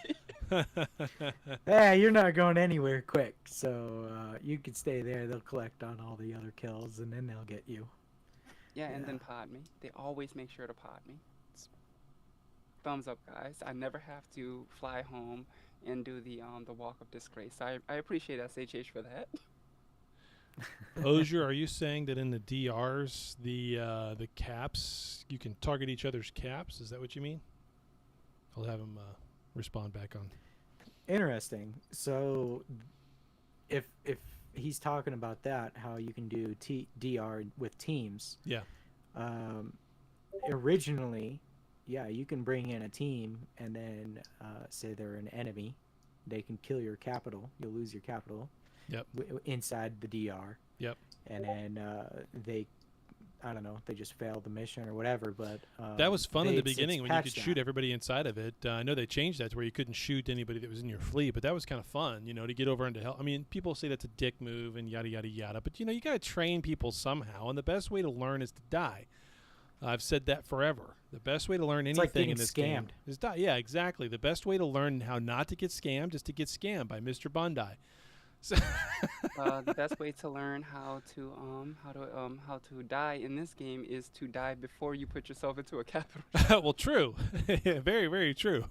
Yeah, you're not going anywhere quick, so you could stay there. They'll collect on all the other kills, and then they'll get you. Yeah, and Yeah. then pod me. They always make sure to pod me. Thumbs up, guys. I never have to fly home and do the walk of disgrace. I appreciate SHH for that. Ozier, are you saying that in the DRs, the caps, you can target each other's caps? Is that what you mean? I'll have him respond back on. Interesting. So, if he's talking about that, how you can do DR with teams, Yeah. Um, Originally, yeah, you can bring in a team and then say they're an enemy. They can kill your capital. You'll lose your capital. Yep. Inside the DR. Yep. And then I don't know, they just failed the mission or whatever. But That was fun in the they've since beginning when you could patched shoot that. everybody inside of it. I know they changed that to where you couldn't shoot anybody that was in your fleet, but that was kind of fun, to get over into hell. I mean, people say that's a dick move and yada, yada, yada, but, you got to train people somehow, and the best way to learn is to die. I've said that forever. The best way to learn It's anything like getting in this game scammed. is die. Yeah, exactly. The best way to learn how not to get scammed is to get scammed by Mr. Bondi. So The best way to learn how to die in this game is to die before you put yourself into a capital. well, true. Very, very true.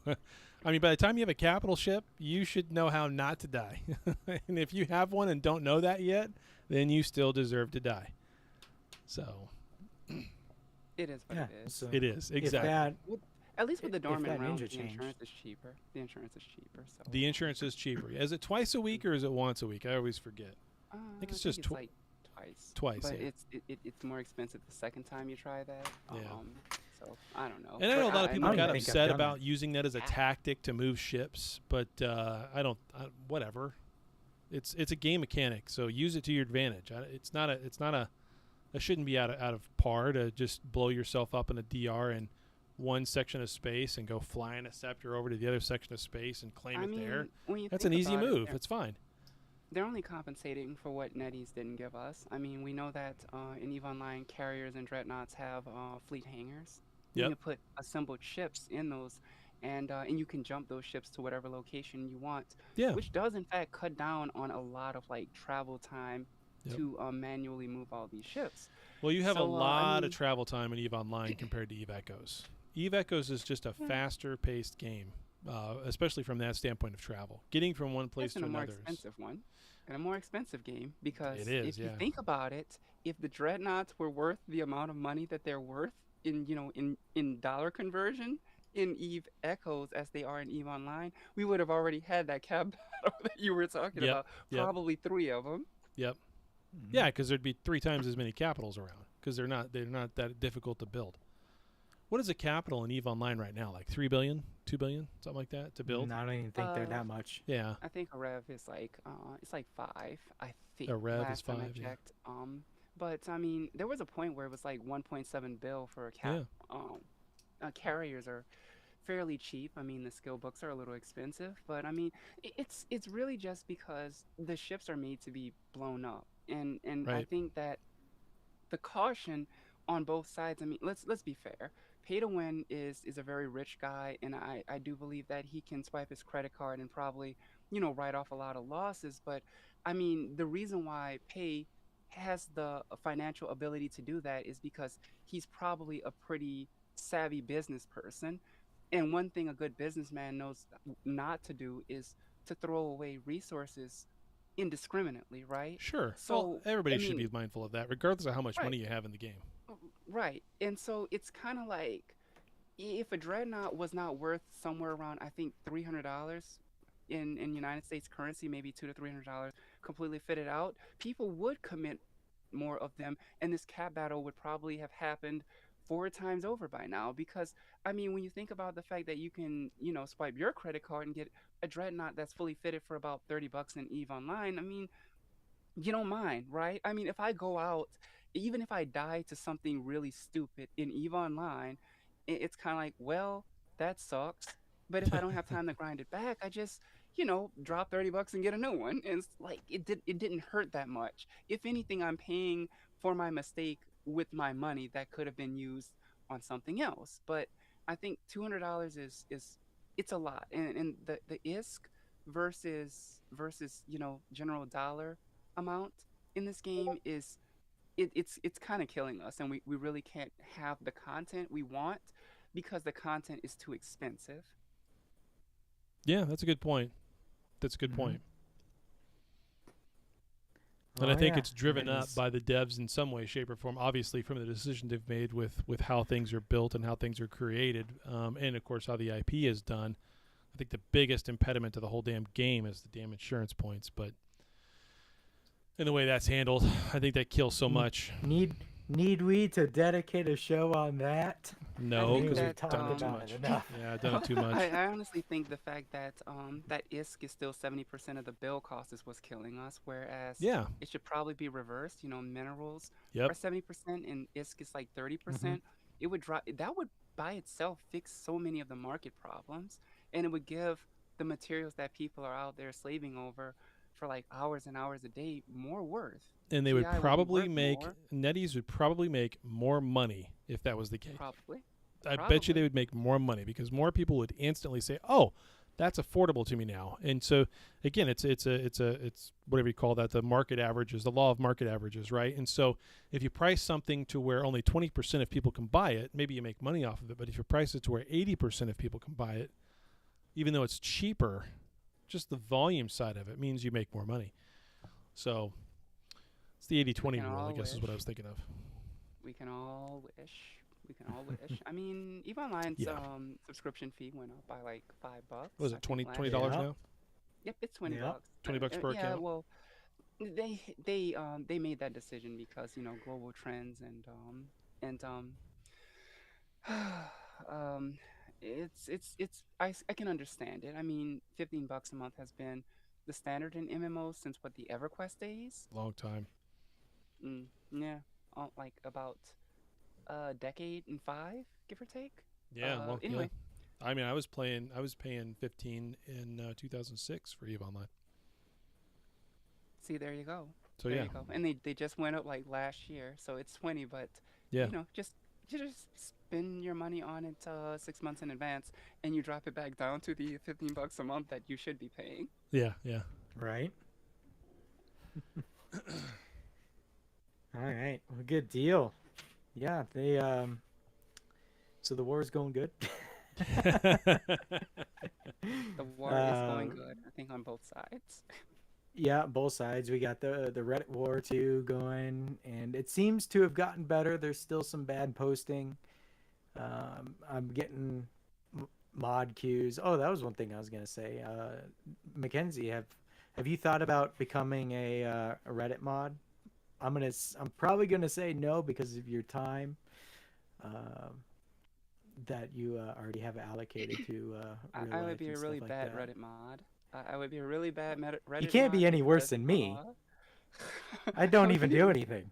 I mean, by the time you have a capital ship, you should know how not to die. And if you have one and don't know that yet, then you still deserve to die. So It is what Yeah, it is. so it is if exactly. that At least with the if dormant that realms, ninja the changed. insurance is cheaper. The insurance is cheaper. So The insurance is cheaper. Is it twice a week or is it once a week? I always forget. think it's just like twice. twice, But yeah. it's more expensive the second time you try that. Yeah. So I don't know. And I know a But lot of people don't got even think I've upset done about that. using that as a tactic to move ships, but whatever. It's a game mechanic, so use it to your advantage. It shouldn't be out of par to just blow yourself up in a DR in one section of space and go flying a scepter over to the other section of space and claim I it mean, there. when you That's an think easy about it, move. It's fine. they're only compensating for what NetEase didn't give us. I mean, we know that in EVE Online, carriers and dreadnoughts have fleet hangars. You Yep. can put assembled ships in those, and you can jump those ships to whatever location you want, Yeah. which does in fact cut down on a lot of like travel time Yep. to manually move all these ships. Well, you have a So, I lot mean- of travel time in EVE Online compared to EVE Echoes. EVE Echoes is just a faster-paced game, especially from that standpoint of travel. Getting from one place It's in to a more another is expensive one, and a more expensive game because It is, if you yeah. think about it, if the dreadnoughts were worth the amount of money that they're worth in dollar conversion in EVE Echoes as they are in EVE Online, we would have already had that cab battle that you were talking Yep, about. yep. Probably 3 of them. Yep. Mhm. Yeah, because there'd be 3 times as many capitals around because they're not that difficult to build. What is a capital in EVE Online right now? Like 3 billion, 2 billion, something like that to build? I don't even think they're Uh, that much. Yeah. I think a rev is like it's like 5. I think A rev is last time I 5, yeah. checked. But I mean, there was a point where it was like 1.7 bill for a cap. Carriers are fairly cheap. I mean, the skill books are a little expensive, but I mean, it's really just because the ships are made to be blown up, and I Right. think that the caution on both sides. I mean, let's be fair. Pay to win is a very rich guy, and I do believe that he can swipe his credit card and probably write off a lot of losses. But I mean, the reason why Pay has the financial ability to do that is because he's probably a pretty savvy business person. And one thing a good businessman knows not to do is to throw away resources indiscriminately, right? Sure. So, Well, everybody I should be mean- mindful of that, regardless of how much Right. money you have in the game. Right. And so it's kind of like if a dreadnought was not worth somewhere around, I think, $300 in United States currency, maybe $200 to $300 completely fitted out, people would commit more of them, and this cap battle would probably have happened 4 times over by now. Because I mean, when you think about the fact that you can, swipe your credit card and get a dreadnought that's fully fitted for about $30 in EVE Online, I mean, you don't mind, right? I mean, if I go out, even if I die to something really stupid in EVE Online, it's kind of like, well, that sucks. But if I don't have time to grind it back, I just, drop $30 and get a new one. And it's like it didn't hurt that much. If anything, I'm paying for my mistake with my money that could have been used on something else. But I think $200 is it's a lot. And the ISK versus general dollar amount in this game is it's kind of killing us, and we really can't have the content we want because the content is too expensive. Yeah, that's a good point. That's a good Mhm. point. And Oh, I think yeah. it's driven up It's- by the devs in some way, shape, or form. Obviously, from the decisions they've made with how things are built and how things are created, and of course how the IP is done. I think the biggest impediment to the whole damn game is the damn insurance points. But in the way that's handled, I think that kills so Mm. much. Need Need we to dedicate a show on that? No, think because that, we've done it too um, much. enough. Yeah, I've done it too much. I honestly think the fact that that ISK is still 70% of the bill cost is what's killing us, whereas Yeah. it should probably be reversed. You know, minerals Yep. are 70% and ISK is like Mm-hmm. 30%. It would drop. That would by itself fix so many of the market problems, and it would give the materials that people are out there slaving over for like hours and hours a day more worth. And they would GI would be probably worth make more, Netties would probably make more money if that was the case. probably. I bet you Probably. they would make more money because more people would instantly say, "Oh, that's affordable to me now." And so again, it's whatever you call that, the market averages, the law of market averages, right? And so if you price something to where only 20% of people can buy it, maybe you make money off of it. But if you price it to where 80% of people can buy it, even though it's cheaper, just the volume side of it means you make more money. So it's the 80-20 can rule, I all guess is what I wish. was thinking of. We can all wish. We can all wish. I mean, EVE Online's Yeah. Subscription fee went up by like $5. What was I it, think $20 last year. Yeah. now? Yep, it's 20 Yep. bucks. $20 per Yeah, account? well, they made that decision because global trends and um I can understand it. I mean, $15 a month has been the standard in MMOs since what, the EverQuest days? Long time. Yeah, like about a decade and five, give or take. Yeah, well, Anyway, yeah. I mean, I was paying 15 in 2006 for EVE Online. see, there you go. So There yeah, you go. And they just went up like last year, so it's 20, but yeah, just you just spend your money on it 6 months in advance, and you drop it back down to the $15 a month that you should be paying. yeah, yeah. Right. All right. Well, good deal. Yeah, they so the war is going good. The war is going Um, good, I think, on both sides. Yeah, both sides. We got the Reddit war too going, and it seems to have gotten better. There's still some bad posting. I'm getting mod queues. Oh, that was one thing I was gonna say. Mackenzie, have you thought about becoming a Reddit mod? I'm probably gonna say no because of your time that you already have allocated to real I would life be a and really stuff like bad that. Reddit mod. I would be a really bad Reddit You can't mod be any worse because than me. I don't even do anything.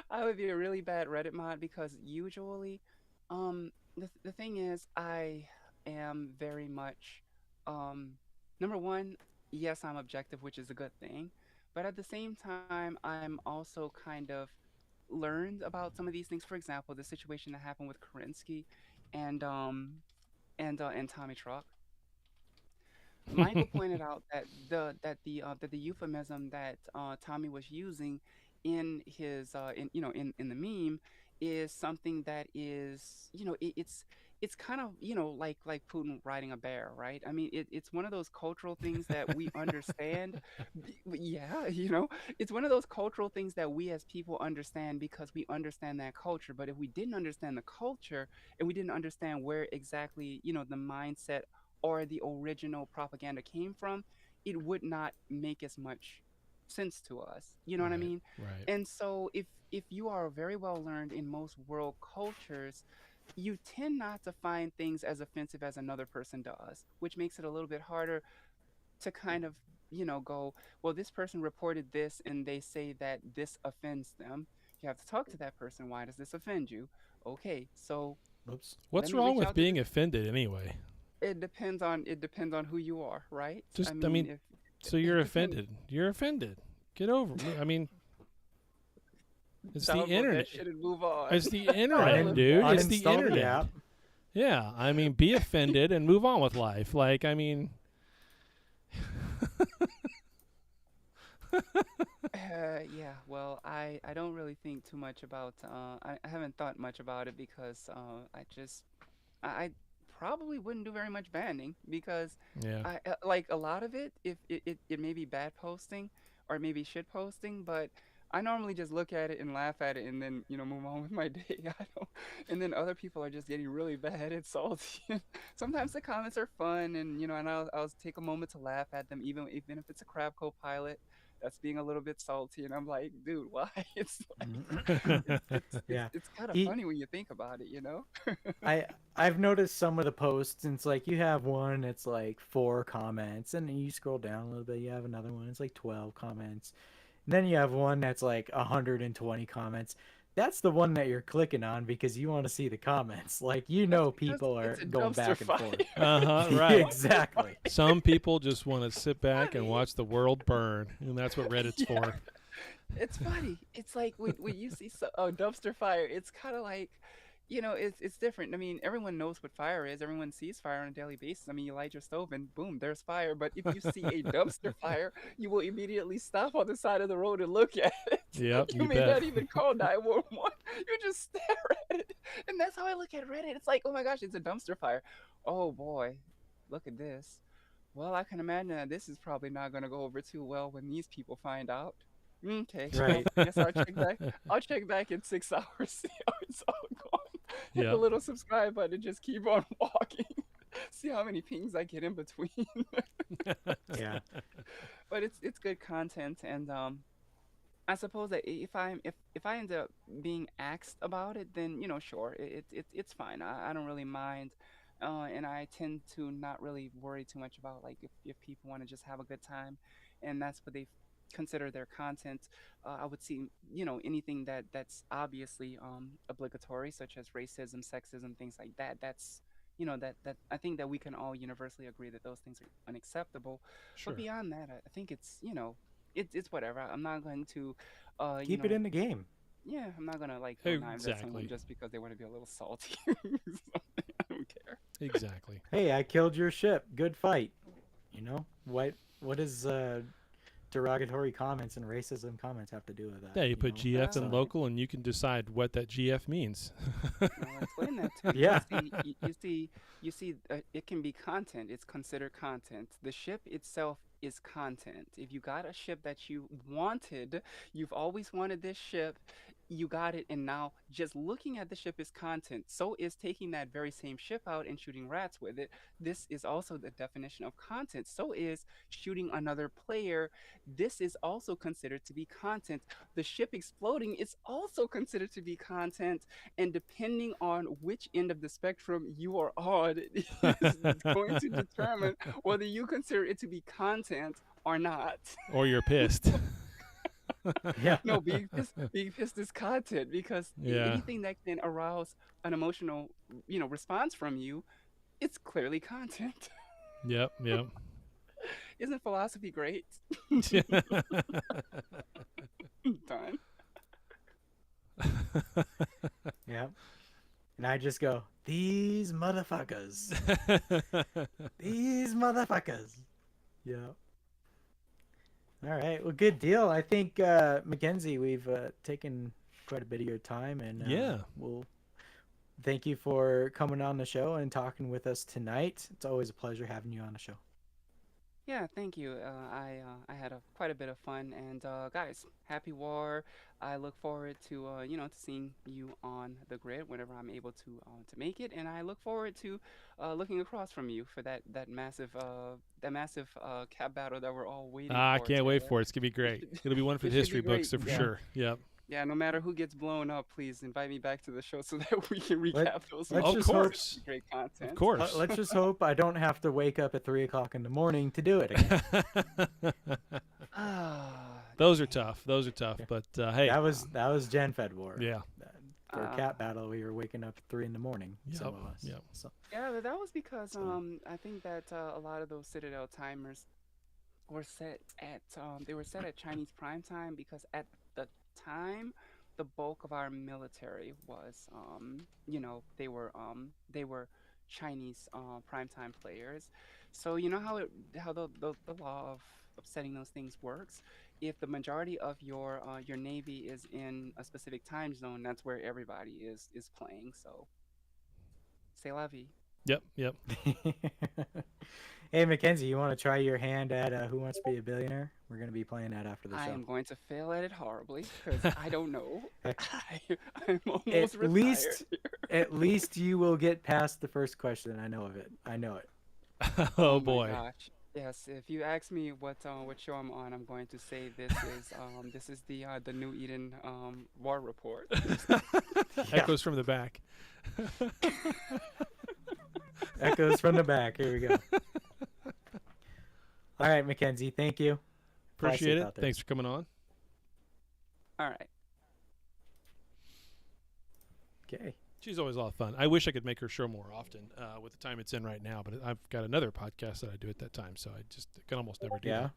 I would be a really bad Reddit mod because usually, the thing is, I am very much, number one, yes, I'm objective, which is a good thing, but at the same time, I'm also kind of learned about some of these things. For example, the situation that happened with Kerensky and and Tommy Truck. Michael pointed out that the euphemism that Tommy was using in his in the meme is something that is it's kind of like Putin riding a bear, right? I mean, it's one of those cultural things that we understand. Yeah, it's one of those cultural things that we as people understand because we understand that culture. But if we didn't understand the culture and we didn't understand where exactly the mindset or the original propaganda came from, it would not make as much sense to us. You know what I Right, mean? right. And so if you are very well learned in most world cultures, you tend not to find things as offensive as another person does, which makes it a little bit harder to kind of, go, well, this person reported this and they say that this offends them. You have to talk to that person. Why does this offend you? Okay, so Oops. let What's me wrong reach with out to being offended anyway? it depends on who you are, right? Just, I I mean, mean, if So it you're depends. offended. You're offended. Get over it. I mean, it's the Download that internet. shit and move on. It's the internet, dude. It's the Uninstall the internet. app. Yeah, I mean, be offended and move on with life. Like, I mean, Yeah, well, I don't really think too much about I haven't thought much about it because I probably wouldn't do very much banning because yeah, I like a lot of it if it may be bad posting or maybe shit posting, but I normally just look at it and laugh at it and then move on with my day. I don't, and then other people are just getting really bad and salty. Sometimes the comments are fun and and I'll take a moment to laugh at them even if it's a crab co-pilot. that's being a little bit salty, and I'm like, dude, why? It's like, Yeah. it's kind of He, funny when you think about it, you know? I I've noticed some of the posts, and it's like you have one, it's like 4 comments, and then you scroll down a little bit, you have another one, it's like 12 comments. And then you have one that's like 120 comments. That's the one that you're clicking on because you want to see the comments. Like That's because people are it's a going back dumpster and fire. forth. Uh-huh, Yeah, right. exactly. Some people just want to sit back and Funny. watch the world burn, and that's what Reddit's Yeah. for. It's funny. It's like when you see a dumpster fire, it's kind of like, it's different. I mean, everyone knows what fire is. Everyone sees fire on a daily basis. I mean, you light your stove and boom, there's fire. But if you see a dumpster fire, you will immediately stop on the side of the road and look at it. Yep, You you may bet. not even call 911. You just stare at it. And that's how I look at Reddit. It's like, oh my gosh, it's a dumpster fire. Oh boy, look at this. Well, I can imagine that this is probably not going to go over too well when these people find out. Okay, Right. I guess I'll check back. I'll check back in 6 hours, see how it's all going. Hit the Yep. little subscribe button and just keep on walking. See how many pings I get in between. Yeah. But it's good content, and I suppose that if I end up being asked about it, then sure, it's fine. I don't really mind, and I tend to not really worry too much about like if people want to just have a good time, and that's what they consider their content. I would see anything that's obviously obligatory, such as racism, sexism, things like that. That's that I think that we can all universally agree that those things are unacceptable. Sure. But beyond that, I think it's whatever. I'm not going to, you Keep it know, in the game. yeah, I'm not gonna like throw knives at someone Exactly. just because they want to be a little salty. or something. I don't care. Exactly. Hey, I killed your ship. Good fight. What is derogatory comments and racism comments have to do with that? Yeah, you put GF in So- local, and you can decide what that GF means. I'll explain that to you. Yeah. You see, it can be content. It's considered content. The ship itself is content. If you got a ship that you wanted, you've always wanted this ship, you got it, and now just looking at the ship is content. So is taking that very same ship out and shooting rats with it. This is also the definition of content. So is shooting another player. This is also considered to be content. The ship exploding is also considered to be content. And depending on which end of the spectrum you are on, is going to determine whether you consider it to be content or not. Or you're pissed. Yeah. No, being pissed is content because Yeah. anything that can arouse an emotional, response from you, it's clearly content. Yep, yep. Isn't philosophy great? Done. Yeah. And I just go, these motherfuckers. These motherfuckers. Yeah. All right. Well, good deal. I think, Mackenzie, we've taken quite a bit of your time, and Yeah. we'll thank you for coming on the show and talking with us tonight. It's always a pleasure having you on the show. Yeah, thank you. I had quite a bit of fun, and guys, happy war. I look forward to to seeing you on the grid whenever I'm able to make it, and I look forward to looking across from you for that massive cap battle that we're all waiting I for. can't wait for it. It's gonna be great. It'll be one for It the should be history books, so great, for yeah. sure. Yep. Yeah, no matter who gets blown up, please invite me back to the show so that we can recap those. let's Of just hope- course. Great content. Of course. Let's just hope I don't have to wake up at 3 o'clock in the morning to do it again. Ah, Those are tough. Those are tough. But hey, That was Gen Fed War. yeah. For a Ah. cat battle, we were waking up at 3 in the morning. Some Yep, of us. yep. So, yeah, but that was because So- I think that a lot of those Citadel timers were set at Chinese prime time because at the time the bulk of our military was they were Chinese primetime players. So you know how the law of setting those things works. If the majority of your navy is in a specific time zone, that's where everybody is playing. So, c'est la vie. Yep. Yep. Hey, Mackenzie, you want to try your hand at Who Wants to Be a Billionaire? We're going to be playing that after the I show. am going to fail at it horribly because I don't know. I'm almost At retired. least- At least you will get past the first question. I know of it. I know it. Oh my boy. gosh. Yes, if you ask me what show I'm on, I'm going to say this is the New Eden War Report. Echoes from the back. Echoes from the back. Here we go. All right, Mackenzie. Thank you. Fly safe Appreciate it. out there. Thanks for coming on. All right. Okay. She's always a lot of fun. I wish I could make her show more often with the time it's in right now, but I've got another podcast that I do at that time, so I just can almost never do Yeah. that.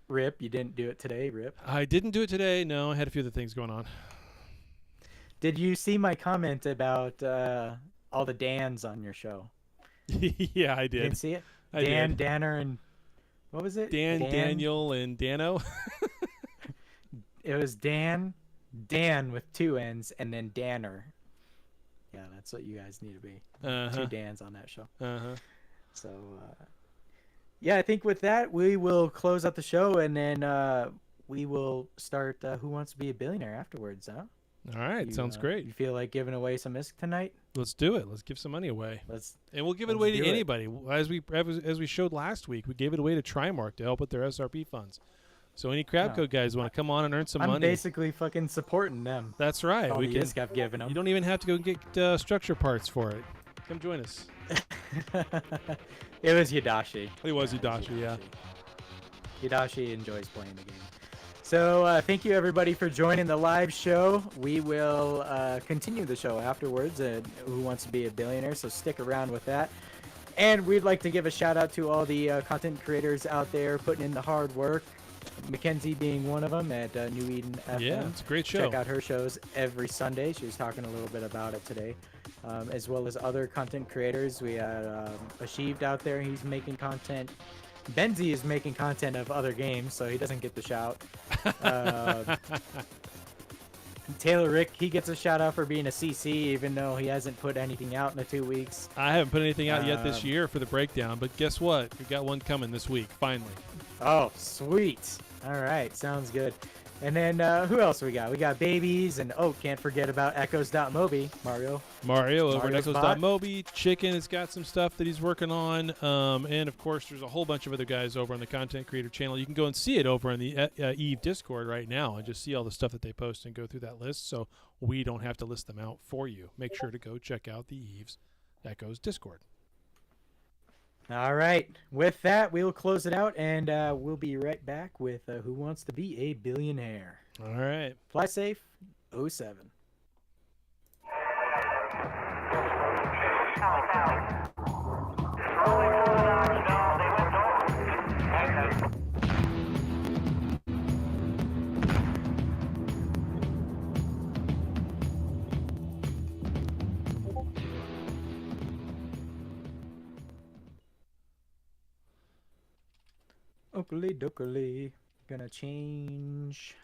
Rip, you didn't do it today, Rip. I didn't do it today. No, I had a few other things going on. Did you see my comment about all the Dans on your show? Yeah, I You did. didn't see it? I Dan, did. Danner, and what was it? Daniel, and Dano. It was Dan with 2 N's, and then Danner. Yeah, that's what you guys need to be. 2 Uh-huh. Dans on that show. Uh-huh. So, yeah, I think with that, we will close out the show, and then we will start Who Wants to Be a Billionaire afterwards, huh? All right, sounds great. You feel like giving away some ISK tonight? Let's do it. Let's give some money away. And we'll give it let's away to do it. anybody. As we showed last week, we gave it away to Trimark to help with their SRP funds. So any Crab Code guys want to come on and earn some I'm money. basically fucking supporting them. That's right. All We the can. ISK I've given them. You don't even have to go get structure parts for it. Come join us. It was Yadashi. It was Yadashi, yeah. Yadashi enjoys playing the game. So thank you everybody for joining the live show. We will continue the show afterwards. Who Wants to Be a Billionaire? So stick around with that. And we'd like to give a shout out to all the content creators out there putting in the hard work. Mackenzie being one of them at New Eden FM. Yeah, it's a great show. Check out her shows every Sunday. She was talking a little bit about it today. As well as other content creators. We had Ashived out there. He's making content. Benzie is making content of other games, so he doesn't get the shout. Taylor Rick, he gets a shout out for being a CC, even though he hasn't put anything out in the 2 weeks. I haven't put anything out yet this year for the breakdown, but guess what? We've got one coming this week, finally. Oh, sweet. All right, sounds good. And then who else we got? We got Babies, and can't forget about Echoes.mobi, Mario. Mario over at Mario's bot. Echoes.mobi. Chicken has got some stuff that he's working on. And, of course, there's a whole bunch of other guys over on the Content Creator channel. You can go and see it over on the Eve Discord right now and just see all the stuff that they post and go through that list so we don't have to list them out for you. Make sure to go check out the Eve's Echoes Discord. All right. With that, we'll close it out, and we'll be right back with Who Wants to Be a Billionaire. All right. Fly safe, 07. Oakley dokley. Gonna change